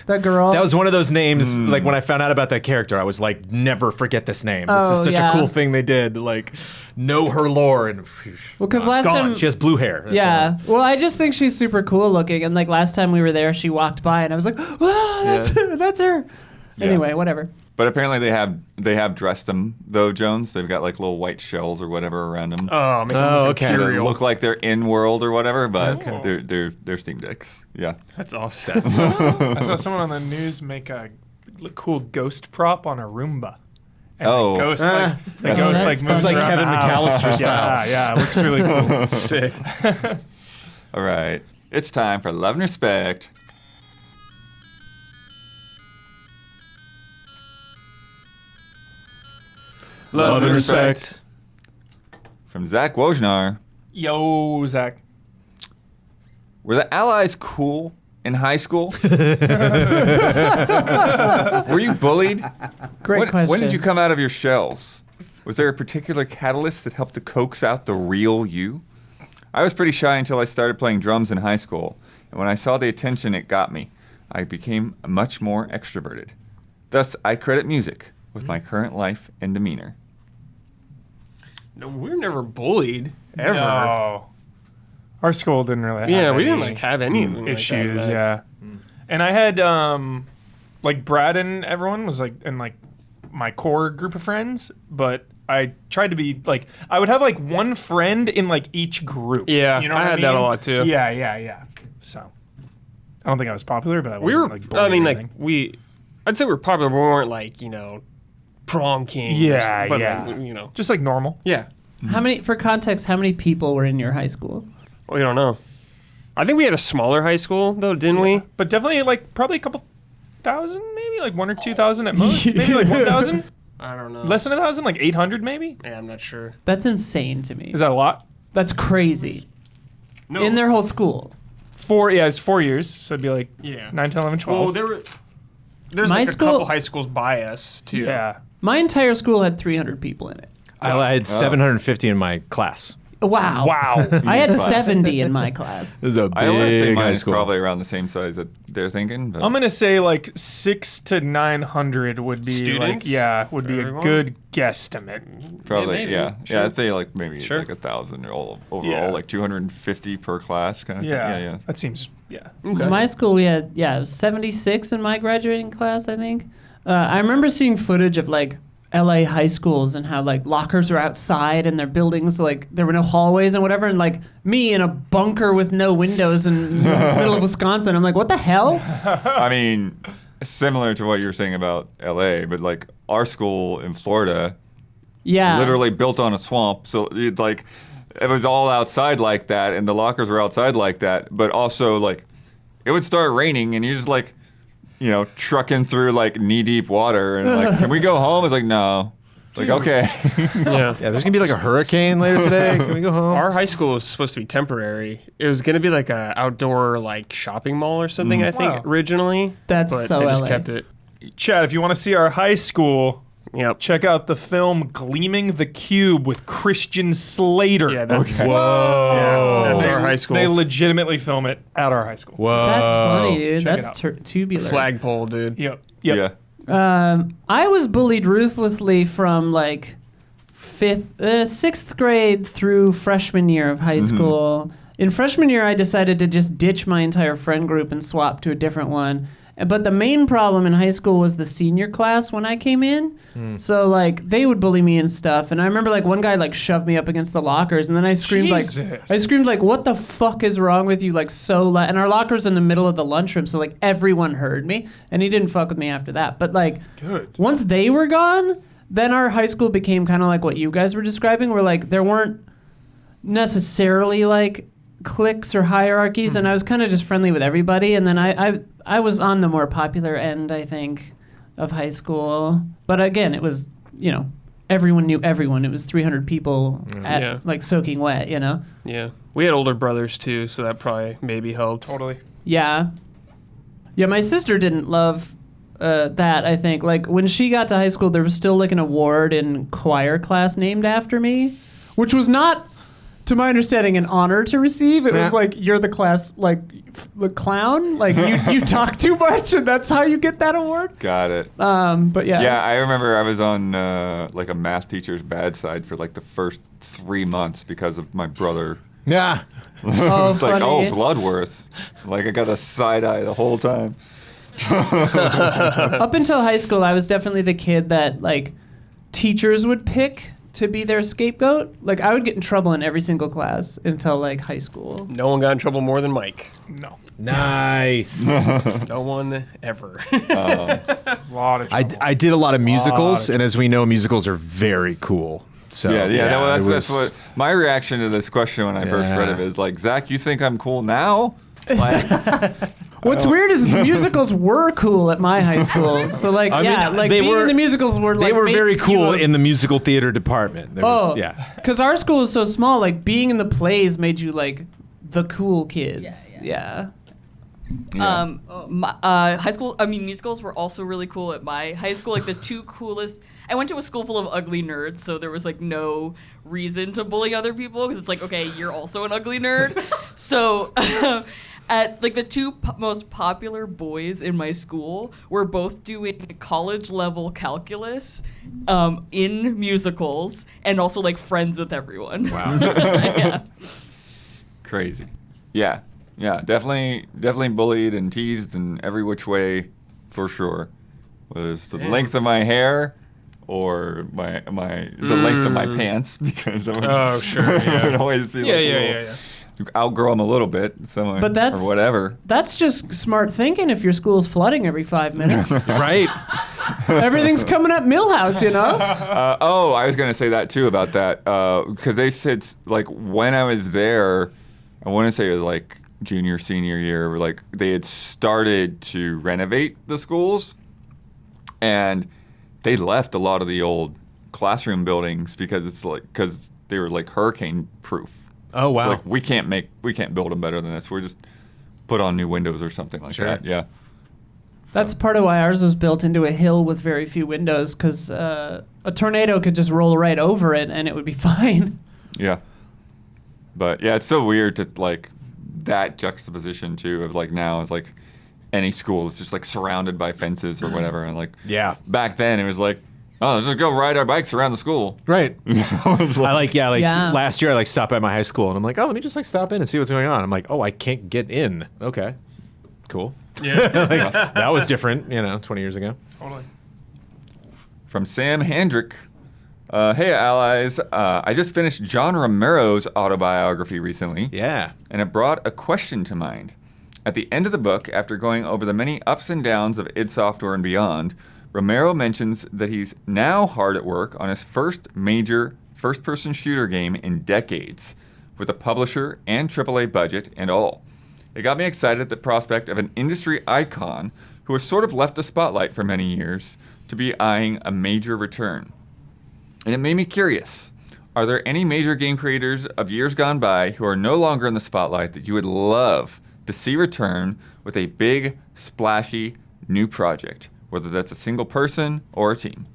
that girl. that was one of those names. Like when I found out about that character, I was like, never forget this name. This Oh, is such yeah. a cool thing they did. Like, know her lore and. Well, 'cause last gone. time- she has blue hair. That's Yeah. Well, I just think she's super cool looking, and like last time we were there, she walked by, and I was like, "Ah, that's her, that's her." Anyway, whatever. but apparently they have dressed them though, Jones. They've got like little white shells or whatever around them. Oh, make Oh, them okay. They Imperial. look like they're in world or whatever, but they're Steam Decks. Yeah. That's awesome. I saw someone on the news make a cool ghost prop on a Roomba. And Oh. the ghost, like, the That's ghost nice. like moves It's like around Kevin the house. McAllister style. Yeah, it looks really cool. Sick. All right. It's time for Love and Respect. Love and respect. From Zach Wojnar. Yo, Zach. Were the Allies cool in high school? Were you bullied? Great question. When did you come out of your shells? Was there a particular catalyst that helped to coax out the real you? I was pretty shy until I started playing drums in high school, and when I saw the attention it got me, I became much more extroverted. Thus, I credit music with my current life and demeanor. No, we were never bullied ever. No. Our school didn't really have Yeah, we didn't any like have anything like issues. that. Yeah. And I had like Brad and everyone was like in like my core group of friends, but I tried to be like I would have like one friend in like each group. Yeah, you know I what had that a mean? lot, too. Yeah. So I don't think I was popular, but I We wasn't were. like bullied I mean, or like anything. I'd say we were popular, but we weren't like prom king. Yeah, but yeah. Like, just like normal. yeah. How many, for context, how many people were in your high school? We don't know. I think we had a smaller high school though, didn't we? But definitely like probably a couple thousand, maybe like 1,000 or 2,000 at most. Maybe like 1,000. I don't know. Less than 1,000, like 800 maybe. Yeah, I'm not sure. That's insane to me. Is that a lot? That's crazy. No. In their whole school. It's 4 years, so it'd be like 9, 10, 11, 12. Well, there's My like school- a couple high schools by us too. yeah. My entire school had 300 people in it. I had 750 in my class. Wow. Wow. I had 70 in my class. This is a I want to say big high mine's school. probably around the same size that they're thinking. But I'm gonna say like 600 to 900 would be Students? would be Everyone? a good guesstimate. probably, maybe. yeah. Sure. Yeah, I'd say like maybe Sure. like 1,000 or overall, Yeah. like 250 per class kind of thing. Yeah. That seems My school, we had it was 76 in my graduating class, I think. I remember seeing footage of like LA high schools and how like lockers were outside in their buildings, like there were no hallways and whatever, and like me in a bunker with no windows in the middle of Wisconsin. I'm like, what the hell? I mean, similar to what you were saying about LA, but like our school in Florida, Yeah. literally built on a swamp. So it was all outside like that, and the lockers were outside like that. But also like, it would start raining, and you're just like, trucking through like knee deep water, and like, can we go home? It's like, no. It's like, okay. Yeah. Yeah, there's gonna be like a hurricane later today. Can we go home? Our high school was supposed to be temporary. It was going to be like a outdoor like shopping mall or something, I think, Wow. originally. That's but so they just LA. kept it. Chad, if you want to see our high school, Yep. check out the film Gleaming the Cube with Christian Slater. Yeah, that's Whoa. that's our high school. They legitimately film it at our high school. Whoa. That's funny, dude. Check it That's out. tubular. flagpole, dude. Yep. Yeah. I was bullied ruthlessly from like sixth grade through freshman year of high school. In freshman year, I decided to just ditch my entire friend group and swap to a different one. But the main problem in high school was the senior class when I came in. So like they would bully me and stuff. And I remember like one guy like shoved me up against the lockers, and then I screamed Jesus. what the fuck is wrong with you? Like so loud. And our locker's in the middle of the lunchroom, so like everyone heard me. And he didn't fuck with me after that. But like once they were gone, then our high school became kind of like what you guys were describing, where like there weren't necessarily like cliques or hierarchies, and I was kind of just friendly with everybody. And then I was on the more popular end, I think, of high school. But again, it was, everyone knew everyone. It was 300 people at like soaking wet, Yeah. We had older brothers too, so that probably maybe helped. Totally. Yeah. Yeah, my sister didn't love that, I think. Like, when she got to high school, there was still, like, an award in choir class named after me, which was not, to my understanding, an honor to receive. It was like, you're the class, like, the clown. Like, you talk too much, and that's how you get that award. Got it. But, yeah. Yeah, I remember I was on like a math teacher's bad side for like the first 3 months because of my brother. Yeah. Oh, It's like, funny. Bloodworth. Like, I got a side eye the whole time. Up until high school, I was definitely the kid that, like, teachers would pick to be their scapegoat. Like, I would get in trouble in every single class until, like, high school. No one got in trouble more than Mike. No. Nice. No one ever. A lot of trouble. I did a lot of musicals, and as we know, musicals are very cool. So That's what my reaction to this question when I first read it is like, Zach, you think I'm cool now? Like, What's weird is musicals were cool at my high school. So like, I mean, like they being were- in the musicals were like They were very you cool know- in the musical theater department. There was, because our school was so small. Like being in the plays made you like the cool kids. Yeah. High school, musicals were also really cool at my high school. Like the two coolest, I went to a school full of ugly nerds, so there was like no reason to bully other people because it's like, okay, you're also an ugly nerd. So at like the two most popular boys in my school were both doing college level calculus in musicals and also like friends with everyone. wow. Yeah. Crazy. Yeah. Yeah, definitely bullied and teased in every which way, for sure. Whether it's the length of my hair or the length of my pants, because I would, Oh, sure. I would Yeah. always be like, outgrow them a little bit, But that's- or whatever. That's just smart thinking if your school's flooding every 5 minutes. right. Everything's coming up Millhouse, you know? I was gonna say that too about that because they said like when I was there, I want to say it was like junior senior year, like they had started to renovate the schools, and they left a lot of the old classroom buildings because they were like hurricane proof. Oh, wow. It's like we can't build them better than this. put on new windows or something like Sure. that. Yeah. That's part of why ours was built into a hill with very few windows, because a tornado could just roll right over it and it would be fine. Yeah. But yeah, it's so weird to like that juxtaposition too of like now it's like any school is just like surrounded by fences or whatever, and like Yeah. back then it was like, oh, let's just go ride our bikes around the school. Right. Yeah. Last year I like stopped by my high school and I'm like, oh, let me just like stop in and see what's going on. I'm like, oh, I can't get in. Okay. Cool. Yeah. Like, that was different, 20 years ago. Totally. From Sam Handrick. Hey, allies. I just finished John Romero's autobiography recently. Yeah. And it brought a question to mind. At the end of the book, after going over the many ups and downs of id Software and beyond, Romero mentions that he's now hard at work on his first major first-person shooter game in decades, with a publisher and AAA budget and all. It got me excited at the prospect of an industry icon who has sort of left the spotlight for many years to be eyeing a major return. And it made me curious. Are there any major game creators of years gone by who are no longer in the spotlight that you would love to see return with a big, splashy, new project, whether that's a single person or a team?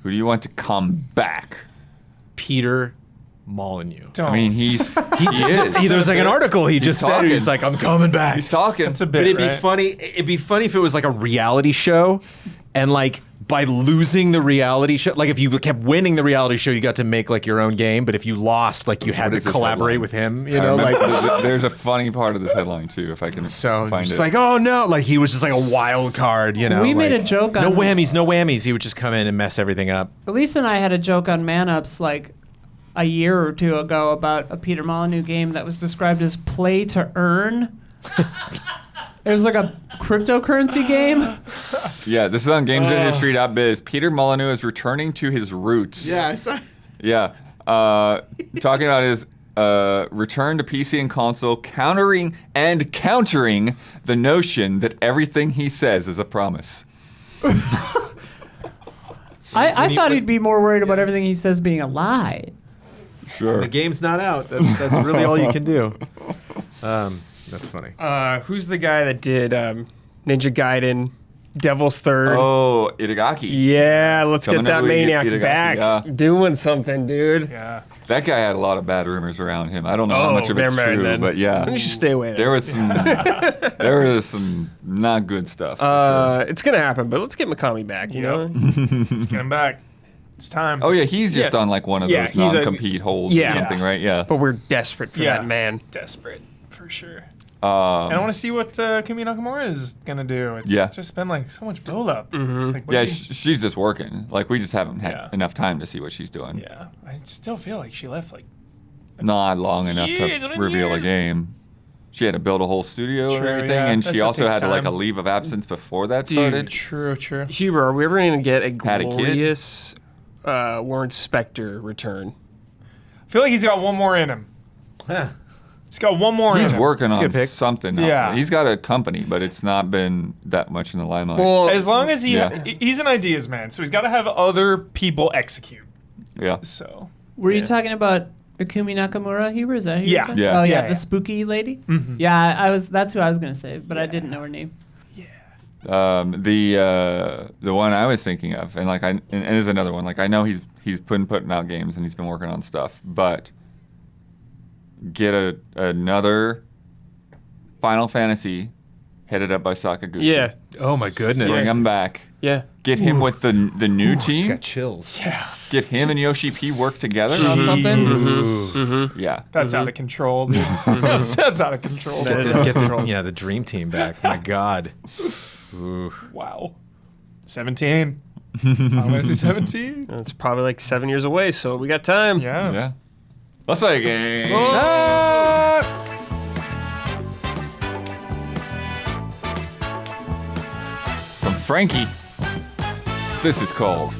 Who do you want to come back? Peter Molyneux. Don't. I mean, he is. There was like an article he just said. talking. He's like, I'm coming back. He's talking. It's a But bit, it'd be right? funny. It'd be funny if it was like a reality show, and like by losing the reality show, like if you kept winning the reality show, you got to make like your own game. But if you lost, like you had What to is this collaborate headline? with him. I remember Like there's a funny part of this headline too, if I can so. find Just it. like, oh no, like he was just like a wild card. We made like, a joke on- no whammies. He would just come in and mess everything up. Elisa and I had a joke on Man Ups like a year or two ago about a Peter Molyneux game that was described as play to earn. It was like a cryptocurrency game. Yeah, this is on gamesindustry.biz. Peter Molyneux is returning to his roots. I saw. Yeah. Talking about his return to PC and console, countering the notion that everything he says is a promise. I thought he'd be more worried about everything he says being a lie. Sure. The game's not out. That's really all you can do. That's funny. Who's the guy that did Ninja Gaiden, Devil's Third? Oh, Itagaki. Yeah, let's Coming get that up, we get maniac Itagaki, back. yeah. Doing something, dude. Yeah. That guy had a lot of bad rumors around him. I don't know how much of it's never mind true, then. but yeah. You should stay away. There was some not good stuff. for sure. It's gonna happen, but let's get Mikami back. You know. Let's get him back. It's time. Oh yeah, he's just Yeah. on like one of Yeah, those he's a- non-compete holds Yeah. or something, right? Yeah. But we're desperate for Yeah. that man. Desperate, for sure. And I want to see what Kumi Nakamura is gonna do. It's Yeah. just been like so much build up. It's like, what Yeah, do you- she's just working. Like we just haven't had Yeah. enough time to see what she's doing. yeah. I still feel like she left like Not long enough Years to and reveal years. a game. She had to build a whole studio and True, everything, yeah. and That she stuff also takes had like a time. leave of absence before that Dude, started. true. Huber, are we ever gonna get a Had a kid? glorious Warren Spector return? I feel like he's got one more in him. He's got one more He's in him. working a on good pick. something. now. Yeah. He's got a company, but it's not been that much in the limelight. Well, As long as Yeah. he's an ideas man, so he's got to have other people execute. yeah. So Were you Yeah. talking about Akumi Nakamura, Huber? Is that who you Yeah. were talking- Yeah. Oh yeah, Yeah. the spooky lady. Yeah, I was. That's who I was gonna say, but I didn't know her name. The one I was thinking of, and like and there's another one. Like I know he's putting out games and he's been working on stuff, but get another Final Fantasy headed up by Sakaguchi. yeah, Oh my goodness. Bring him back. yeah. Get him with the new Just team. got chills. Get him and Yoshi P work together on something. Yeah. that's out of control, dude. that's out of control. That is dude. out of Get control. the dream team back. My God. Ooh. Wow. 17. Final Fantasy 17. It's probably like 7 years away, so we got time. Yeah. Yeah. Let's play a game. From Frankie. This is called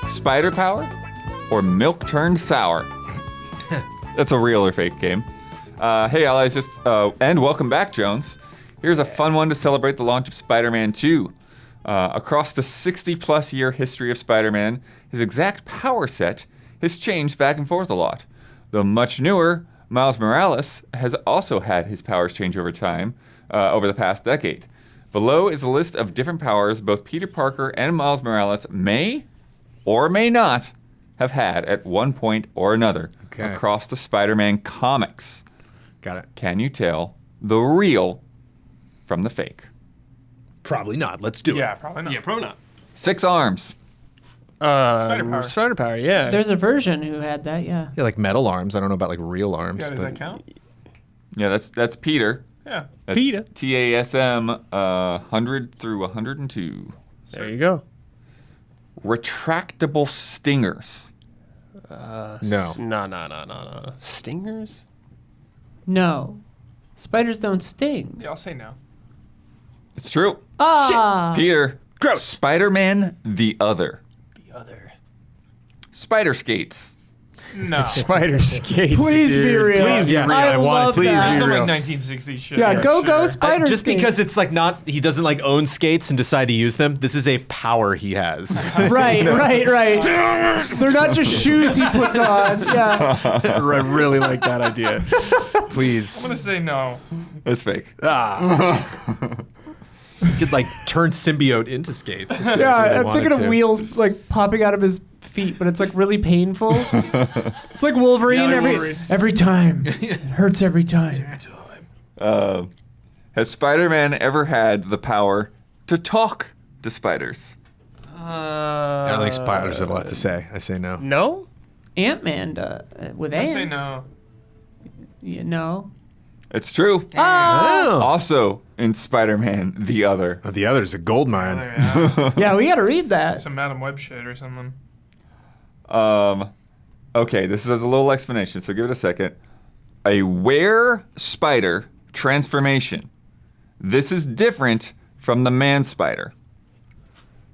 Spider Power or Milk Turned Sour. That's a real or fake game. Hey, allies, and welcome back, Jones. Here's a fun one to celebrate the launch of Spider-Man 2. Across the 60-plus year history of Spider-Man, his exact power set has changed back and forth a lot. The much newer Miles Morales has also had his powers change over time, over the past decade. Below is a list of different powers both Peter Parker and Miles Morales may or may not have had at one point or another across the Spider-Man comics. Got it. Can you tell the real from the fake? Probably not. Let's do Yeah, it. probably not. Yeah, probably not. 6 arms. Spider power. Spider power, yeah. There's a version who had that, yeah. Yeah, like metal arms. I don't know about like real arms. Yeah, does but that count? Yeah, that's Peter. Yeah. That's Peter. TASM 100 through 102. There you go. Retractable stingers. No. No. Stingers? No. Spiders don't sting. Yeah, I'll say no. It's true. Ah! Peter. Gross. Spider-Man the Other. The other. Spider skates. No. Spider skates. Please be dude. real. Please Yes, be real. I want it love to be that. Some real. like 1960s shit. Yeah, go sure. spider Just skates. because it's like not, he doesn't like own skates and decide to use them. This is a power he has. Right. They're not just shoes he puts on. Yeah. I really like that idea. Please. I'm gonna say no. That's fake. He could like turn symbiote into skates. if Yeah, they I'm wanted thinking of to. wheels like popping out of his feet, but it's like really painful. It's like Wolverine, Yeah, like Wolverine. every time. It hurts every time. Has Spider-Man ever had the power to talk to spiders? I don't think spiders have a lot to say. I say no. No? Ant-Man with I ants. say no. Yeah, no. It's true. Oh. Also in Spider-Man the Other. The other's a gold mine. Yeah. Yeah, we got to read that. Some Madam Web shit or something. Okay, this is a little explanation, so give it a second. A were spider transformation. This is different from the man spider.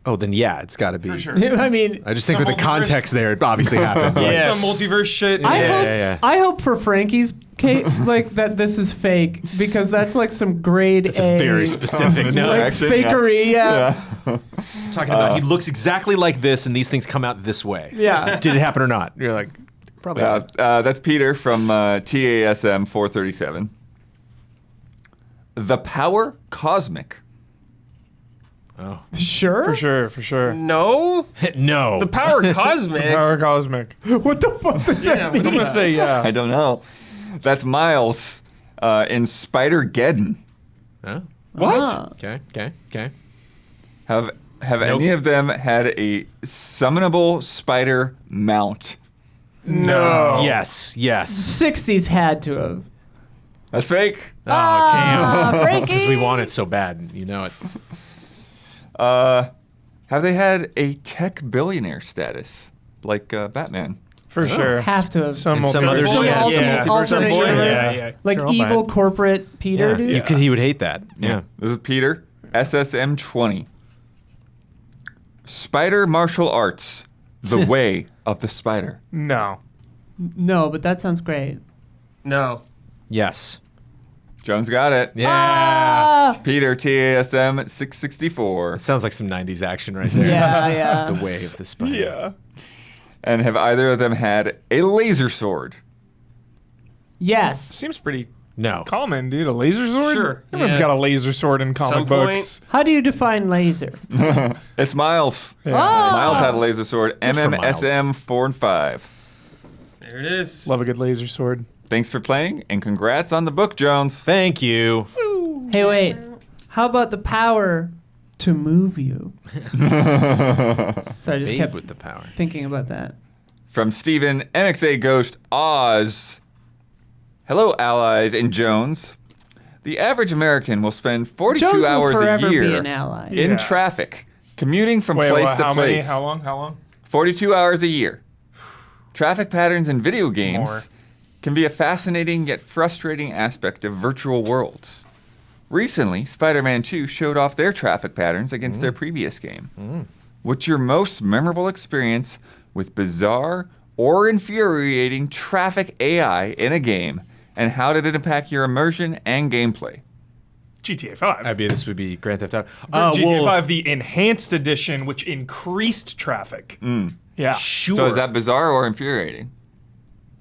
Oh, then yeah, it's got to be. For sure. I mean, I just think Some with the multiverse- context there, it obviously happened. Like, Yeah. Some multiverse shit. I hope for Frankie's Kate, like that this is fake because that's like some grade It's A. a very specific no. like Action, yeah. fakery, yeah. Talking about he looks exactly like this and these things come out this way. Yeah. Did it happen or not? You're like, probably not. That's Peter from TASM 437. The power cosmic. Sure. For sure. No? No. The power cosmic. Power cosmic. What the fuck does Yeah, that I'm mean? gonna say yeah. I don't know. That's Miles in Spider-Geddon. Huh? What? Okay. Have any of them had a summonable spider mount? No. Yes. 60s had to have. That's fake. Oh, damn. Frankie. Because we want it so bad. You know it. Have they had a tech billionaire status like Batman? For sure. Have to have. Some And some multiverse. others, Some yeah, alternate- yeah. alternate Some universe. Yeah. Like Sure, I'll buy evil it. corporate Peter, Yeah. dude. He would hate that. Yeah. This is Peter, SSM 20. Spider martial arts, the way of the spider. No. No, but that sounds great. No. Yes. Jones got it. Yeah. Ah! Peter, TASM 664. Sounds like some 90s action right there. Yeah. The way of the spider. Yeah. And have either of them had a laser sword? Yes. Seems pretty No. common, dude. A laser sword? Sure, Everyone's yeah. got a laser sword in comic Some point. books. How do you define laser? It's Miles. Yeah. Miles had a laser sword. Good for Miles. MMSM 4 and 5. There it is. Love a good laser sword. Thanks for playing, and congrats on the book, Jones. Thank you. Hey, wait. How about the power to move you? So I just Babe kept with the power. thinking about that. From Steven, MXA Ghost Oz. Hello, allies and Jones. The average American will spend 42 Jones will hours a forever be year an ally. in Yeah. traffic, commuting from Wait, place what, to how place. many? How long? 42 hours a year. Traffic patterns in video games More. can be a fascinating yet frustrating aspect of virtual worlds. Recently, Spider-Man 2 showed off their traffic patterns against their previous game. What's your most memorable experience with bizarre or infuriating traffic AI in a game, and how did it impact your immersion and gameplay? GTA 5. This would be Grand Theft Auto. GTA 5, the enhanced edition, which increased traffic. Yeah. Sure. So is that bizarre or infuriating?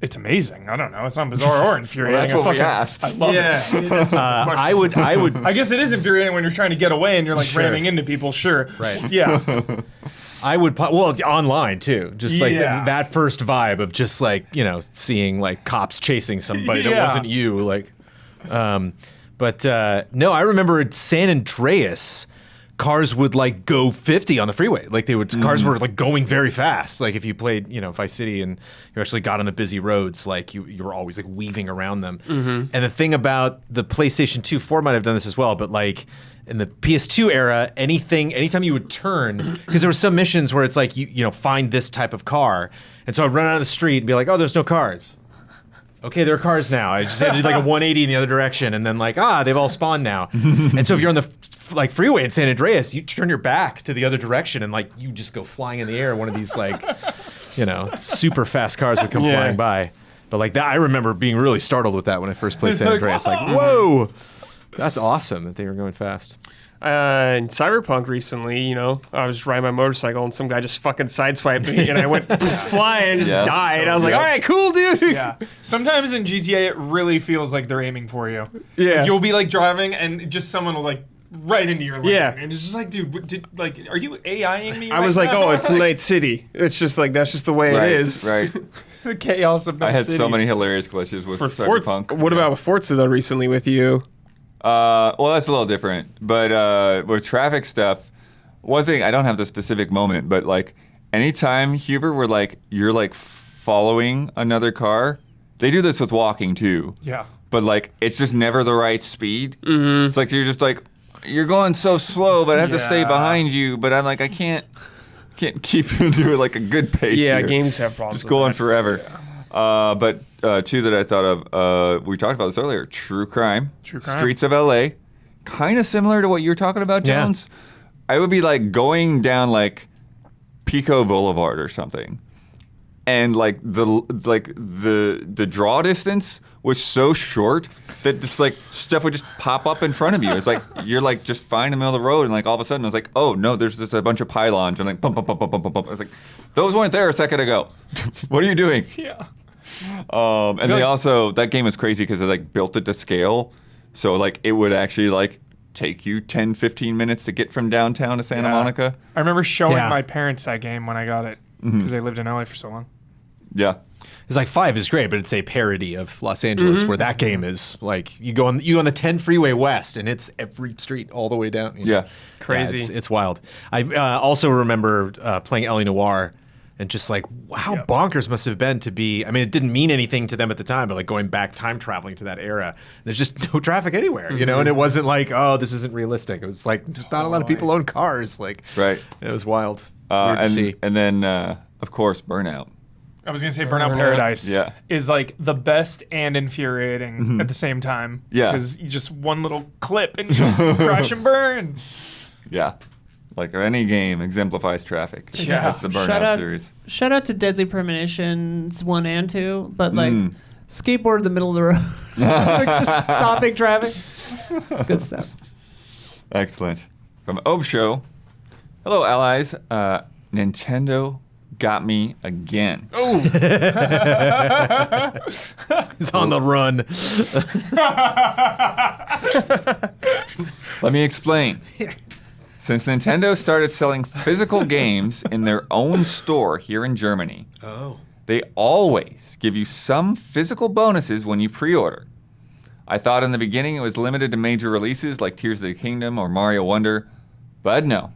It's amazing. I don't know. It's not bizarre or infuriating. That's what we I asked. love it. I would. I guess it is infuriating when you're trying to get away and you're like Sure. ramming into people. Sure. Right. Yeah. I would. Well, online too. Just like Yeah. that first vibe of just like seeing like cops chasing somebody that Yeah. wasn't you. Like, but no, I remember at San Andreas. Cars would like go 50 on the freeway. Like cars were like going very fast. Like if you played, Vice City and you actually got on the busy roads, like you were always like weaving around them. And the thing about the PlayStation 2, 4 might have done this as well, but like in the PS2 era, anytime you would turn, because there were some missions where it's like you find this type of car, and so I'd run out of the street and be like, oh, there's no cars. Okay, there are cars now. I just had to do like a 180 in the other direction, and then like, they've all spawned now. And so if you're on the freeway in San Andreas, you turn your back to the other direction, and like you just go flying in the air. One of these like, super fast cars would come flying by. But like that, I remember being really startled with that when I first played San Andreas. Like, whoa, that's awesome that they were going fast. In Cyberpunk recently, I was riding my motorcycle and some guy just fucking sideswiped me and I went flying and just Yes. died. I was like, all right, cool, dude. Yeah. Sometimes in GTA, it really feels like they're aiming for you. Yeah. Like, you'll be like driving and just someone will like right into your lane. Yeah. And it's just like, dude, are you AIing me? I was like, oh, it's Night City. It's just like, that's just the way Right, it is. right. the chaos of Night I had City. so many hilarious glitches with For Cyberpunk. Forza, what about with Forza though recently with you? Well, that's a little different. But with traffic stuff, one thing, I don't have the specific moment, but like anytime, Huber, where like you're like following another car, they do this with walking too. Yeah. But like it's just never the right speed. Mm-hmm. It's like you're just like, you're going so slow, but I have to stay Yeah. behind you. But I'm like, I can't keep you to like a good pace. Yeah, here. games have problems. Just with going that. forever. But two that I thought of, we talked about this earlier. True crime. Streets of LA. Kind of similar to what you were talking about, Yeah. Jones. I would be like going down like Pico Boulevard or something. And like the draw distance was so short that this like stuff would just pop up in front of you. It's like you're like just fine in the middle of the road, and like all of a sudden it's like, oh no, there's just a bunch of pylons, and like pump. It's like those weren't there a second ago. What are you doing? Yeah. And they also, that game is crazy because they like built it to scale, so like it would actually like take you 10-15 minutes to get from downtown to Santa Yeah. Monica. I remember showing Yeah. my parents that game when I got it because they lived in LA for so long. Yeah. It's like 5 is great, but it's a parody of Los Angeles, where that game is like you go on the 10 freeway west, and it's every street all the way down. Yeah. Crazy. it's wild. I also remember playing L.A. Noire, and just like how bonkers must have been to be. I mean, it didn't mean anything to them at the time, but like going back time traveling to that era, there's just no traffic anywhere, and it wasn't like, oh, this isn't realistic. It was like just not a lot of people own cars. Like, Right. it was wild. Weird to see. And then of course Burnout. I was gonna say Burnout Paradise Yeah. is like the best and infuriating at the same time. Yeah. Because you just one little clip and you crash and burn. Yeah. Like any game exemplifies traffic. Yeah. That's the Burnout Shout out, series. shout out to Deadly Premonitions 1 and 2, but like skateboard in the middle of the road, like just stopping traffic. It's good stuff. Excellent. From Obe Show. Hello, allies. Nintendo got me again. He's on the run. Let me explain. Since Nintendo started selling physical games in their own store here in Germany, they always give you some physical bonuses when you pre-order. I thought in the beginning it was limited to major releases like Tears of the Kingdom or Mario Wonder, but no.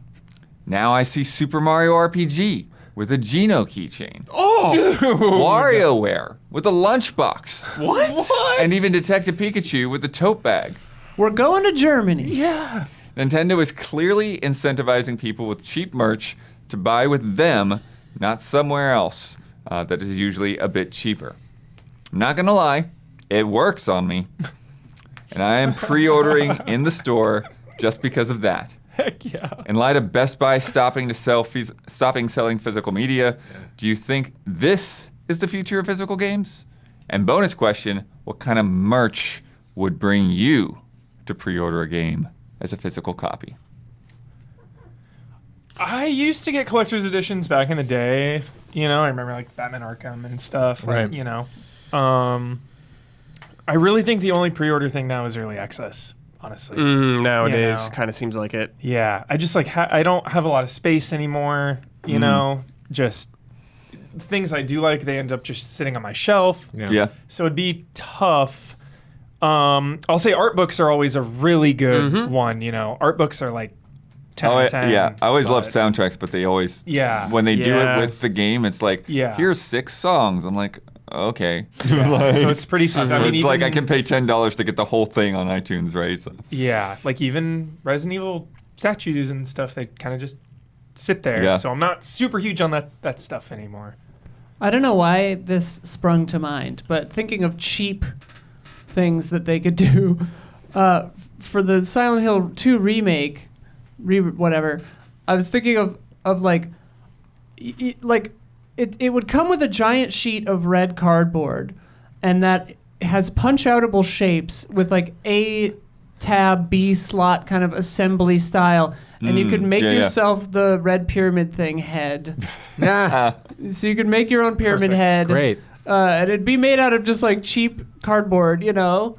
Now I see Super Mario RPG with a Geno keychain. WarioWare with a lunchbox. What? And even Detective Pikachu with a tote bag. We're going to Germany. Yeah. Nintendo is clearly incentivizing people with cheap merch to buy with them, not somewhere else that is usually a bit cheaper. I'm not going to lie, it works on me. And I am pre-ordering in the store just because of that. Heck yeah. In light of Best Buy stopping selling physical media, do you think this is the future of physical games? And bonus question, what kind of merch would bring you to pre-order a game as a physical copy? I used to get collector's editions back in the day. I remember like Batman Arkham and stuff. Like, Right. I really think the only pre-order thing now is early access. Honestly, Nowadays, You know. kind of seems like it. yeah. I just like I don't have a lot of space anymore. You know, just things I do like, they end up just sitting on my shelf. Yeah. So it'd be tough. I'll say art books are always a really good one. You know, art books are like 10 out of 10. Yeah, I always love but- soundtracks, but they always when they do Yeah. it with the game, it's like here's 6 songs. I'm like, okay. Like, So it's pretty tough. I mean, it's like I even- can pay $10 to get the whole thing on iTunes, right? So, Yeah, like even Resident Evil statues and stuff, they kind of just sit there. Yeah. So I'm not super huge on that stuff anymore. I don't know why this sprung to mind, but thinking of cheap things that they could do for the Silent Hill 2 remake, whatever, I was thinking of like, it would come with a giant sheet of red cardboard, and that has punch-outable shapes with like A tab, B slot kind of assembly style, and you could make yeah. yourself the red pyramid thing head. Nah, So you could make your own pyramid head. great. And it'd be made out of just like cheap cardboard, you know?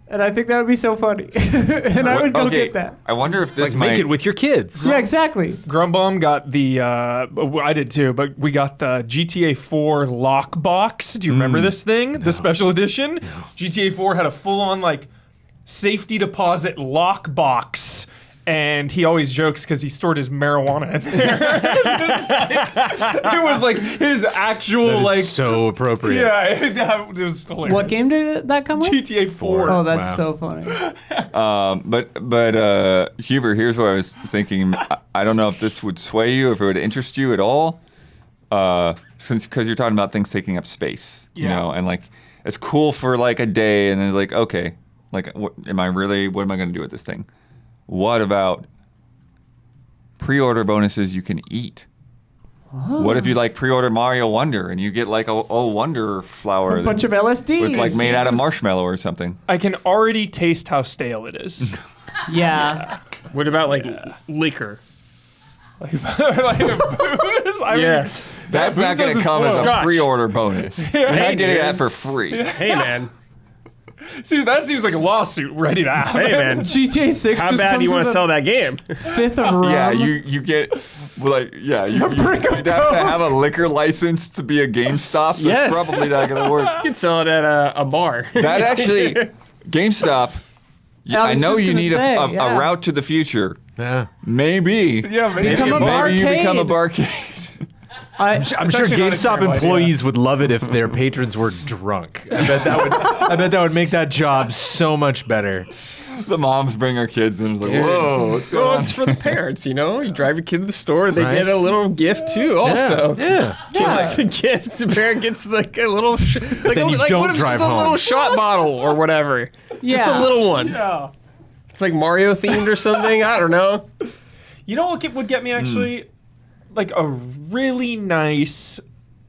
And I think that would be so funny. And I would go okay, get that. I wonder if this Like might make it with your kids. Yeah, exactly. Grumbum got the, I did too, but we got the GTA 4 lock box. Do you remember this thing? The special edition? GTA 4 had a full-on like safety deposit lock box. And he always jokes because he stored his marijuana in there. It was like his actual That is like so appropriate. yeah, it was hilarious. What game did that come with? GTA 4. Oh, that's Wow. so funny. But Huber, here's what I was thinking. I don't know if this would sway you, if it would interest you at all, because you're talking about things taking up space, you Yeah. know, and like it's cool for like a day, and then it's like, okay, like what am I going to do with this thing? What about pre-order bonuses you can eat? What if you like pre-order Mario Wonder and you get like a Wonder flower A bunch of LSD. with like made out of marshmallow or something? I can already taste how stale it is. Yeah. What about like liquor? like booze. I Yeah. mean, That's not booze going to doesn't come as a Scotch. pre-order bonus. You're not getting that for free. Hey man, See, that seems like a lawsuit ready to happen. hey man. GTA 6 How just bad do comes you want with to a sell that game? fifth of rum. Yeah, you get like you'd have to have a liquor license to be a GameStop. That's Yes. probably not going to work. You can sell it at a bar. That actually, GameStop. Yeah, I I was know just you gonna need say, a yeah. route to the future. Yeah. Maybe. Yeah, maybe Become a Maybe you become a barcade. barcade. I'm actually sure not a GameStop terrible employees would love it if their patrons were drunk. I bet that would make that job so much better. The moms bring their kids and it's like, whoa, what's going Well, on? it's for the parents, you know. You drive your kid to the store, they Right. get a little gift too. Also, Yeah. It's a gift. The parent gets like a little, like, Then you like don't what if it's drive just a home. little shot bottle or whatever? Just Yeah. a little one. Yeah. It's like Mario themed or something. I don't know. You know what would get me actually? Like a really nice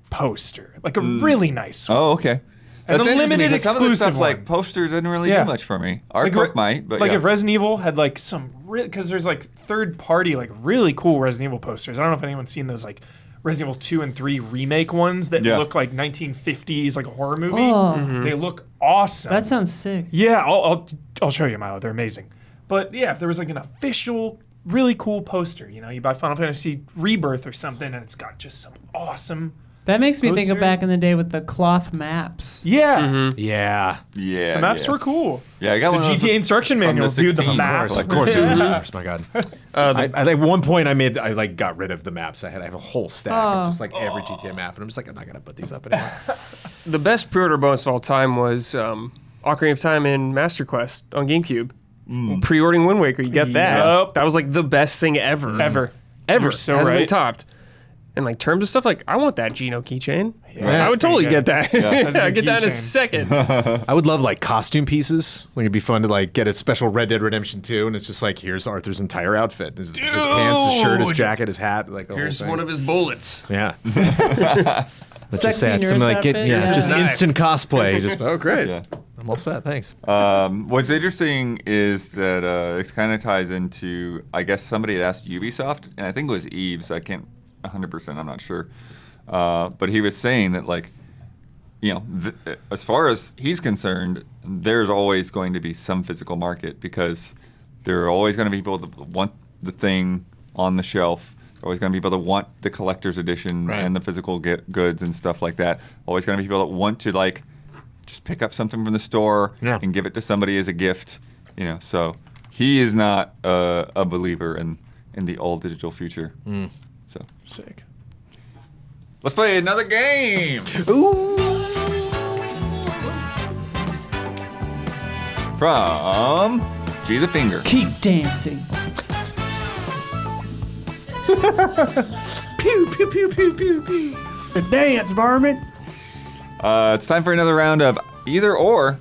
poster. Like a really nice one. Oh, okay. And That's a interesting limited because some of the exclusive stuff like one. posters didn't really Yeah. do much for me. Art Like, book might, but like yeah. if Resident Evil had like some real, because there's like third party like really cool Resident Evil posters. I don't know if anyone's seen those like Resident Evil 2 and 3 remake ones that Yeah. look like 1950s like a horror movie. Oh. They look awesome. That sounds sick. Yeah, I'll show you, Milo. They're amazing. But yeah, if there was like an official, really cool poster, you know, you buy Final Fantasy Rebirth or something, and it's got just some awesome. That makes me think of Poster? back in the day with the cloth maps. Yeah, Yeah. yeah. the maps yeah. were cool. Yeah, I got The one of those GTA instruction from manuals, the dude. The 16, maps. Of course. Yeah. Of course, my God. I at one point I like got rid of the maps. I have a whole stack of just like every GTA map, and I'm just like, I'm not gonna put these up anymore. The best pre-order bonus of all time was Ocarina of Time and Master Quest on GameCube. Pre-ordering Wind Waker, you get that. Yup. That was like the best thing ever. Ever. Ever. You're so Hasn't been right. topped. And like terms of stuff, like I want that Geno keychain. Yeah, I that's would totally pretty get that. That's a I'd get that in a keychain. second. I would love like costume pieces. Like it'd be fun to like get a special Red Dead Redemption 2, and it's just like here's Arthur's entire outfit: his pants, his shirt, his Dude. jacket, his hat, like the Here's whole thing. one of his bullets. Yeah. Let's just Sexy say it's nurse something like outfit, yeah, it's yeah. just Nice. instant cosplay. Just oh great, Yeah. I'm all set. Thanks. What's interesting is that it kind of ties into, I guess somebody had asked Ubisoft, and I think it was Eve, so I can't 100%, I'm not sure. But he was saying that like as far as he's concerned, there's always going to be some physical market because there are always going to be people that want the thing on the shelf. There are always going to be people that want the collector's edition and the physical goods and stuff like that. Always going to be people that want to like just pick up something from the store and give it to somebody as a gift. So he is not a believer in the all digital future. So Sick. let's play another game. From G the Finger. Keep dancing. Pew, pew, pew, pew, pew, pew. Dance, varmint. It's time for another round of Either Or,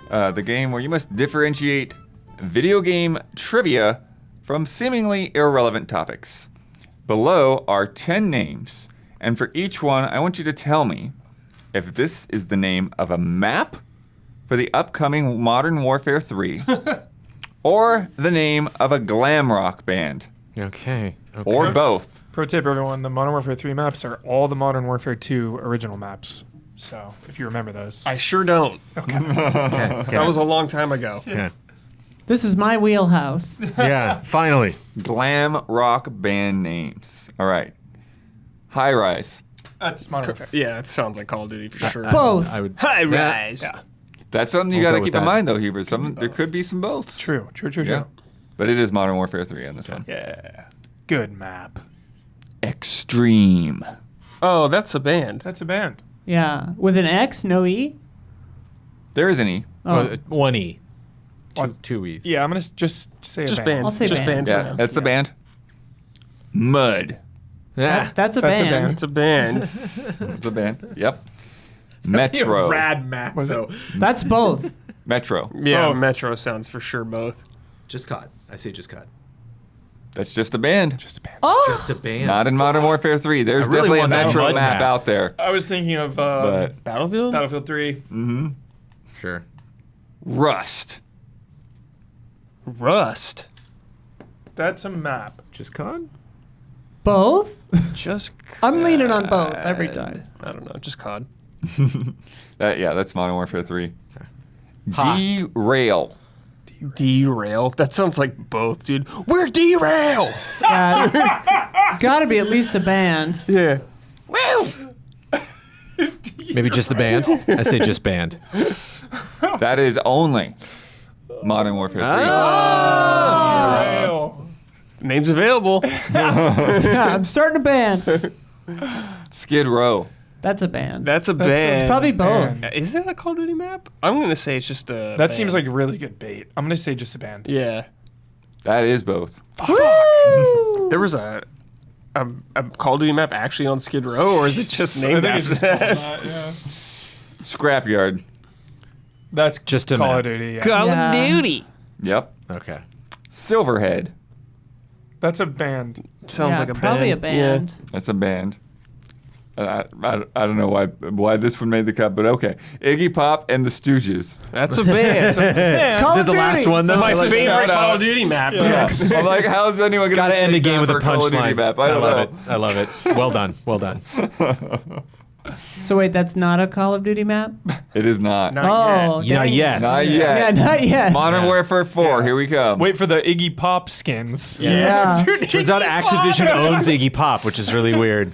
the game where you must differentiate video game trivia from seemingly irrelevant topics. Below are 10 names, and for each one, I want you to tell me if this is the name of a map for the upcoming Modern Warfare 3, or the name of a glam rock band, Okay. or both. Pro tip, everyone: the Modern Warfare 3 maps are all the Modern Warfare 2 original maps. So if you remember those, I sure don't. Okay. That was a long time ago. Okay. This is my wheelhouse. Yeah, finally. Glam rock band names. All right. High Rise. that's Modern Warfare. Yeah, it sounds like Call of Duty for sure. Both. I would. High rise. Yeah. That's something you We'll got go to with keep in that. mind, though, Hubert. There could be some boths. True. Yeah. But it is Modern Warfare 3 on this one. Yeah. Good map. Extreme. Oh, that's a band. That's a band. Yeah. With an X, no E? There is an E. Oh. One E. One- Two E's. Yeah, I'm going to just say Just a band. I'll say Just band. band for Yeah, now. that's the band. Mud. Yeah. That's a That's a band. band. It's a band. That's the band. Yep. Metro. Rad map, Was it- though. That's both. Metro. Yeah, Both. Metro sounds for sure both. Just caught. I say just caught. That's just a band. Just a band. Oh, Just a band. Not in Modern Warfare 3. There's I really definitely a want that Metro mud map map. out there. I was thinking of But Battlefield? Battlefield 3. Sure. Rust. Rust. That's a map. Just caught? both? Just. I'm leaning on both every time. I don't know. Just COD. That's Modern Warfare 3. Ha. Derail. Derail. That sounds like both, dude. We're derail. Yeah, gotta be at least a band. Yeah. Woo. Maybe just the band? I say just band. That is only Modern Warfare 3. Rail. Names available. Yeah, I'm starting a band. Skid Row. That's a band. That's a band. It's probably both. band. Is that a Call of Duty map? I'm gonna say it's just a. That seems like a really good bait. I'm gonna say just a band. Yeah. That is both. Woo! There was a Call of Duty map actually on Skid Row, or is it just named I think after it's that? yeah. Scrapyard. That's Just a Call map. of Duty. Yeah. Call Yeah. of Duty. Yep. Okay. Silverhead. That's a band. Sounds Yeah, like a probably band. a band. That's a band. I don't know why this one made the cut, but okay. Iggy Pop and the Stooges. Yeah. That's a band. Call Is it of the last Duty. one, though? My Like, favorite shout Call out. of Duty map. I'm like, how's anyone gonna Gotta end the mistake game that with a for Call of Duty punchline. map? I don't love know. it. I love it. Well done. Well done. So wait, that's not a Call of Duty map? It is not. Oh, Not dang. yet. Not Yeah, yet. not yet. Modern Warfare 4. Here we come. Wait for the Iggy Pop skins. Yeah. Turns out Activision owns Iggy Pop, which is really weird.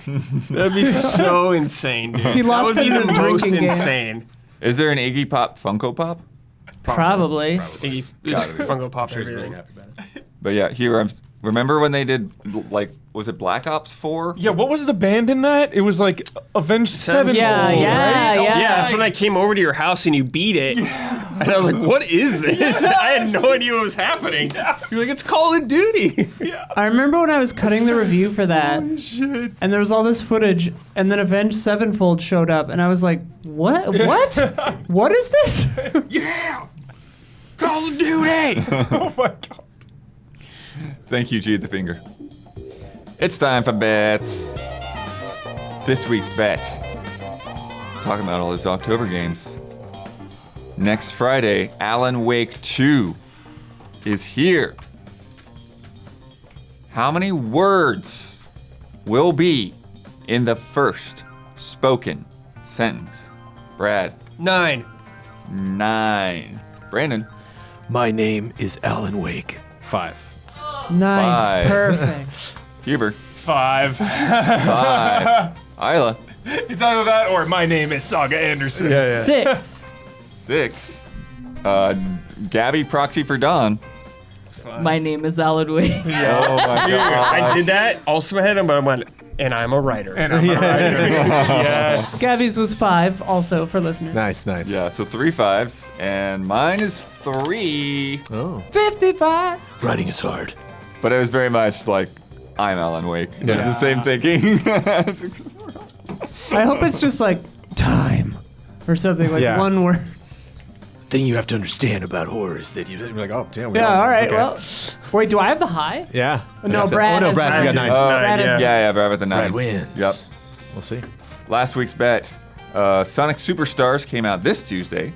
That'd be so insane, dude. He lost that would it be in the a most drinking game. insane. Is there an Iggy Pop Funko Pop? Probably. Funko Pop everything. But yeah, here remember when they did was it Black Ops 4? Yeah, what was the band in that? It was like Avenged Sevenfold. Yeah, yeah, right? yeah. Yeah, that's when I came over to your house and you beat it. And I was like, what is this? I had no idea what was happening. You're like, it's Call of Duty. I remember when I was cutting the review for that, and there was all this footage, and then Avenged Sevenfold showed up, and I was like, what? What? What is this? Yeah! Call of Duty! Oh my god. Thank you, G the Finger. It's time for bets. This week's bet. Talking about all those October games. Next Friday, Alan Wake 2 is here. How many words will be in the first spoken sentence Brad, 9. 9. Brandon, My name is Alan Wake. 5. Nice. 5. Perfect. Huber, 5. 5. Isla, It's either that or my name is Saga Anderson. 6. 6. Gabby, proxy for Don. My name is Alan Wade. Oh my god. I did that also in my head, but I went, and I'm a writer. And I'm a writer. Yes. Gabby's was 5, also for listeners. Nice. Yeah, so 3 5s, and mine is 3. Oh. 55. Writing is hard. But it was very much like, I'm Alan Wake. It was the same thinking. I hope it's just like time or something, like Yeah. one word. Thing you have to understand about horror is that you're like, oh, damn. Yeah, all right. Well, wait, do I have the high? Yeah. No, That's it. Brad Oh, no, has Brad, you got 9. Brad has- yeah, Brad with the 9. Brad wins. Yep. We'll see. Last week's bet, Sonic Superstars came out this Tuesday.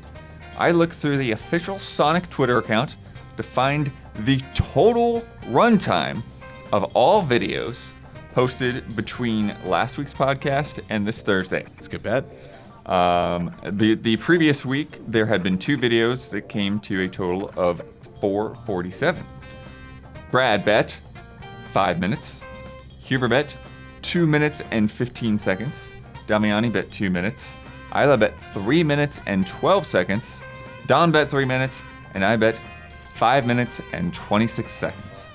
I looked through the official Sonic Twitter account to find the total runtime of all videos posted between last week's podcast and this Thursday. It's a good bet. The previous week, there had been 2 videos that came to a total of 447. Brad bet 5 minutes. Huber bet 2 minutes and 15 seconds. Damiani bet 2 minutes. Isla bet 3 minutes and 12 seconds. Don bet 3 minutes. And I bet 5 minutes and 26 seconds.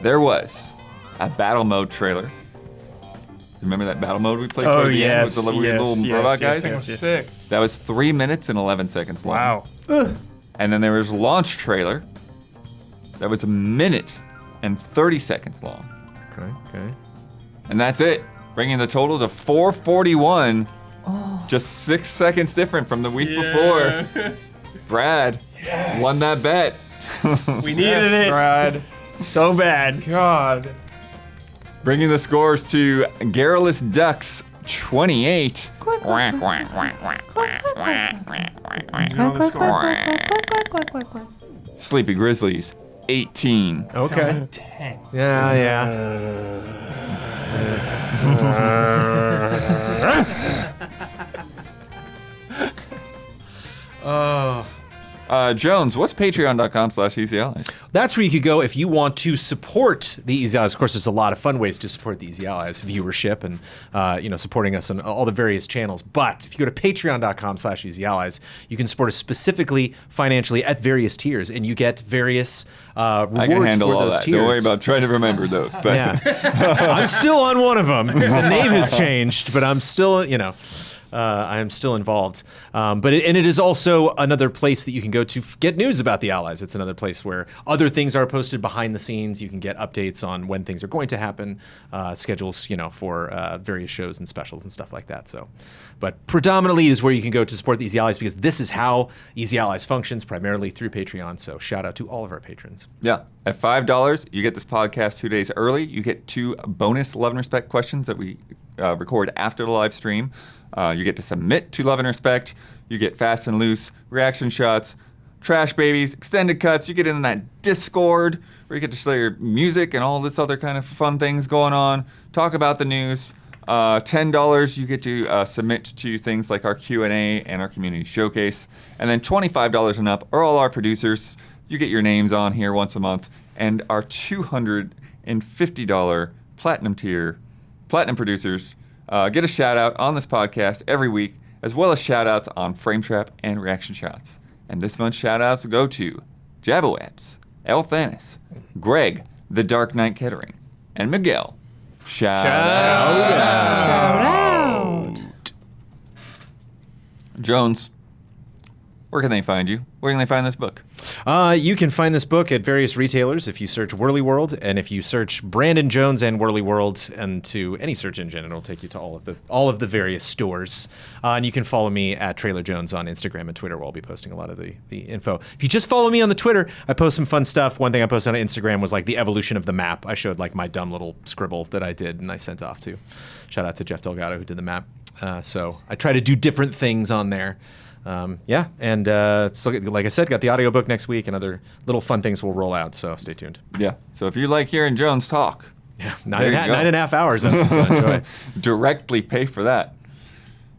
There was a battle mode trailer. Remember that battle mode we played toward the end with the weird little robot guys? That was sick. That was 3 minutes and 11 seconds long. Wow. And then there was launch trailer. That was 1 minute and 30 seconds long. Okay. And that's it, bringing the total to 441. Just 6 seconds different from the week before. Brad won that bet. We needed Yes, it Brad. so bad. God. Bringing the scores to Garrulous Ducks 28. You know the score. Sleepy Grizzlies 18. Okay. 10. Yeah. Jones, what's patreon.com/easyallies? That's where you could go if you want to support the Easy Allies. Of course, there's a lot of fun ways to support the Easy Allies, viewership and supporting us on all the various channels. But if you go to patreon.com/Easy Allies, you can support us specifically financially at various tiers, and you get various rewards I can handle for all those that. tiers. Don't worry about trying to remember those. But Yeah, I'm still on one of them. The name has changed, but I'm still, I am still involved. But it is also another place that you can go to get news about the Allies. It's another place where other things are posted behind the scenes. You can get updates on when things are going to happen, schedules, for various shows and specials and stuff like that. So, but predominantly is where you can go to support the Easy Allies, because this is how Easy Allies functions, primarily through Patreon. So shout out to all of our patrons. yeah, at $5, you get this podcast 2 days early. You get 2 bonus Love and Respect questions that we record after the live stream. You get to submit to Love and Respect. You get Fast and Loose, reaction shots, Trash Babies, extended cuts. You get in that Discord where you get to share your music and all this other kind of fun things going on. Talk about the news. $10, you get to submit to things like our Q&A and our community showcase. And then $25 and up are all our producers. You get your names on here once a month. And our $250 platinum tier, platinum producers, get a shout out on this podcast every week, as well as shout outs on Frame Trap and Reaction Shots. And this month's shout outs go to Javawebs, El Thanis, Greg, The Dark Knight Kettering, and Miguel. Shout out. Jones, where can they find you? Where can they find this book? You can find this book at various retailers if you search Whirly World, and if you search Brandon Jones and Whirly World, and to any search engine, it'll take you to all of the various stores. And you can follow me at Trailer Jones on Instagram and Twitter, where I'll be posting a lot of the info. If you just follow me on the Twitter, I post some fun stuff. One thing I posted on Instagram was like the evolution of the map. I showed like my dumb little scribble that I did, and I sent off to. Shout out to Jeff Delgado who did the map. So I try to do different things on there. So like I said, got the audiobook next week, and other little fun things will roll out, so stay tuned. Yeah. So if you like hearing Jones talk, Yeah, There you go. 9.5 hours of it, so enjoy. directly pay for that.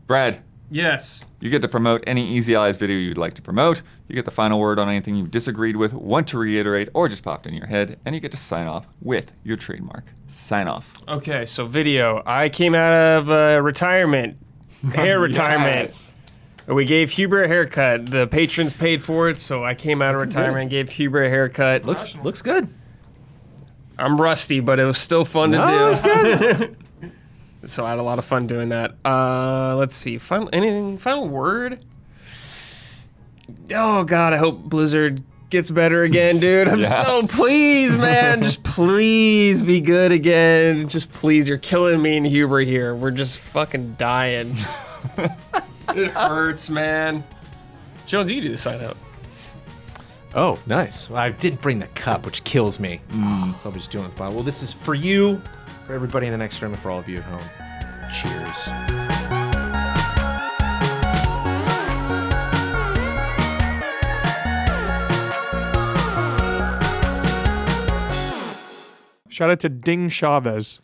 Brad, Yes. You get to promote any Easy Allies video you'd like to promote. You get the final word on anything you've disagreed with, want to reiterate, or just popped in your head, and you get to sign off with your trademark. Sign off. Okay, so video. I came out of retirement, hair retirement. Yes. We gave Huber a haircut. The patrons paid for it, so I came out of retirement and gave Huber a haircut. Looks good. I'm rusty, but it was still fun to do. No, it's good. So I had a lot of fun doing that. Let's see. Final word? Oh God, I hope Blizzard gets better again, dude. I'm so please, man. Just please be good again. Just please. You're killing me and Huber here. We're just fucking dying. It hurts, man. Jones, you do the sign out. Oh, nice. Well, I didn't bring the cup, which kills me. So I'll be just doing it with the bottle. Well, this is for you, for everybody in the next room, and for all of you at home. Cheers. Shout out to Ding Chavez.